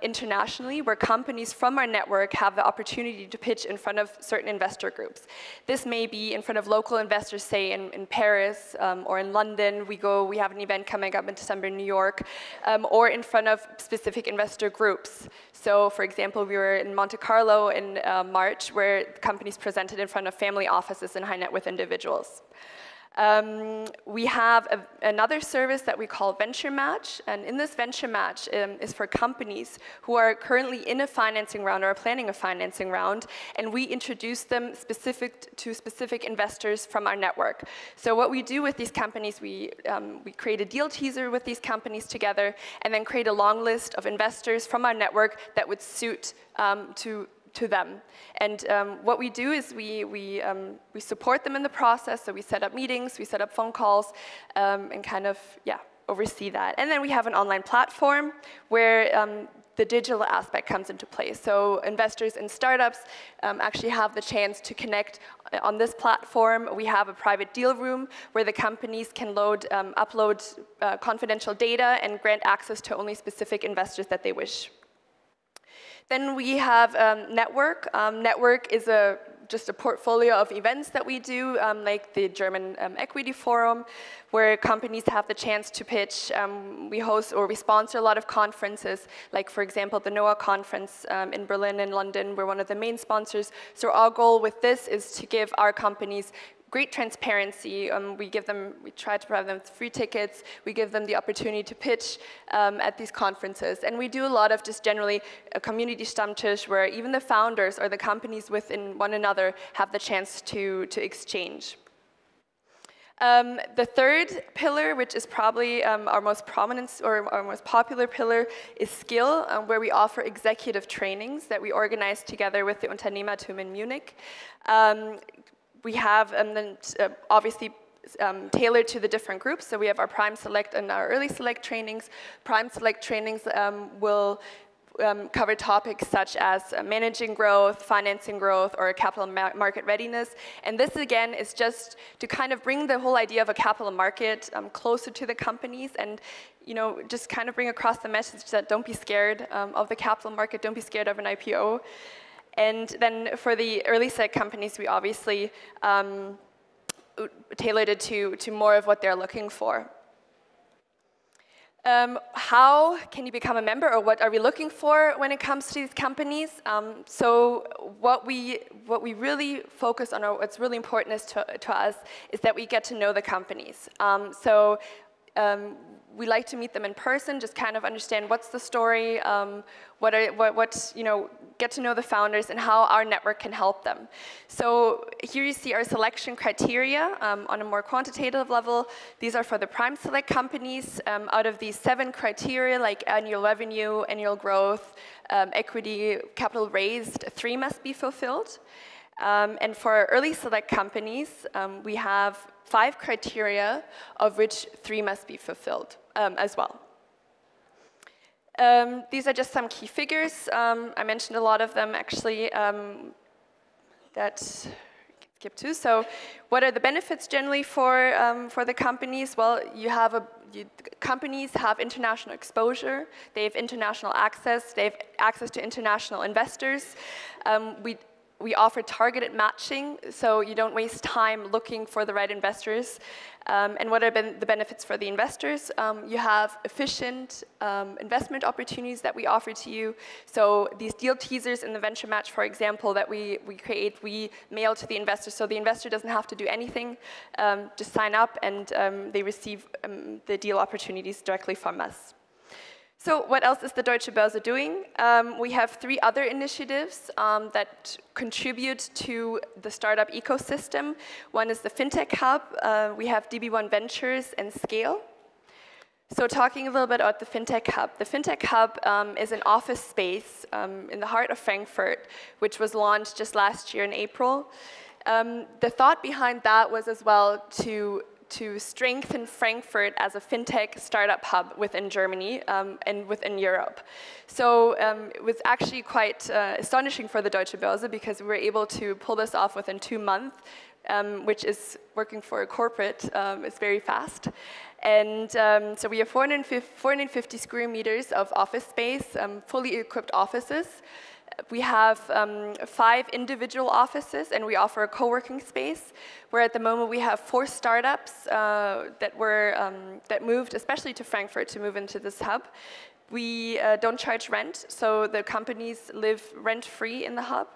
internationally, where companies from our network have the opportunity to pitch in front of certain investor groups. This may be in front of local investors, say in Paris or in London, then we have an event coming up in December in New York, or in front of specific investor groups. So for example, we were in Monte Carlo in March, where companies presented in front of family offices and high net worth individuals. We have another service that we call Venture Match, and in this Venture Match is for companies who are currently in a financing round or are planning a financing round, and we introduce them to specific investors from our network. So what we do with these companies, we create a deal teaser with these companies together, and then create a long list of investors from our network that would suit to them. And what we do is we support them in the process, so we set up meetings, we set up phone calls, and kind of, oversee that. And then we have an online platform where the digital aspect comes into play. So investors in startups actually have the chance to connect on this platform. We have a private deal room where the companies can upload confidential data and grant access to only specific investors that they wish. Then we have Network. Network is just a portfolio of events that we do, like the German Equity Forum, where companies have the chance to pitch. We host or we sponsor a lot of conferences, like for example, the NOAA conference in Berlin and London. We're one of the main sponsors. So our goal with this is to give our companies great transparency. We try to provide them with free tickets. We give them the opportunity to pitch at these conferences. And we do a lot of just generally a community Stammtisch where even the founders or the companies within one another have the chance to exchange. The third pillar, which is probably our most prominent or our most popular pillar, is Skill, where we offer executive trainings that we organize together with the Unternehmertum in Munich. We have obviously tailored to the different groups. So we have our Prime Select and our Early Select trainings. Prime Select trainings will cover topics such as managing growth, financing growth, or capital market readiness. And this, again, is just to kind of bring the whole idea of a capital market closer to the companies and just kind of bring across the message that don't be scared of the capital market, don't be scared of an IPO. And then for the early stage companies, we obviously tailored it to more of what they're looking for. How can you become a member, or what are we looking for when it comes to these companies? So what we really focus on, or what's really important is to us, is that we get to know the companies. We like to meet them in person, just kind of understand what's the story, get to know the founders and how our network can help them. So here you see our selection criteria on a more quantitative level. These are for the Prime Select companies. Out of these 7 criteria, like annual revenue, annual growth, equity, capital raised, 3 must be fulfilled. And for Early Select companies, we have 5 criteria, of which 3 must be fulfilled as well. These are just some key figures. I mentioned a lot of them, actually, that skip to. So what are the benefits generally for the companies? Well, companies have international exposure. They have international access. They have access to international investors. We offer targeted matching, so you don't waste time looking for the right investors. And what are the benefits for the investors? You have efficient investment opportunities that we offer to you. So these deal teasers in the Venture Match, for example, that we create, we mail to the investor. So the investor doesn't have to do anything, just sign up, and they receive the deal opportunities directly from us. So what else is the Deutsche Börse doing? We have 3 other initiatives that contribute to the startup ecosystem. One is the FinTech Hub. We have DB1 Ventures and Scale. So talking a little bit about the FinTech Hub. The FinTech Hub is an office space in the heart of Frankfurt, which was launched just last year in April. The thought behind that was as well to strengthen Frankfurt as a fintech startup hub within Germany and within Europe. So it was actually quite astonishing for the Deutsche Börse, because we were able to pull this off within 2 months, which is working for a corporate, is very fast. And so we have 450 square meters of office space, fully equipped offices. We have 5 individual offices, and we offer a co-working space, where at the moment we have 4 startups that moved, especially to Frankfurt, to move into this hub. We don't charge rent, so the companies live rent-free in the hub.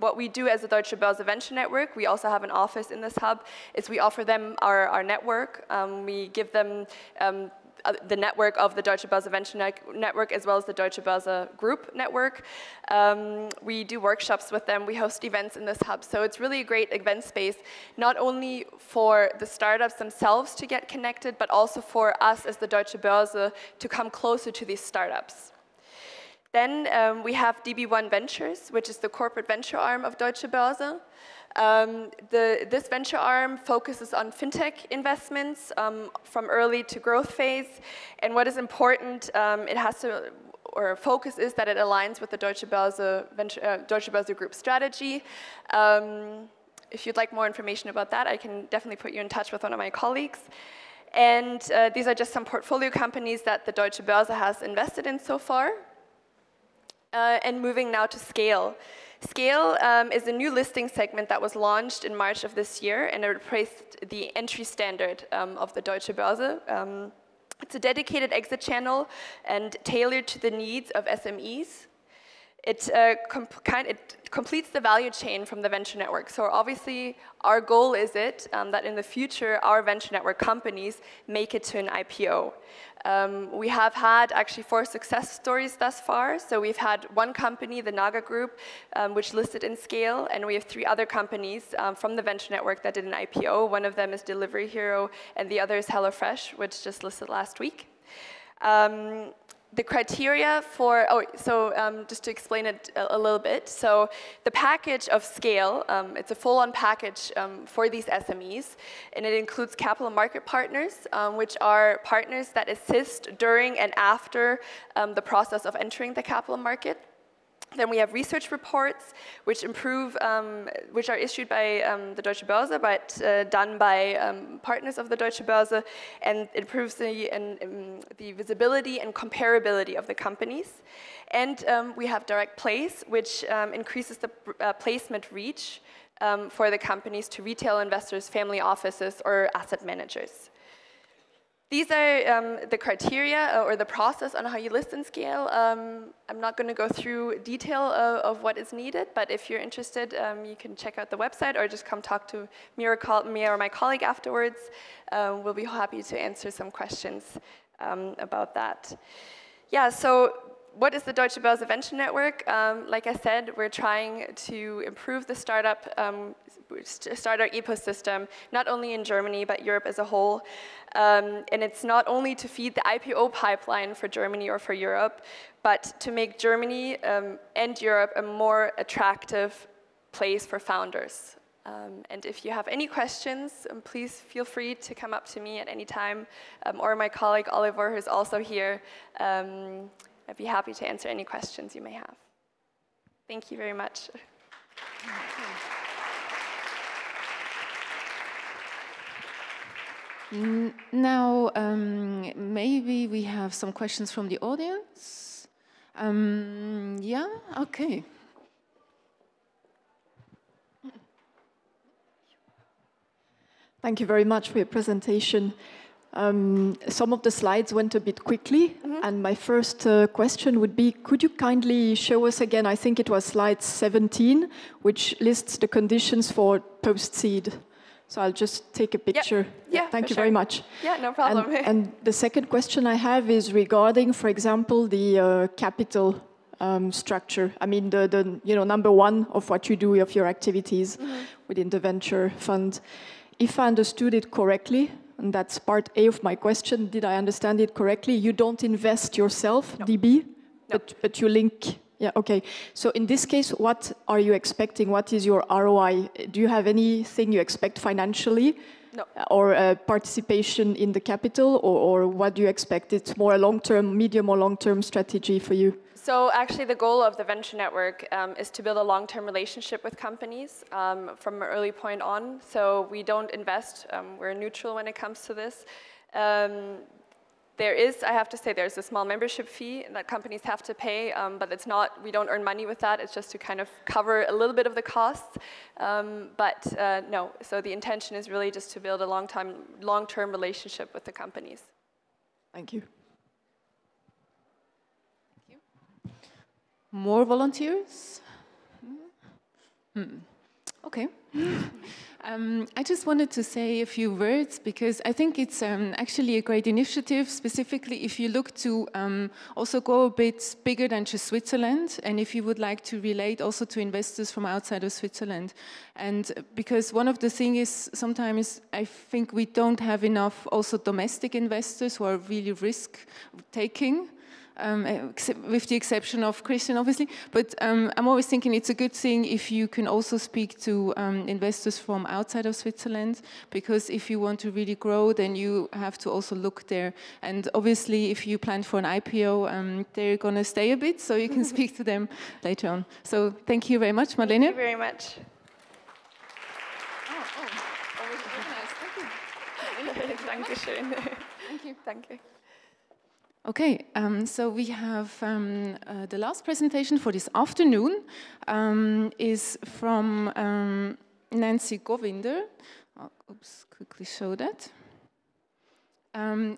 What we do as a Deutsche Börse Venture Network, we also have an office in this hub, is we offer them our network. We give them the network of the Deutsche Börse Venture Network, as well as the Deutsche Börse Group network. We do workshops with them. We host events in this hub. So it's really a great event space, not only for the startups themselves to get connected, but also for us as the Deutsche Börse to come closer to these startups. Then we have DB1 Ventures, which is the corporate venture arm of Deutsche Börse. This venture arm focuses on fintech investments from early to growth phase. And what is important, it has to, or focus is that it aligns with the Deutsche Börse Group strategy. If you'd like more information about that, I can definitely put you in touch with one of my colleagues. And these are just some portfolio companies that the Deutsche Börse has invested in so far. And moving now to Scale. Scale is a new listing segment that was launched in March of this year, and it replaced the entry standard of the Deutsche Börse. It's a dedicated exit channel and tailored to the needs of SMEs. It completes the value chain from the venture network. So obviously, our goal is that in the future, our venture network companies make it to an IPO. We have had actually 4 success stories thus far. So we've had 1 company, the Naga Group, which listed in Scale, and we have 3 other companies from the venture network that did an IPO. One of them is Delivery Hero, and the other is HelloFresh, which just listed last week. The criteria for, just to explain it a little bit. So the package of Scale, it's a full-on package for these SMEs, and it includes capital market partners, which are partners that assist during and after the process of entering the capital market. Then we have research reports, which are issued by the Deutsche Börse, but done by partners of the Deutsche Börse, and it improves the visibility and comparability of the companies. And we have direct place, which increases the placement reach for the companies to retail investors, family offices, or asset managers. These are the criteria or the process on how you list in Scale. I'm not going to go through detail of what is needed, but if you're interested, you can check out the website or just come talk to me or my colleague afterwards. We'll be happy to answer some questions about that. Yeah, so what is the Deutsche Börse Venture Network? Like I said, we're trying to improve the startup ecosystem, not only in Germany, but Europe as a whole. And it's not only to feed the IPO pipeline for Germany or for Europe, but to make Germany and Europe a more attractive place for founders. And if you have any questions, please feel free to come up to me at any time, or my colleague Oliver, who's also here. I'd be happy to answer any questions you may have. Thank you very much. Now, maybe we have some questions from the audience. Yeah, okay. Thank you very much for your presentation. Some of the slides went a bit quickly, and my first question would be, could you kindly show us again, I think it was slide 17, which lists the conditions for post-seed. So I'll just take a picture. Yeah, thank you very much. Yeah, no problem. And the second question I have is regarding, for example, the capital structure. I mean, the number 1 of what you do of your activities within the venture fund. If I understood it correctly, and that's part A of my question, did I understand it correctly? You don't invest yourself, no. DB, no. But you link. Yeah, okay. So in this case, what are you expecting? What is your ROI? Do you have anything you expect financially? No. Or participation in the capital? Or what do you expect? It's more a long-term, medium or long-term strategy for you? So actually the goal of the Venture Network is to build a long-term relationship with companies from an early point on. So we don't invest. We're neutral when it comes to this. There is, I have to say, there's a small membership fee that companies have to pay, but it's not, we don't earn money with that. It's just to kind of cover a little bit of the costs. No, so the intention is really just to build a long-term relationship with the companies. Thank you. Thank you. More volunteers? Okay. I just wanted to say a few words because I think it's actually a great initiative, specifically if you look to also go a bit bigger than just Switzerland, and if you would like to relate also to investors from outside of Switzerland. And because one of the things is sometimes I think we don't have enough also domestic investors who are really risk-taking. With the exception of Christian, obviously. But I'm always thinking it's a good thing if you can also speak to investors from outside of Switzerland, because if you want to really grow, then you have to also look there. And obviously, if you plan for an IPO, they're going to stay a bit, so you can speak to them later on. So thank you very much, Marlene. Thank you very much. Always organized. Thank you. Thank you. Thank you. Okay, so we have the last presentation for this afternoon is from Nancy Govinder. I'll quickly show that.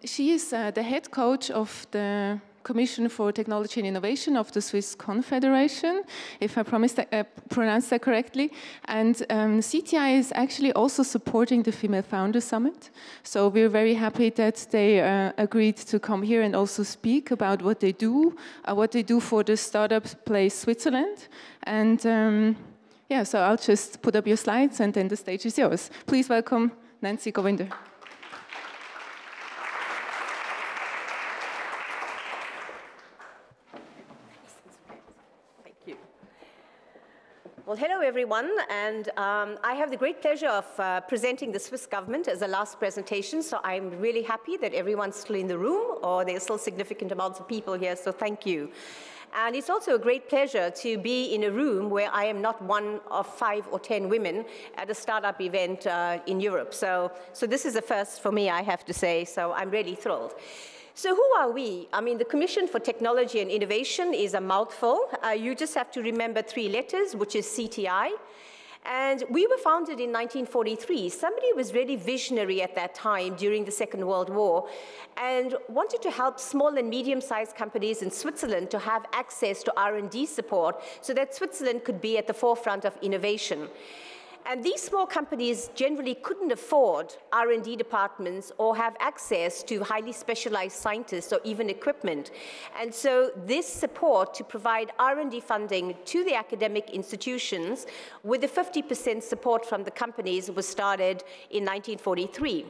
She is the head coach of the Commission for Technology and Innovation of the Swiss Confederation, if I pronounced that correctly. And CTI is actually also supporting the Female Founders Summit. So we're very happy that they agreed to come here and also speak about what they do for the Startup Place Switzerland. And yeah, so I'll just put up your slides and then the stage is yours. Please welcome Nancy Govinder. Well, hello everyone, and I have the great pleasure of presenting the Swiss government as a last presentation, so I'm really happy that everyone's still in the room, or there's still significant amounts of people here, so thank you. And it's also a great pleasure to be in a room where I am not one of 5 or 10 women at a startup event in Europe. So this is a first for me, I have to say, so I'm really thrilled. So who are we? I mean, the Commission for Technology and Innovation is a mouthful. You just have to remember 3 letters, which is CTI. And we were founded in 1943. Somebody was really visionary at that time during the Second World War and wanted to help small and medium-sized companies in Switzerland to have access to R&D support so that Switzerland could be at the forefront of innovation. And these small companies generally couldn't afford R&D departments or have access to highly specialized scientists or even equipment. And so this support to provide R&D funding to the academic institutions with a 50% support from the companies was started in 1943.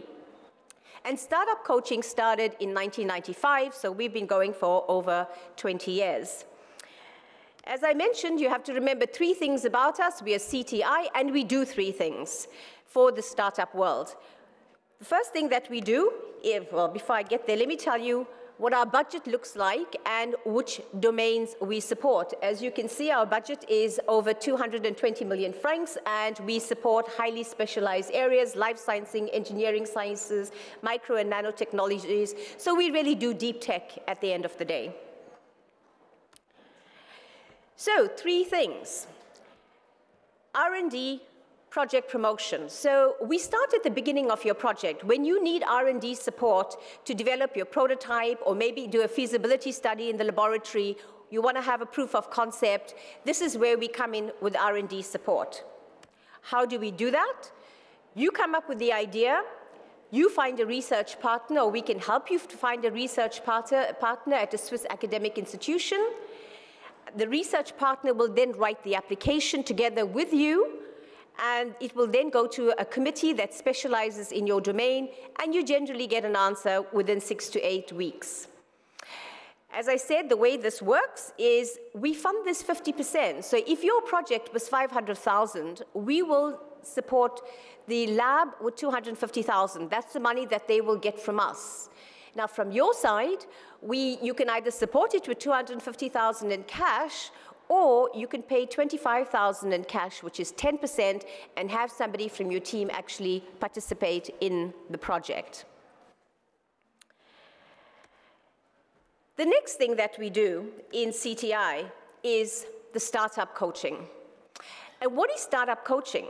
And startup coaching started in 1995, so we've been going for over 20 years. As I mentioned, you have to remember 3 things about us. We are CTI, and we do 3 things for the startup world. The first thing that we do, well, before I get there, let me tell you what our budget looks like and which domains we support. As you can see, our budget is over 220 million francs, and we support highly specialized areas, life sciences, engineering sciences, micro and nanotechnologies. So we really do deep tech at the end of the day. So 3 things. R&D, project promotion. So we start at the beginning of your project. When you need R&D support to develop your prototype or maybe do a feasibility study in the laboratory, you want to have a proof of concept, this is where we come in with R&D support. How do we do that? You come up with the idea, you find a research partner, or we can help you to find a research partner at a Swiss academic institution. The research partner will then write the application together with you, and it will then go to a committee that specializes in your domain, and you generally get an answer within 6 to 8 weeks. As I said, the way this works is we fund this 50%. So if your project was 500,000, we will support the lab with 250,000. That's the money that they will get from us. Now, from your side, you can either support it with 250,000 in cash, or you can pay 25,000 in cash, which is 10%, and have somebody from your team actually participate in the project. The next thing that we do in CTI is the startup coaching. And what is startup coaching?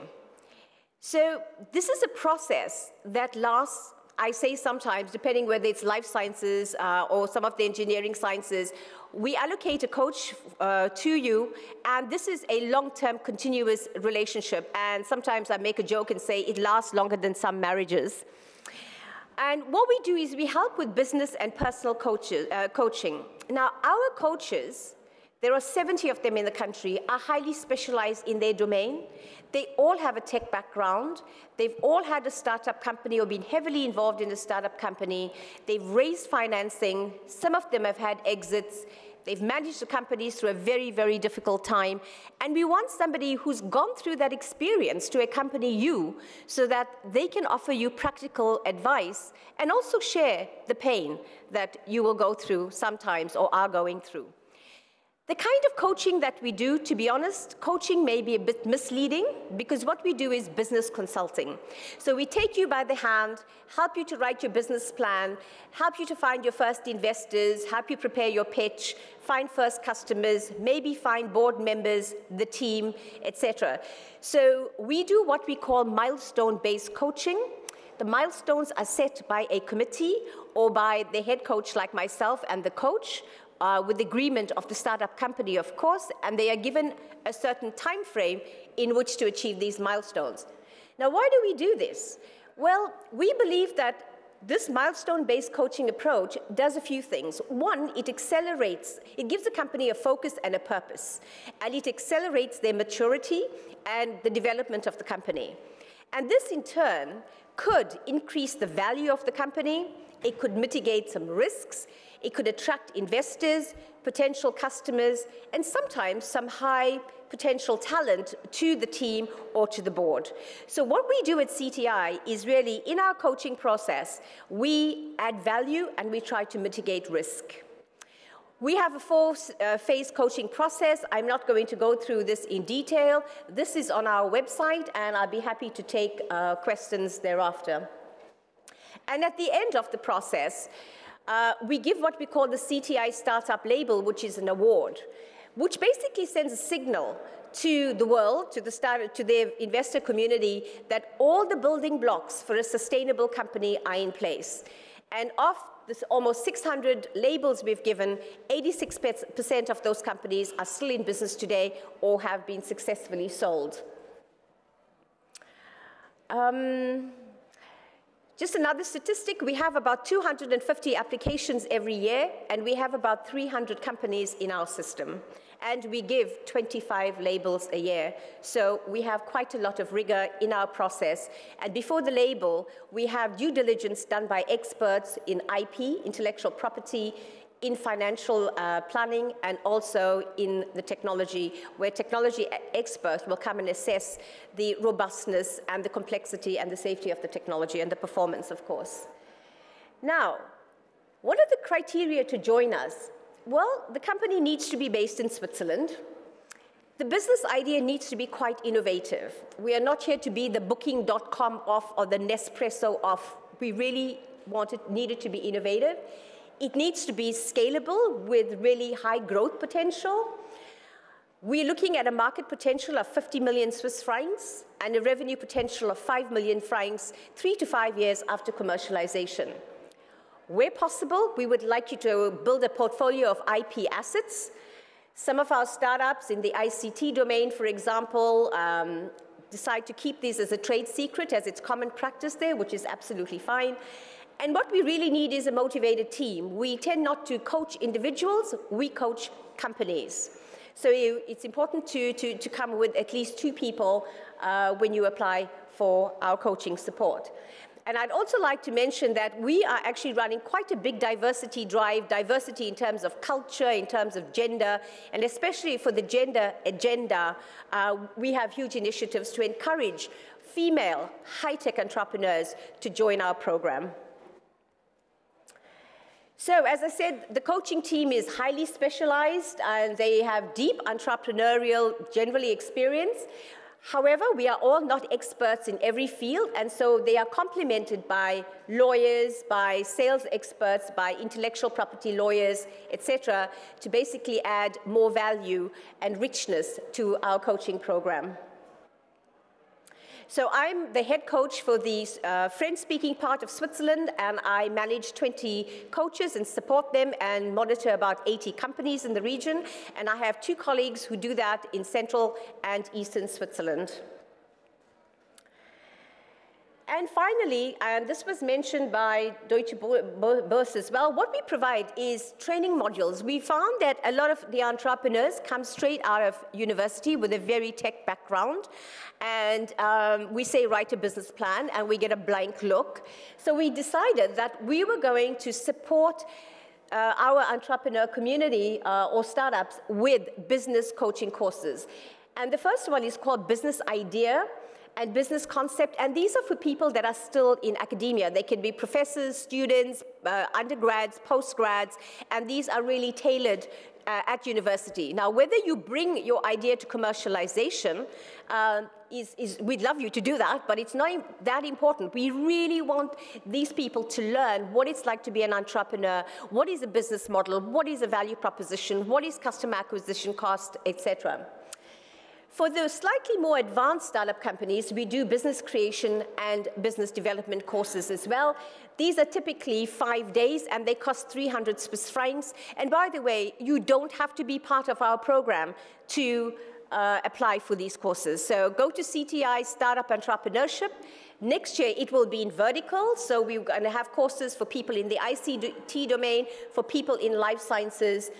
So this is a process that lasts, I say sometimes, depending whether it's life sciences or some of the engineering sciences, we allocate a coach to you, and this is a long-term continuous relationship. And sometimes I make a joke and say it lasts longer than some marriages. And what we do is we help with business and personal coaching. Now, our coaches, there are 70 of them in the country, are highly specialized in their domain. They all have a tech background. They've all had a startup company or been heavily involved in a startup company. They've raised financing. Some of them have had exits. They've managed the companies through a very, very difficult time. And we want somebody who's gone through that experience to accompany you so that they can offer you practical advice and also share the pain that you will go through sometimes or are going through. The kind of coaching that we do, to be honest, coaching may be a bit misleading because what we do is business consulting. So we take you by the hand, help you to write your business plan, help you to find your first investors, help you prepare your pitch, find first customers, maybe find board members, the team, etc. So we do what we call milestone-based coaching. The milestones are set by a committee or by the head coach like myself and the coach, with agreement of the startup company, of course, and they are given a certain time frame in which to achieve these milestones. Now, why do we do this? Well, we believe that this milestone-based coaching approach does a few things. One, it accelerates, it gives the company a focus and a purpose, and it accelerates their maturity and the development of the company. And this, in turn, could increase the value of the company, it could mitigate some risks, it could attract investors, potential customers, and sometimes some high potential talent to the team or to the board. So what we do at CTI is really, in our coaching process, we add value and we try to mitigate risk. We have a four-phase coaching process. I'm not going to go through this in detail. This is on our website, and I'll be happy to take questions thereafter. And at the end of the process, we give what we call the CTI Startup Label, which is an award, which basically sends a signal to the world, to the investor community, that all the building blocks for a sustainable company are in place. And of this almost 600 labels we've given, 86% of those companies are still in business today or have been successfully sold. Just another statistic, we have about 250 applications every year, and we have about 300 companies in our system. And we give 25 labels a year. So we have quite a lot of rigor in our process. And before the label, we have due diligence done by experts in IP, intellectual property, in financial planning, and also in the technology, where technology experts will come and assess the robustness and the complexity and the safety of the technology and the performance, of course. Now, what are the criteria to join us? Well, the company needs to be based in Switzerland. The business idea needs to be quite innovative. We are not here to be the Booking.com of or the Nespresso of. We really needed to be innovative. It needs to be scalable with really high growth potential. We're looking at a market potential of 50 million Swiss francs and a revenue potential of 5 million francs 3 to 5 years after commercialization. Where possible, we would like you to build a portfolio of IP assets. Some of our startups in the ICT domain, for example, decide to keep these as a trade secret, as it's common practice there, which is absolutely fine. And what we really need is a motivated team. We tend not to coach individuals, we coach companies. So it's important to come with at least 2 people when you apply for our coaching support. And I'd also like to mention that we are actually running quite a big diversity drive, diversity in terms of culture, in terms of gender, and especially for the gender agenda, we have huge initiatives to encourage female high-tech entrepreneurs to join our program. So, as I said, the coaching team is highly specialized, and they have deep entrepreneurial, generally experience. However, we are all not experts in every field, and so they are complemented by lawyers, by sales experts, by intellectual property lawyers, etc., to basically add more value and richness to our coaching program. So I'm the head coach for the French-speaking part of Switzerland, and I manage 20 coaches and support them and monitor about 80 companies in the region. And I have 2 colleagues who do that in central and eastern Switzerland. And finally, and this was mentioned by Deutsche Börse as well, what we provide is training modules. We found that a lot of the entrepreneurs come straight out of university with a very tech background. And we say, write a business plan, and we get a blank look. So we decided that we were going to support our entrepreneur community or startups with business coaching courses. And the first one is called Business Idea and Business Concept, and these are for people that are still in academia. They can be professors, students, undergrads, postgrads, and these are really tailored at university. Now, whether you bring your idea to commercialization, we'd love you to do that, but it's not that important. We really want these people to learn what it's like to be an entrepreneur, what is a business model, what is a value proposition, what is customer acquisition cost, etc. For the slightly more advanced startup companies, we do business creation and business development courses as well. These are typically 5 days, and they cost 300 Swiss francs. And by the way, you don't have to be part of our program to apply for these courses. So go to CTI Startup Entrepreneurship. Next year, it will be in vertical, so we're going to have courses for people in the ICT domain, for people in life sciences,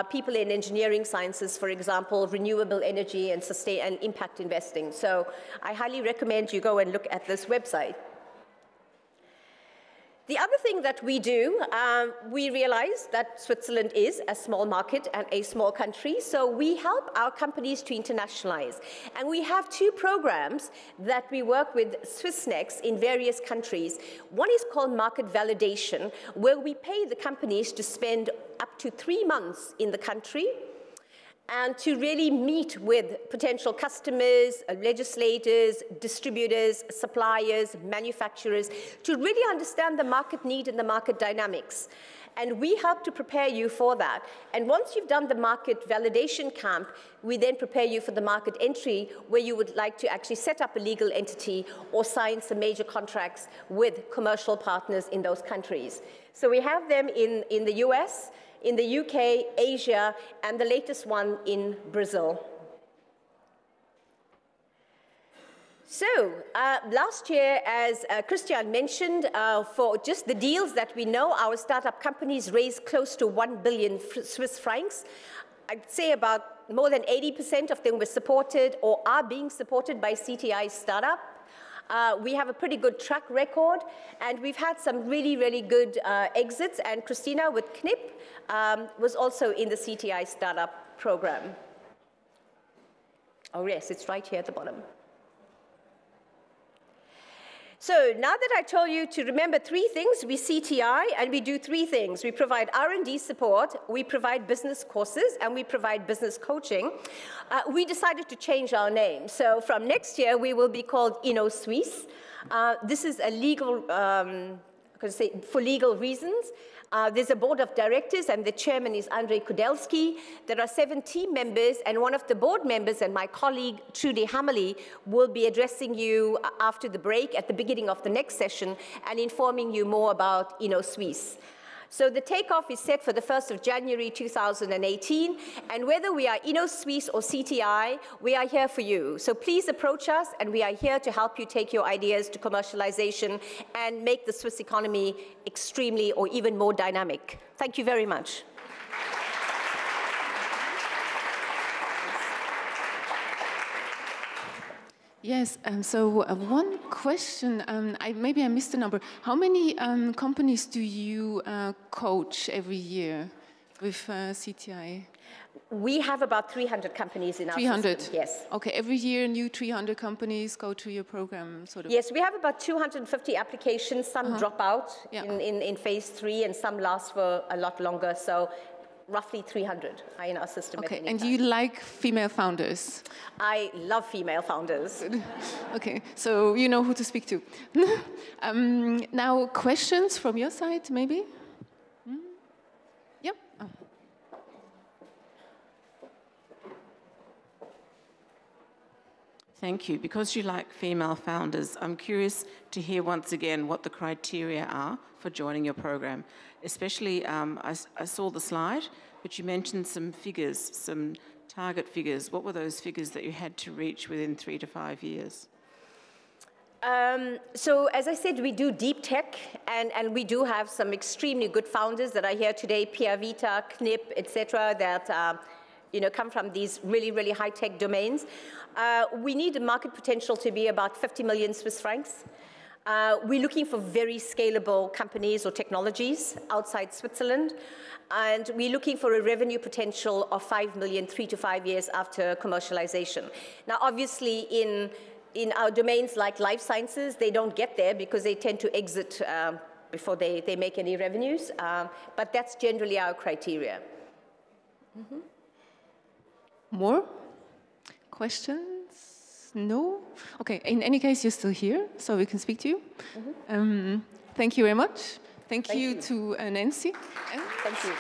people in engineering sciences, for example, renewable energy and impact investing. So I highly recommend you go and look at this website. The other thing that we do, we realize that Switzerland is a small market and a small country, so we help our companies to internationalize. And we have 2 programs that we work with Swissnex in various countries. One is called Market Validation, where we pay the companies to spend up to 3 months in the country and to really meet with potential customers, legislators, distributors, suppliers, manufacturers, to really understand the market need and the market dynamics. And we help to prepare you for that. And once you've done the market validation camp, we then prepare you for the market entry, where you would like to actually set up a legal entity or sign some major contracts with commercial partners in those countries. So we have them in the US, in the UK, Asia, and the latest one in Brazil. So last year, as Christian mentioned, for just the deals that we know, our startup companies raised close to 1 billion Swiss francs. I'd say about more than 80% of them were supported or are being supported by CTI Startup. We have a pretty good track record, and we've had some really, really good exits, and Christina with KNIP was also in the CTI Startup program. Oh yes, it's right here at the bottom. So now that I told you to remember 3 things, we CTI, and we do 3 things. We provide R&D support, we provide business courses, and we provide business coaching. We decided to change our name. So from next year, we will be called InnoSuisse. This is a legal, for legal reasons. There's a board of directors, and the chairman is Andrei Kudelski. There are 7 team members, and one of the board members and my colleague, Trudy Hammerly, will be addressing you after the break at the beginning of the next session and informing you more about InnoSuisse. So the takeoff is set for the 1st of January 2018, and whether we are InnoSuisse or CTI, we are here for you. So please approach us, and we are here to help you take your ideas to commercialization and make the Swiss economy extremely or even more dynamic. Thank you very much. Yes, so one question, maybe I missed the number. How many companies do you coach every year with CTI? We have about 300 companies in our 300? system, yes. Okay, every year new 300 companies go to your program, sort of? Yes, we have about 250 applications. Some drop out in phase 3, and some last for a lot longer. So roughly 300 are in our system. Okay, and you like female founders? I love female founders. Okay, so you know who to speak to. Now, questions from your side, maybe? Yep. Oh. Thank you. Because you like female founders, I'm curious to hear once again what the criteria are for joining your program. Especially, I saw the slide, but you mentioned some figures, some target figures. What were those figures that you had to reach within 3 to 5 years? So as I said, we do deep tech, and we do have some extremely good founders that are here today, Pia Vita, Knip, etc., that come from these really, really high-tech domains. We need a market potential to be about 50 million Swiss francs. We're looking for very scalable companies or technologies outside Switzerland, and we're looking for a revenue potential of 5 million 3 to 5 years after commercialization. Now, obviously, in our domains like life sciences, they don't get there because they tend to exit before they make any revenues, but that's generally our criteria. Mm-hmm. More questions? No? Okay, in any case, you're still here, so we can speak to you. Mm-hmm. Thank you very much. Thank you to Nancy. Thank you.